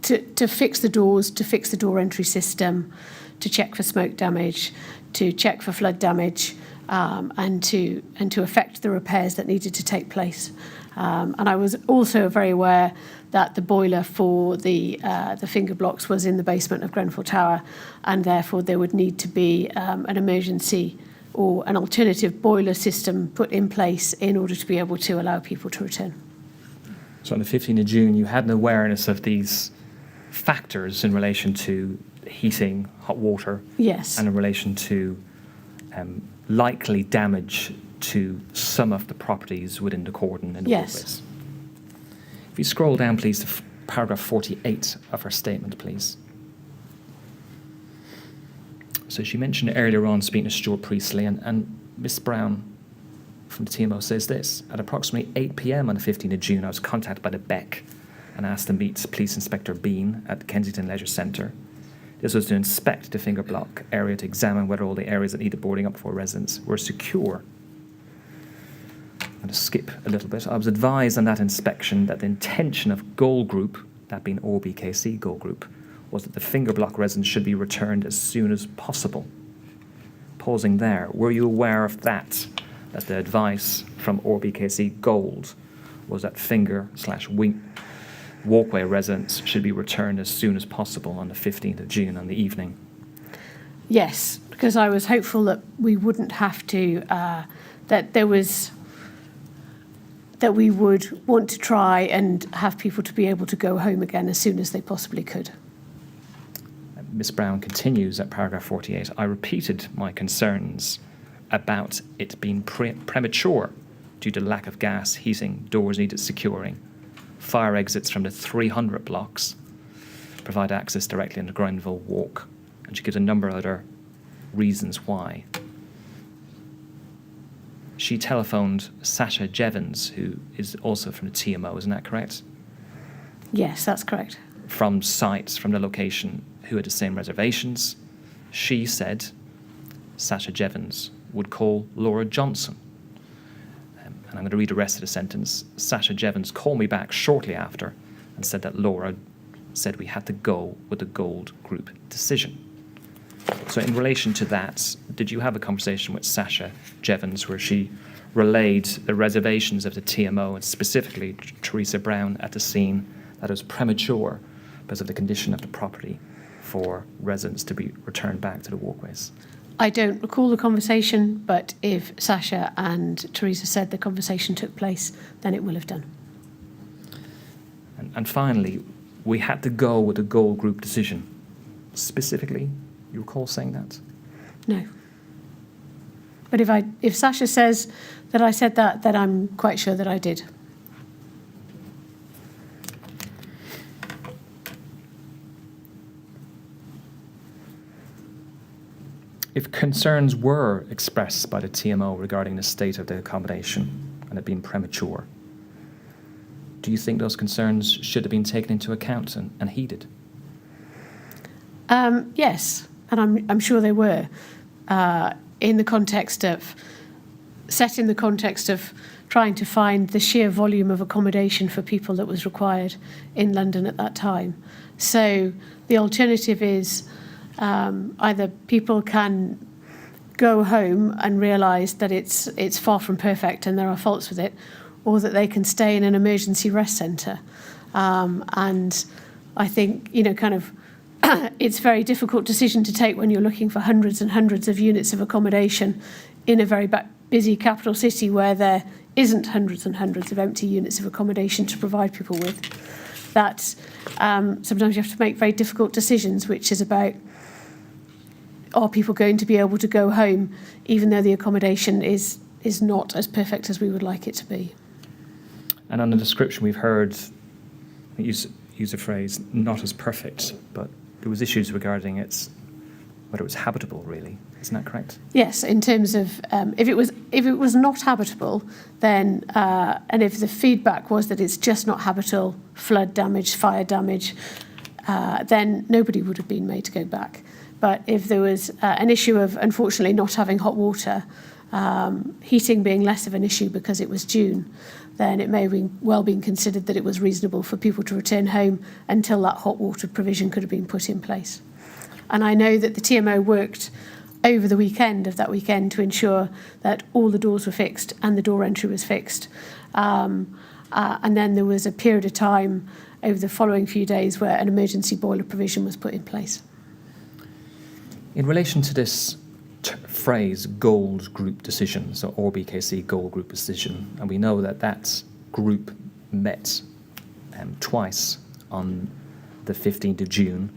to fix the doors, to fix the door entry system, to check for smoke damage, to check for flood damage, and to effect the repairs that needed to take place. And I was also very aware that the boiler for the finger blocks was in the basement of Grenfell Tower, and therefore there would need to be an emergency or an alternative boiler system put in place in order to be able to allow people to return. So on the 15th of June, you had an awareness of these factors in relation to heating, hot water, Yes. and in relation to likely damage to some of the properties within the cordon and the Yes. walkways. If you scroll down, please, to paragraph 48 of her statement, please. So she mentioned earlier on speaking to Stuart Priestley, and Miss Brown from the TMO says this: at approximately 8 p.m. on the 15th of June, I was contacted by the BEC and asked to meet Police Inspector Bean at the Kensington Leisure Centre. This was to inspect the finger block area to examine whether all the areas that needed boarding up for residents were secure. I'm going to skip a little bit. I was advised on that inspection that the intention of Goal Group, that being ORBKC Goal Group, was that the finger block residents should be returned as soon as possible. Pausing there, were you aware of that the advice from ORBKC Gold was that finger/walkway residents should be returned as soon as possible on the 15th of June on the evening? Yes, because I was hopeful that we wouldn't have to, that we would want to try and have people to be able to go home again as soon as they possibly could. Ms Brown continues at paragraph 48. I repeated my concerns about it being premature due to lack of gas, heating, doors needed securing, fire exits from the 300 blocks provide access directly into Grenfell Walk. And she gives a number of other reasons why. She telephoned Sasha Jevons, who is also from the TMO, isn't that correct? Yes, that's correct. From sites, from the location, who had the same reservations. She said Sasha Jevons would call Laura Johnson. And I'm going to read the rest of the sentence. Sasha Jevons called me back shortly after and said that Laura said we had to go with the Gold Group decision. So in relation to that, did you have a conversation with Sasha Jevons where she relayed the reservations of the TMO and specifically Teresa Brown at the scene that it was premature because of the condition of the property for residents to be returned back to the walkways? I don't recall the conversation, but if Sasha and Teresa said the conversation took place, then it will have done. And finally, we had to go with the Goal Group decision. Specifically, you recall saying that? No. But if Sasha says that I said that, then I'm quite sure that I did. If concerns were expressed by the TMO regarding the state of the accommodation and it being premature, do you think those concerns should have been taken into account and heeded? Yes, and I'm sure they were, in the context of trying to find the sheer volume of accommodation for people that was required in London at that time. So the alternative is either people can go home and realise that it's far from perfect and there are faults with it, or that they can stay in an emergency rest centre. And I think, kind of, it's a very difficult decision to take when you're looking for hundreds and hundreds of units of accommodation in a very busy capital city where there isn't hundreds and hundreds of empty units of accommodation to provide people with. That sometimes you have to make very difficult decisions, which is about, are people going to be able to go home even though the accommodation is not as perfect as we would like it to be. And on the description we've heard, use the phrase, not as perfect, but there was issues regarding whether it was habitable, really. Isn't that correct? Yes, in terms of if it was not habitable, then and if the feedback was that it's just not habitable, flood damage, fire damage, then nobody would have been made to go back. But if there was an issue of, unfortunately, not having hot water, heating being less of an issue because it was June, then it may have well been considered that it was reasonable for people to return home until that hot water provision could have been put in place. And I know that the TMO worked over the weekend of that weekend to ensure that all the doors were fixed and the door entry was fixed. And then there was a period of time over the following few days where an emergency boiler provision was put in place. In relation to this phrase, gold group decision, so RBKC gold group decision, and we know that group met twice on the 15th of June,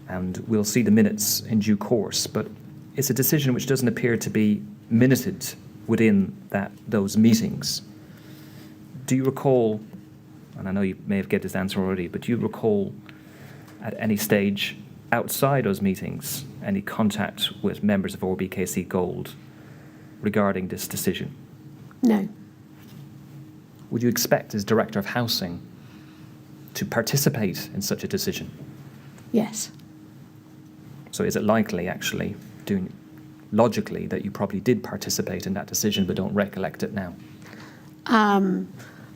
and we'll see the minutes in due course, but it's a decision which doesn't appear to be minuted within those meetings. Do you recall, and I know you may have get this answer already, but do you recall at any stage outside those meetings any contact with members of RBKC Gold regarding this decision? No. Would you expect, as Director of Housing, to participate in such a decision? Yes. So is it likely, actually, logically, that you probably did participate in that decision but don't recollect it now?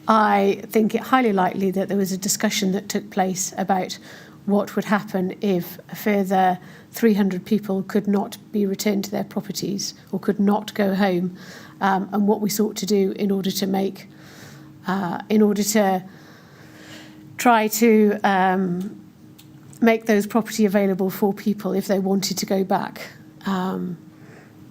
I think it highly likely that there was a discussion that took place about what would happen if a further 300 people could not be returned to their properties or could not go home, and what we sought to do in order to try to make those property available for people if they wanted to go back.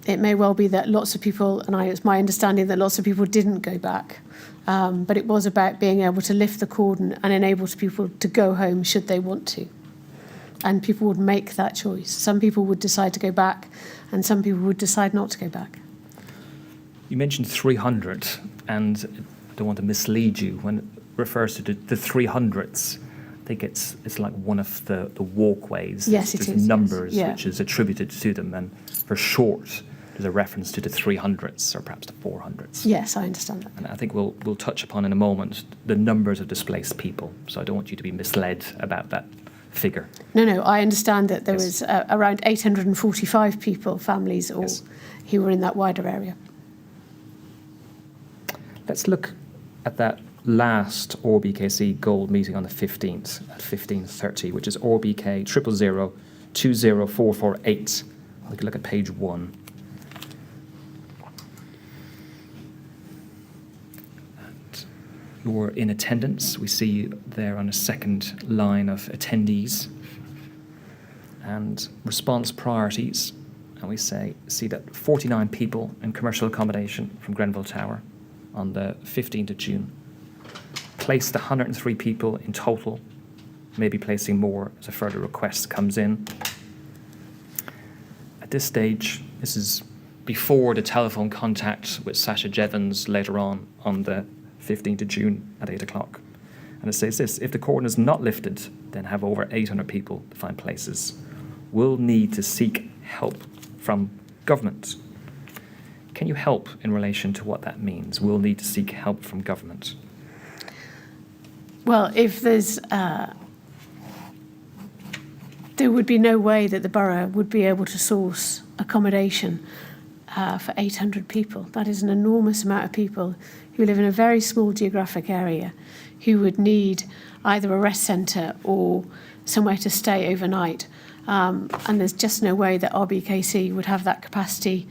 It may well be that lots of people, and it's my understanding that lots of people didn't go back, but it was about being able to lift the cordon and enable people to go home should they want to. And people would make that choice. Some people would decide to go back, and some people would decide not to go back. You mentioned 300, and I don't want to mislead you when it refers to the 300s. I think it's like one of the walkways. Yes, it is. Numbers, yes. Yeah. Which is attributed to them, and for short, there's a reference to the 300s or perhaps the 400s. Yes, I understand that. And I think we'll touch upon in a moment the numbers of displaced people. So I don't want you to be misled about that figure. No, I understand that there Yes. was around 845 people, families, Yes. who were in that wider area. Let's look at that last RBKC Gold meeting on the 15th at 15:30, which is RBK 000 20448. We can look at page 1. And you're in attendance. We see you there on the second line of attendees. And response priorities. And we see that 49 people in commercial accommodation from Grenfell Tower on the 15th of June. Placed 103 people in total, maybe placing more as a further request comes in. At this stage, this is before the telephone contact with Sasha Jevons later on the 15th of June at 8 o'clock. And it says this: if the cordon is not lifted, then have over 800 people to find places. We'll need to seek help from government. Can you help in relation to what that means? We'll need to seek help from government. Well, if there's... there would be no way that the borough would be able to source accommodation for 800 people. That is an enormous amount of people who live in a very small geographic area who would need either a rest centre or somewhere to stay overnight. And there's just no way that RBKC would have that capacity,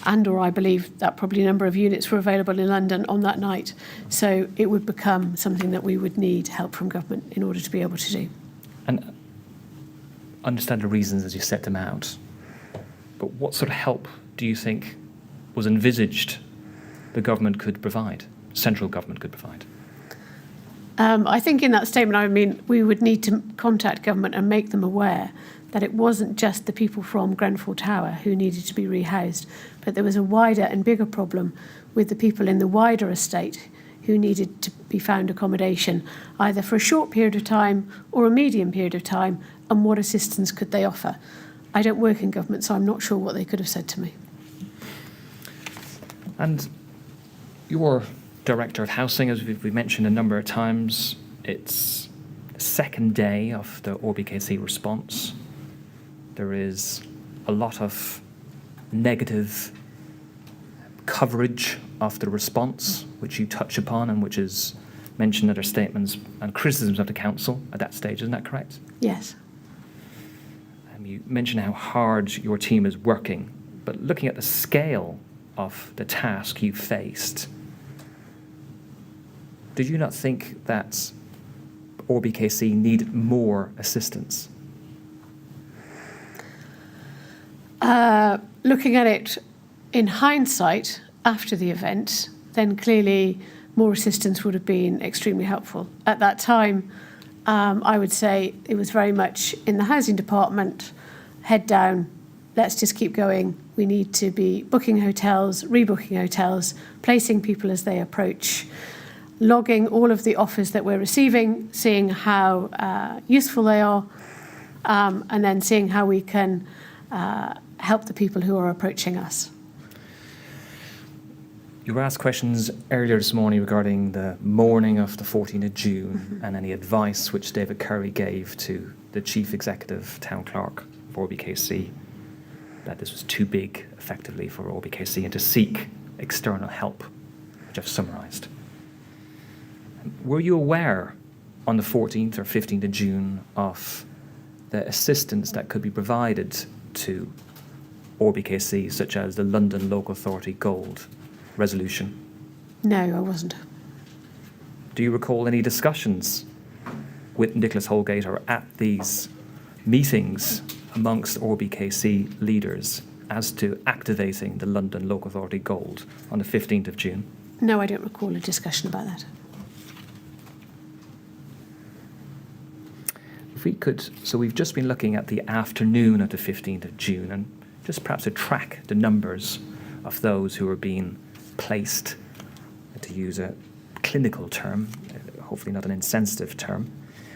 or I believe that probably a number of units were available in London on that night. So it would become something that we would need help from government in order to be able to do. And understand the reasons as you set them out. But what sort of help do you think was envisaged the government could provide, central government could provide? I think in that statement, I mean, we would need to contact government and make them aware that it wasn't just the people from Grenfell Tower who needed to be rehoused, but there was a wider and bigger problem with the people in the wider estate who needed to be found accommodation, either for a short period of time or a medium period of time, and what assistance could they offer. I don't work in government, so I'm not sure what they could have said to me. And your Director of Housing, as we've mentioned a number of times, it's the second day of the ORBKC response. There is a lot of negative coverage of the response, which you touch upon and which is mentioned in other statements and criticisms of the council at that stage. Isn't that correct? Yes. You mentioned how hard your team is working, but looking at the scale of the task you faced, did you not think that ORBKC needed more assistance? Looking at it in hindsight after the event, then clearly more assistance would have been extremely helpful. At that time, I would say it was very much in the housing department, head down, let's just keep going. We need to be booking hotels, rebooking hotels, placing people as they approach, logging all of the offers that we're receiving, seeing how useful they are, and then seeing how we can help the people who are approaching us. You were asked questions earlier this morning regarding the morning of the 14th of June and any advice which David Curry gave to the Chief Executive Town Clerk of ORBKC, that this was too big, effectively, for ORBKC and to seek external help, which I've summarised. Were you aware on the 14th or 15th of June of the assistance that could be provided to ORBKC, such as the London Local Authority Gold resolution? No, I wasn't. Do you recall any discussions with Nicholas Holgate or at these meetings amongst ORBKC leaders as to activating the London Local Authority Gold on the 15th of June? No, I don't recall a discussion about that. If we could, so we've just been looking at the afternoon of the 15th of June and just perhaps to track the numbers of those who are being placed, to use a clinical term, hopefully not an insensitive term.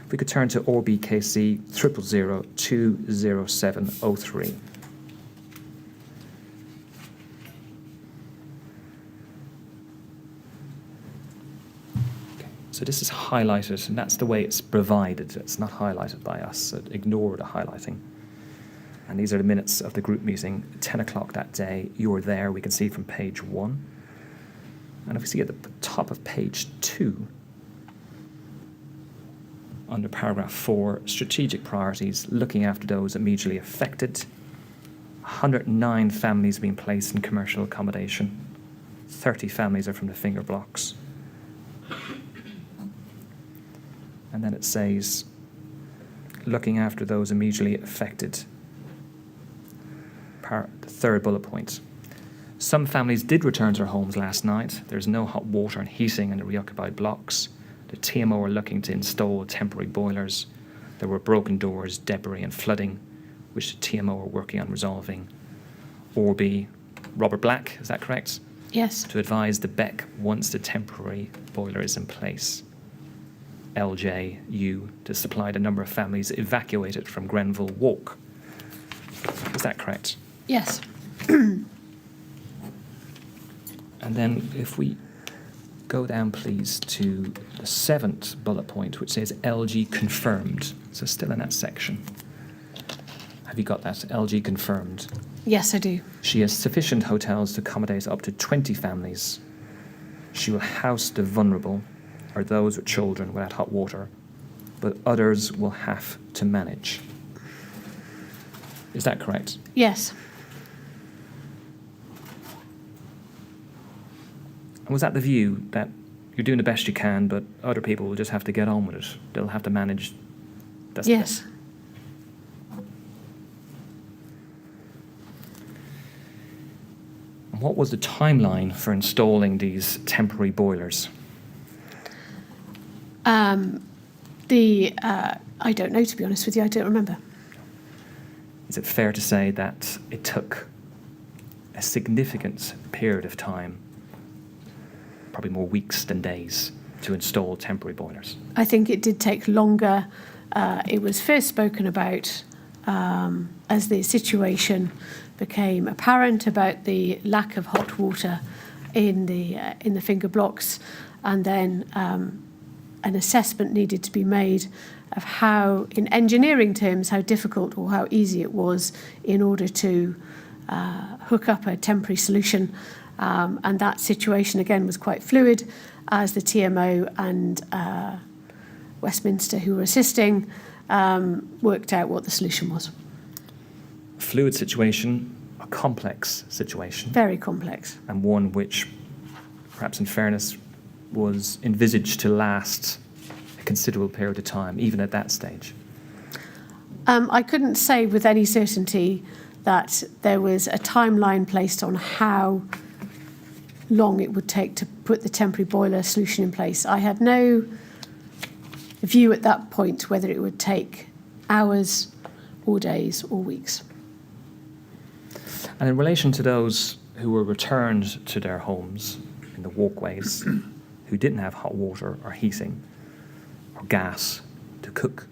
If we could turn to ORBKC 000020703. So this is highlighted, and that's the way it's provided. It's not highlighted by us, so ignore the highlighting. And these are the minutes of the group meeting, 10 o'clock that day. You were there, we can see from page 1. And if we see at the top of page 2, under paragraph 4, strategic priorities, looking after those immediately affected. 109 families being placed in commercial accommodation. 30 families are from the finger blocks. And then it says, looking after those immediately affected. The third bullet point. Some families did return to their homes last night. There's no hot water and heating in the reoccupied blocks. The TMO are looking to install temporary boilers. There were broken doors, debris and flooding, which the TMO are working on resolving. Orby, Robert Black, is that correct? Yes. To advise the BEC once the temporary boiler is in place. LJU to supply the number of families evacuated from Grenfell Walk. Is that correct? Yes. And then if we go down, please, to the 7th bullet point, which says LG confirmed. So still in that section. Have you got that? LG confirmed. Yes, I do. She has sufficient hotels to accommodate up to 20 families. She will house the vulnerable, or those with children without hot water, but others will have to manage. Is that correct? Yes. And was that the view, that you're doing the best you can, but other people will just have to get on with it? They'll have to manage Yes. And what was the timeline for installing these temporary boilers? I don't know, to be honest with you. I don't remember. Is it fair to say that it took a significant period of time, probably more weeks than days, to install temporary boilers? I think it did take longer. It was first spoken about as the situation became apparent about the lack of hot water in the finger blocks, and then an assessment needed to be made of how, in engineering terms, how difficult or how easy it was in order to hook up a temporary solution. And that situation, again, was quite fluid as the TMO and Westminster, who were assisting, worked out what the solution was. Fluid situation, a complex situation. Very complex. And one which, perhaps in fairness, was envisaged to last a considerable period of time, even at that stage. I couldn't say with any certainty that there was a timeline placed on how long it would take to put the temporary boiler solution in place. I had no view at that point whether it would take hours or days or weeks. And in relation to those who were returned to their homes in the walkways, who didn't have hot water or heating or gas to cook,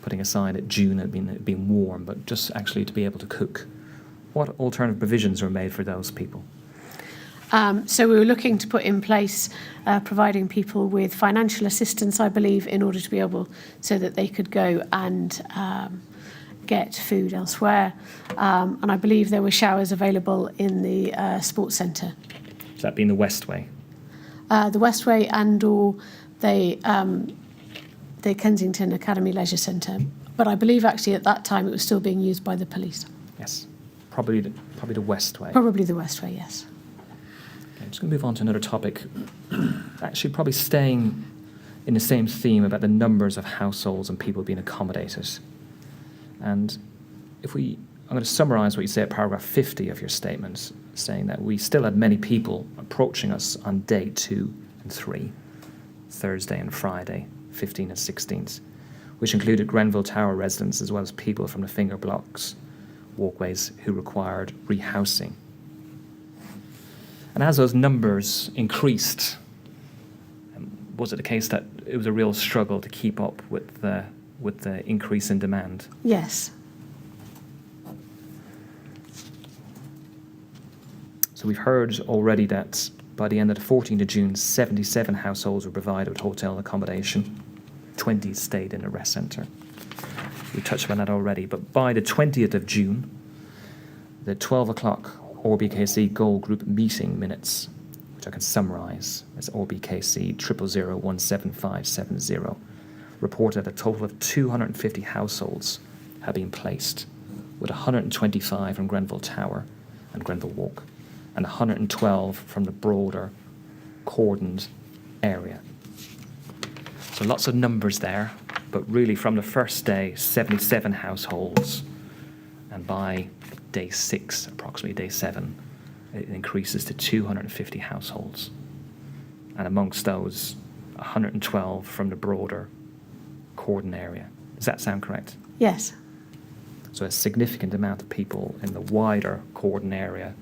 putting aside that June had been warm, but just actually to be able to cook, what alternative provisions were made for those people? So we were looking to put in place providing people with financial assistance, I believe, in order to be able, so that they could go and get food elsewhere. And I believe there were showers available in the sports centre. Has that been the Westway? The Westway and or the Kensington Academy Leisure Centre. But I believe actually at that time it was still being used by the police. Yes, probably the Westway. Probably the Westway, yes. Okay, I'm just going to move on to another topic. Actually, probably staying in the same theme about the numbers of households and people being accommodated. And I'm going to summarise what you say at paragraph 50 of your statement, saying that we still had many people approaching us on day 2 and 3, Thursday and Friday, 15th and 16th, which included Grenfell Tower residents as well as people from the finger blocks, walkways who required rehousing. And as those numbers increased, was it the case that it was a real struggle to keep up with the increase in demand? Yes. So we've heard already that by the end of the 14th of June, 77 households were provided with hotel accommodation. 20 stayed in a rest centre. We touched on that already, but by the 20th of June, the 12 o'clock RBKC Goal Group meeting minutes, which I can summarise as RBKC 000017570, reported a total of 250 households had been placed, with 125 from Grenfell Tower and Grenfell Walk, and 112 from the broader cordoned area. So lots of numbers there, but really from the first day, 77 households, and by day 6, approximately day 7, it increases to 250 households. And amongst those, 112 from the broader cordon area. Does that sound correct? Yes. So a significant amount of people in the wider cordon area,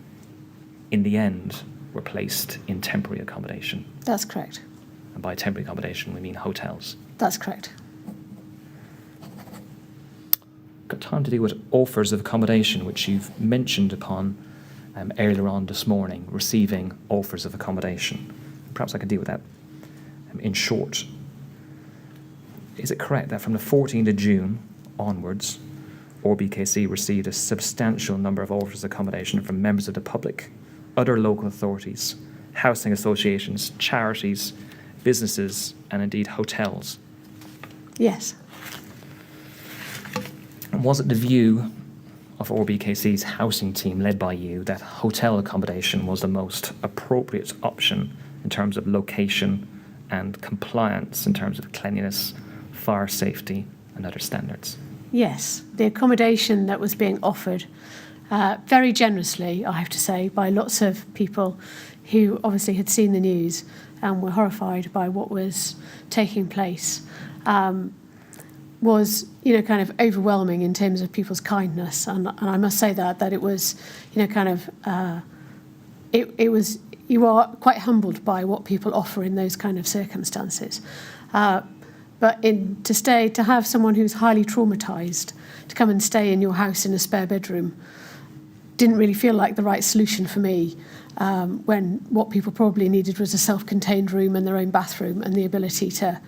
in the end, were placed in temporary accommodation. That's correct. And by temporary accommodation, we mean hotels. That's correct. Got time to deal with offers of accommodation, which you've mentioned upon earlier on this morning, receiving offers of accommodation. Perhaps I can deal with that in short. Is it correct that from the 14th of June onwards, RBKC received a substantial number of offers of accommodation from members of the public, other local authorities, housing associations, charities, businesses, and indeed hotels? Yes. And was it the view of RBKC's housing team, led by you, that hotel accommodation was the most appropriate option in terms of location and compliance, in terms of cleanliness, fire safety, and other standards? Yes, the accommodation that was being offered very generously, I have to say, by lots of people who obviously had seen the news and were horrified by what was taking place, was, kind of overwhelming in terms of people's kindness. And I must say that it was, it was, you are quite humbled by what people offer in those kind of circumstances. But to have someone who's highly traumatised to come and stay in your house in a spare bedroom didn't really feel like the right solution for me, when what people probably needed was a self-contained room and their own bathroom and the ability to,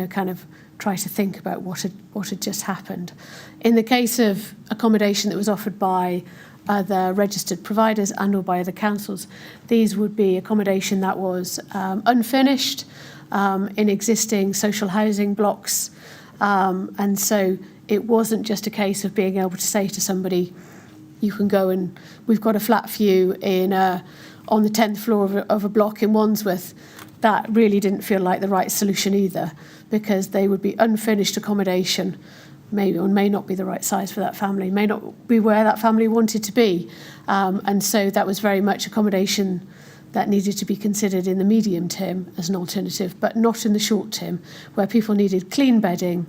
kind of try to think about what had just happened. In the case of accommodation that was offered by other registered providers and or by other councils, these would be accommodation that was unfurnished, in existing social housing blocks. And so it wasn't just a case of being able to say to somebody, you can go and we've got a flat for you on the 10th floor of a block in Wandsworth. That really didn't feel like the right solution either, because they would be unfinished accommodation, maybe or may not be the right size for that family, may not be where that family wanted to be. And so that was very much accommodation that needed to be considered in the medium term as an alternative, but not in the short term, where people needed clean bedding,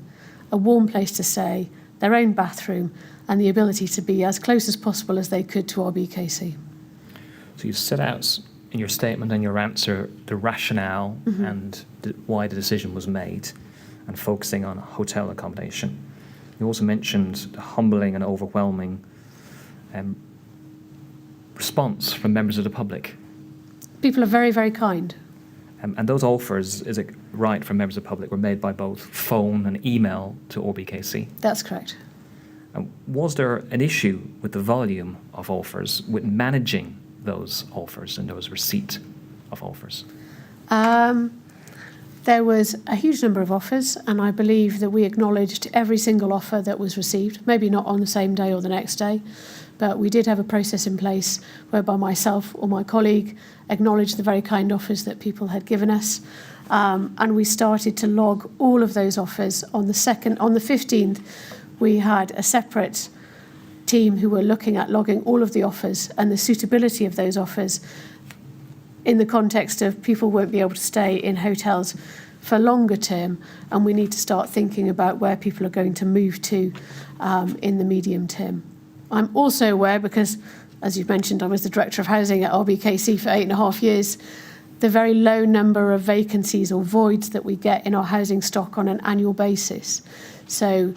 a warm place to stay, their own bathroom, and the ability to be as close as possible as they could to RBKC. So you've set out in your statement and your answer the rationale and why the decision was made, and focusing on hotel accommodation. You also mentioned the humbling and overwhelming response from members of the public. People are very, very kind. And those offers, is it right, from members of the public, were made by both phone and email to RBKC? That's correct. And was there an issue with the volume of offers, with managing those offers and those receipt of offers? There was a huge number of offers, and I believe that we acknowledged every single offer that was received, maybe not on the same day or the next day, but we did have a process in place whereby myself or my colleague acknowledged the very kind offers that people had given us, and we started to log all of those offers. On the 15th, we had a separate team who were looking at logging all of the offers and the suitability of those offers in the context of people won't be able to stay in hotels for longer term, and we need to start thinking about where people are going to move to in the medium term. I'm also aware, because, as you've mentioned, I was the Director of Housing at RBKC for 8.5 years, the very low number of vacancies or voids that we get in our housing stock on an annual basis. So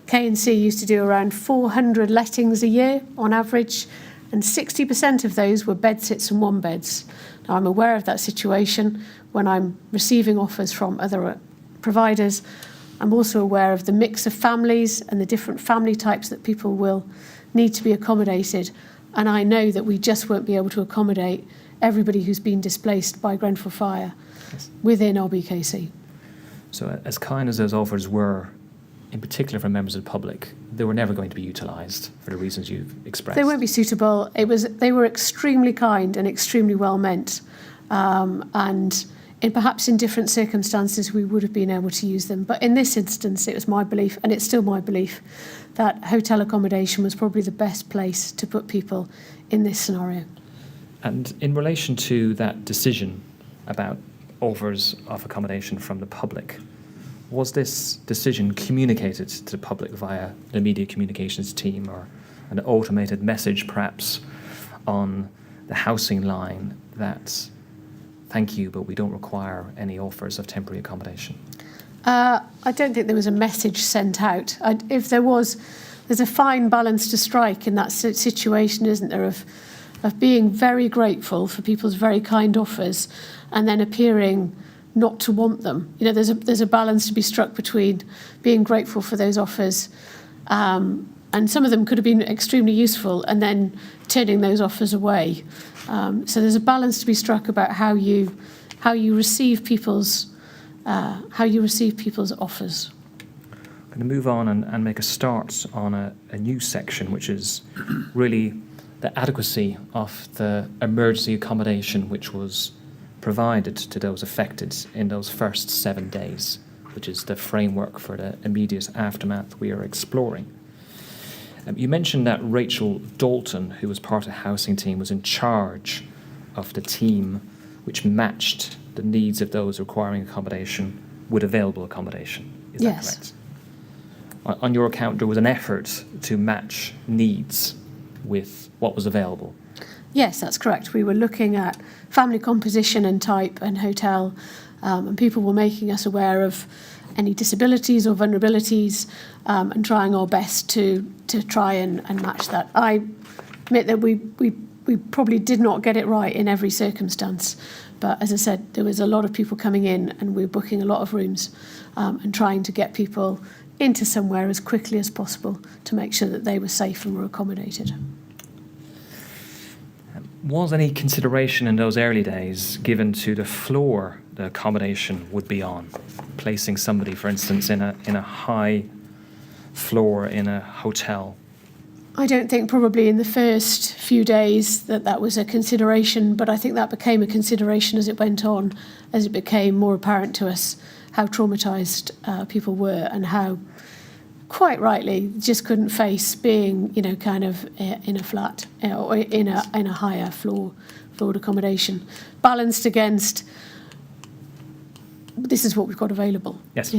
K&C used to do around 400 lettings a year on average, and 60% of those were bedsits and one beds. Now, I'm aware of that situation when I'm receiving offers from other providers. I'm also aware of the mix of families and the different family types that people will need to be accommodated. And I know that we just won't be able to accommodate everybody who's been displaced by Grenfell Fire within RBKC. So as kind as those offers were, in particular from members of the public, they were never going to be utilised for the reasons you've expressed. They won't be suitable. They were extremely kind and extremely well meant, and perhaps in different circumstances we would have been able to use them. But in this instance, it was my belief, and it's still my belief, that hotel accommodation was probably the best place to put people in this scenario. And in relation to that decision about offers of accommodation from the public, was this decision communicated to the public via the media communications team, or an automated message perhaps on the housing line that, thank you, but we don't require any offers of temporary accommodation? I don't think there was a message sent out. If there was, there's a fine balance to strike in that situation, isn't there, of being very grateful for people's very kind offers and then appearing not to want them. There's a balance to be struck between being grateful for those offers, and some of them could have been extremely useful, and then turning those offers away. So there's a balance to be struck about how you receive people's offers. I'm going to move on and make a start on a new section, which is really the adequacy of the emergency accommodation which was provided to those affected in those first 7 days which is the framework for the immediate aftermath we are exploring. You mentioned that Rachel Dalton, who was part of the housing team, was in charge of the team which matched the needs of those requiring accommodation with available accommodation. Is that correct? On your account, there was an effort to match needs with what was available. Yes, that's correct. We were looking at family composition and type and hotel, and people were making us aware of any disabilities or vulnerabilities, and trying our best to try and match that. I admit that we probably did not get it right in every circumstance, but as I said, there was a lot of people coming in and we were booking a lot of rooms, and trying to get people into somewhere as quickly as possible to make sure that they were safe and were accommodated. Was any consideration in those early days given to the floor the accommodation would be on? Placing somebody, for instance, in a high floor in a hotel? I don't think probably in the first few days that was a consideration, but I think that became a consideration as it went on, as it became more apparent to us how traumatised people were and how, quite rightly, just couldn't face being, kind of in a flat or in a higher floored accommodation, balanced against this is what we've got available. Yes.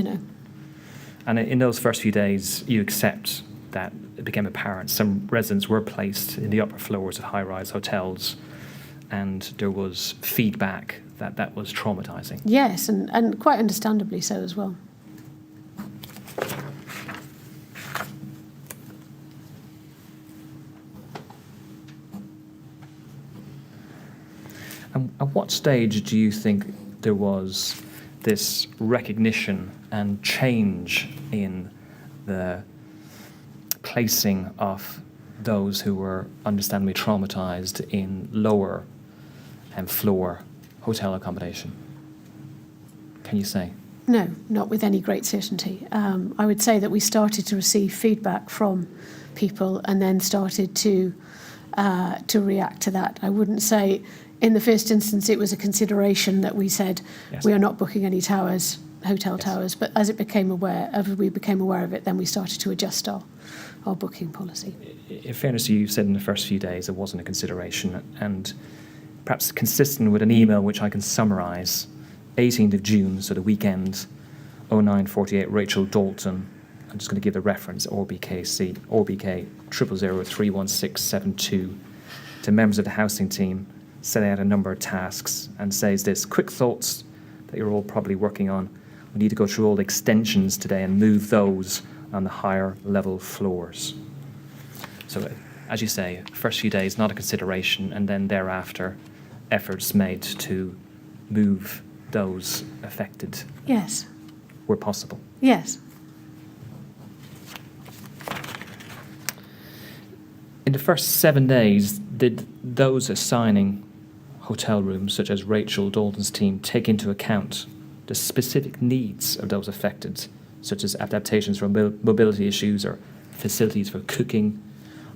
And in those first few days, you accept that it became apparent some residents were placed in the upper floors of high-rise hotels, and there was feedback that was traumatising. Yes, and quite understandably so as well. And at what stage do you think there was this recognition and change in the placing of those who were understandably traumatised in lower and floor hotel accommodation? Can you say? No, not with any great certainty. I would say that we started to receive feedback from people and then started to react to that. I wouldn't say in the first instance it was a consideration that we said we are not booking any hotel towers, but as we became aware of it, then we started to adjust our booking policy. In fairness to you, said in the first few days it wasn't a consideration, and perhaps consistent with an email which I can summarise, 18th of June, so the weekend, 0948, Rachel Dalton, I'm just going to give the reference, RBKC, RBK 000031672, to members of the housing team, setting out a number of tasks, and says this: quick thoughts that you're all probably working on. We need to go through all the extensions today and move those on the higher level floors. So, as you say, first few days, not a consideration, and then thereafter, efforts made to move those affected. Yes. Where possible. Yes. In the first 7 days, did those assigning hotel rooms, such as Rachel Dalton's team, take into account the specific needs of those affected, such as adaptations for mobility issues or facilities for cooking,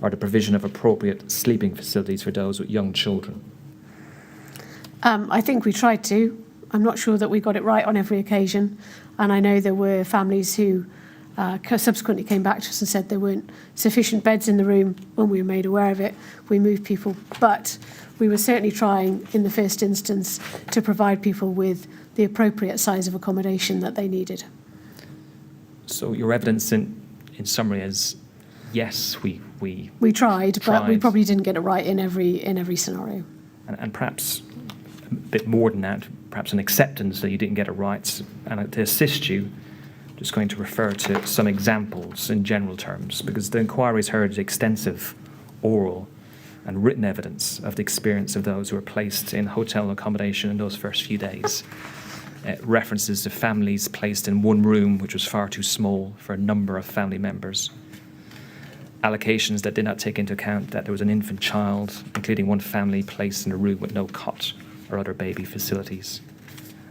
or the provision of appropriate sleeping facilities for those with young children? I think we tried to. I'm not sure that we got it right on every occasion, and I know there were families who subsequently came back to us and said there weren't sufficient beds in the room. When we were made aware of it, we moved people, but we were certainly trying in the first instance to provide people with the appropriate size of accommodation that they needed. So your evidence in summary is, yes, we tried, but we probably didn't get it right in every scenario. And perhaps a bit more than that, perhaps an acceptance that you didn't get it right. And to assist you, I'm just going to refer to some examples in general terms, because the inquiry's heard extensive oral and written evidence of the experience of those who were placed in hotel accommodation in those first few days. References to families placed in one room which was far too small for a number of family members. Allocations that did not take into account that there was an infant child, including one family placed in a room with no cot or other baby facilities.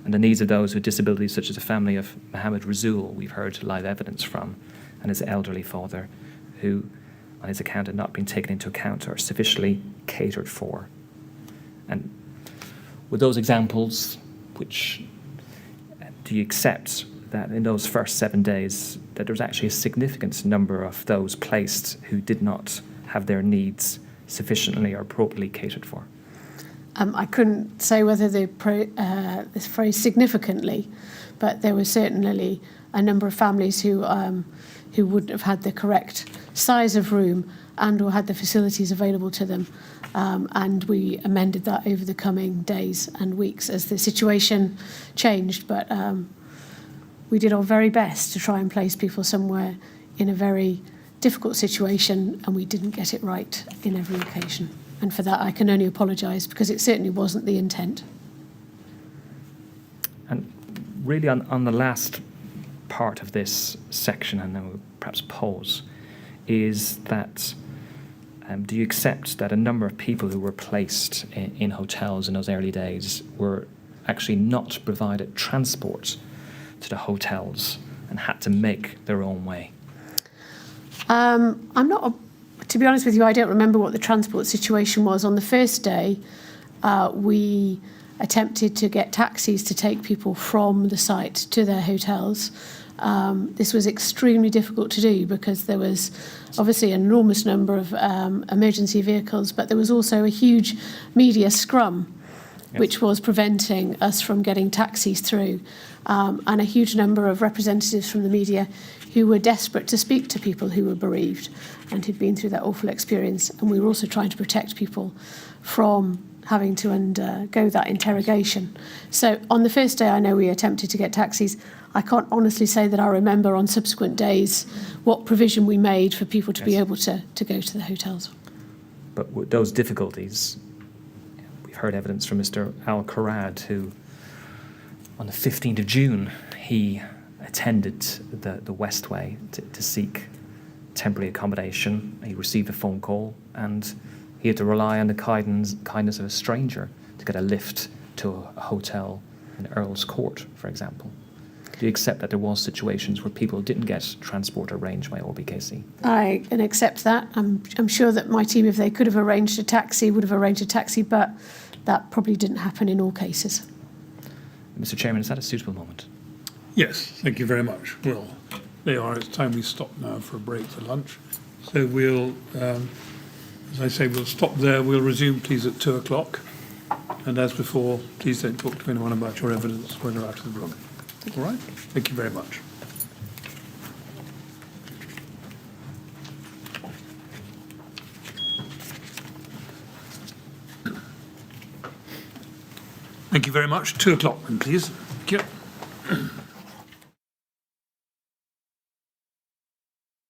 And the needs of those with disabilities, such as the family of Mohammed Razoul, we've heard live evidence from, and his elderly father, who, on his account, had not been taken into account or sufficiently catered for. And with those examples, which do you accept that in those first 7 days, that there was actually a significant number of those placed who did not have their needs sufficiently or appropriately catered for? I couldn't say whether this phrase significantly, but there was certainly a number of families who wouldn't have had the correct size of room and or had the facilities available to them. And we amended that over the coming days and weeks as the situation changed. But we did our very best to try and place people somewhere in a very difficult situation, and we didn't get it right in every occasion. And for that, I can only apologise, because it certainly wasn't the intent. And really on the last part of this section, and then we'll perhaps pause, is that do you accept that a number of people who were placed in hotels in those early days were actually not provided transport to the hotels and had to make their own way? To be honest with you, I don't remember what the transport situation was. On the first day, we attempted to get taxis to take people from the site to their hotels. This was extremely difficult to do because there was obviously an enormous number of emergency vehicles, but there was also a huge media scrum, yes, which was preventing us from getting taxis through, and a huge number of representatives from the media who were desperate to speak to people who were bereaved and who'd been through that awful experience. And we were also trying to protect people from having to undergo that interrogation. So on the first day, I know we attempted to get taxis. I can't honestly say that I remember on subsequent days what provision we made for people to be able to go to the hotels. But with those difficulties, we've heard evidence from Mr. Al-Kharad, who on the 15th of June, he attended the Westway to seek temporary accommodation. He received a phone call and he had to rely on the kindness of a stranger to get a lift to a hotel in Earl's Court, for example. Do you accept that there was situations where people didn't get transport arranged by OBKC? I can accept that. I'm sure that my team, if they could have arranged a taxi, would have arranged a taxi, but that probably didn't happen in all cases. Mr. Chairman, is that a suitable moment? Yes, thank you very much. Well, there you are. It's time we stop now for a break for lunch. So we'll, as I say, we'll stop there. We'll resume, please, at 2 o'clock. And as before, please don't talk to anyone about your evidence when you're out of the room. All right? Thank you very much. Thank you very much. 2 o'clock, then, please. Thank you.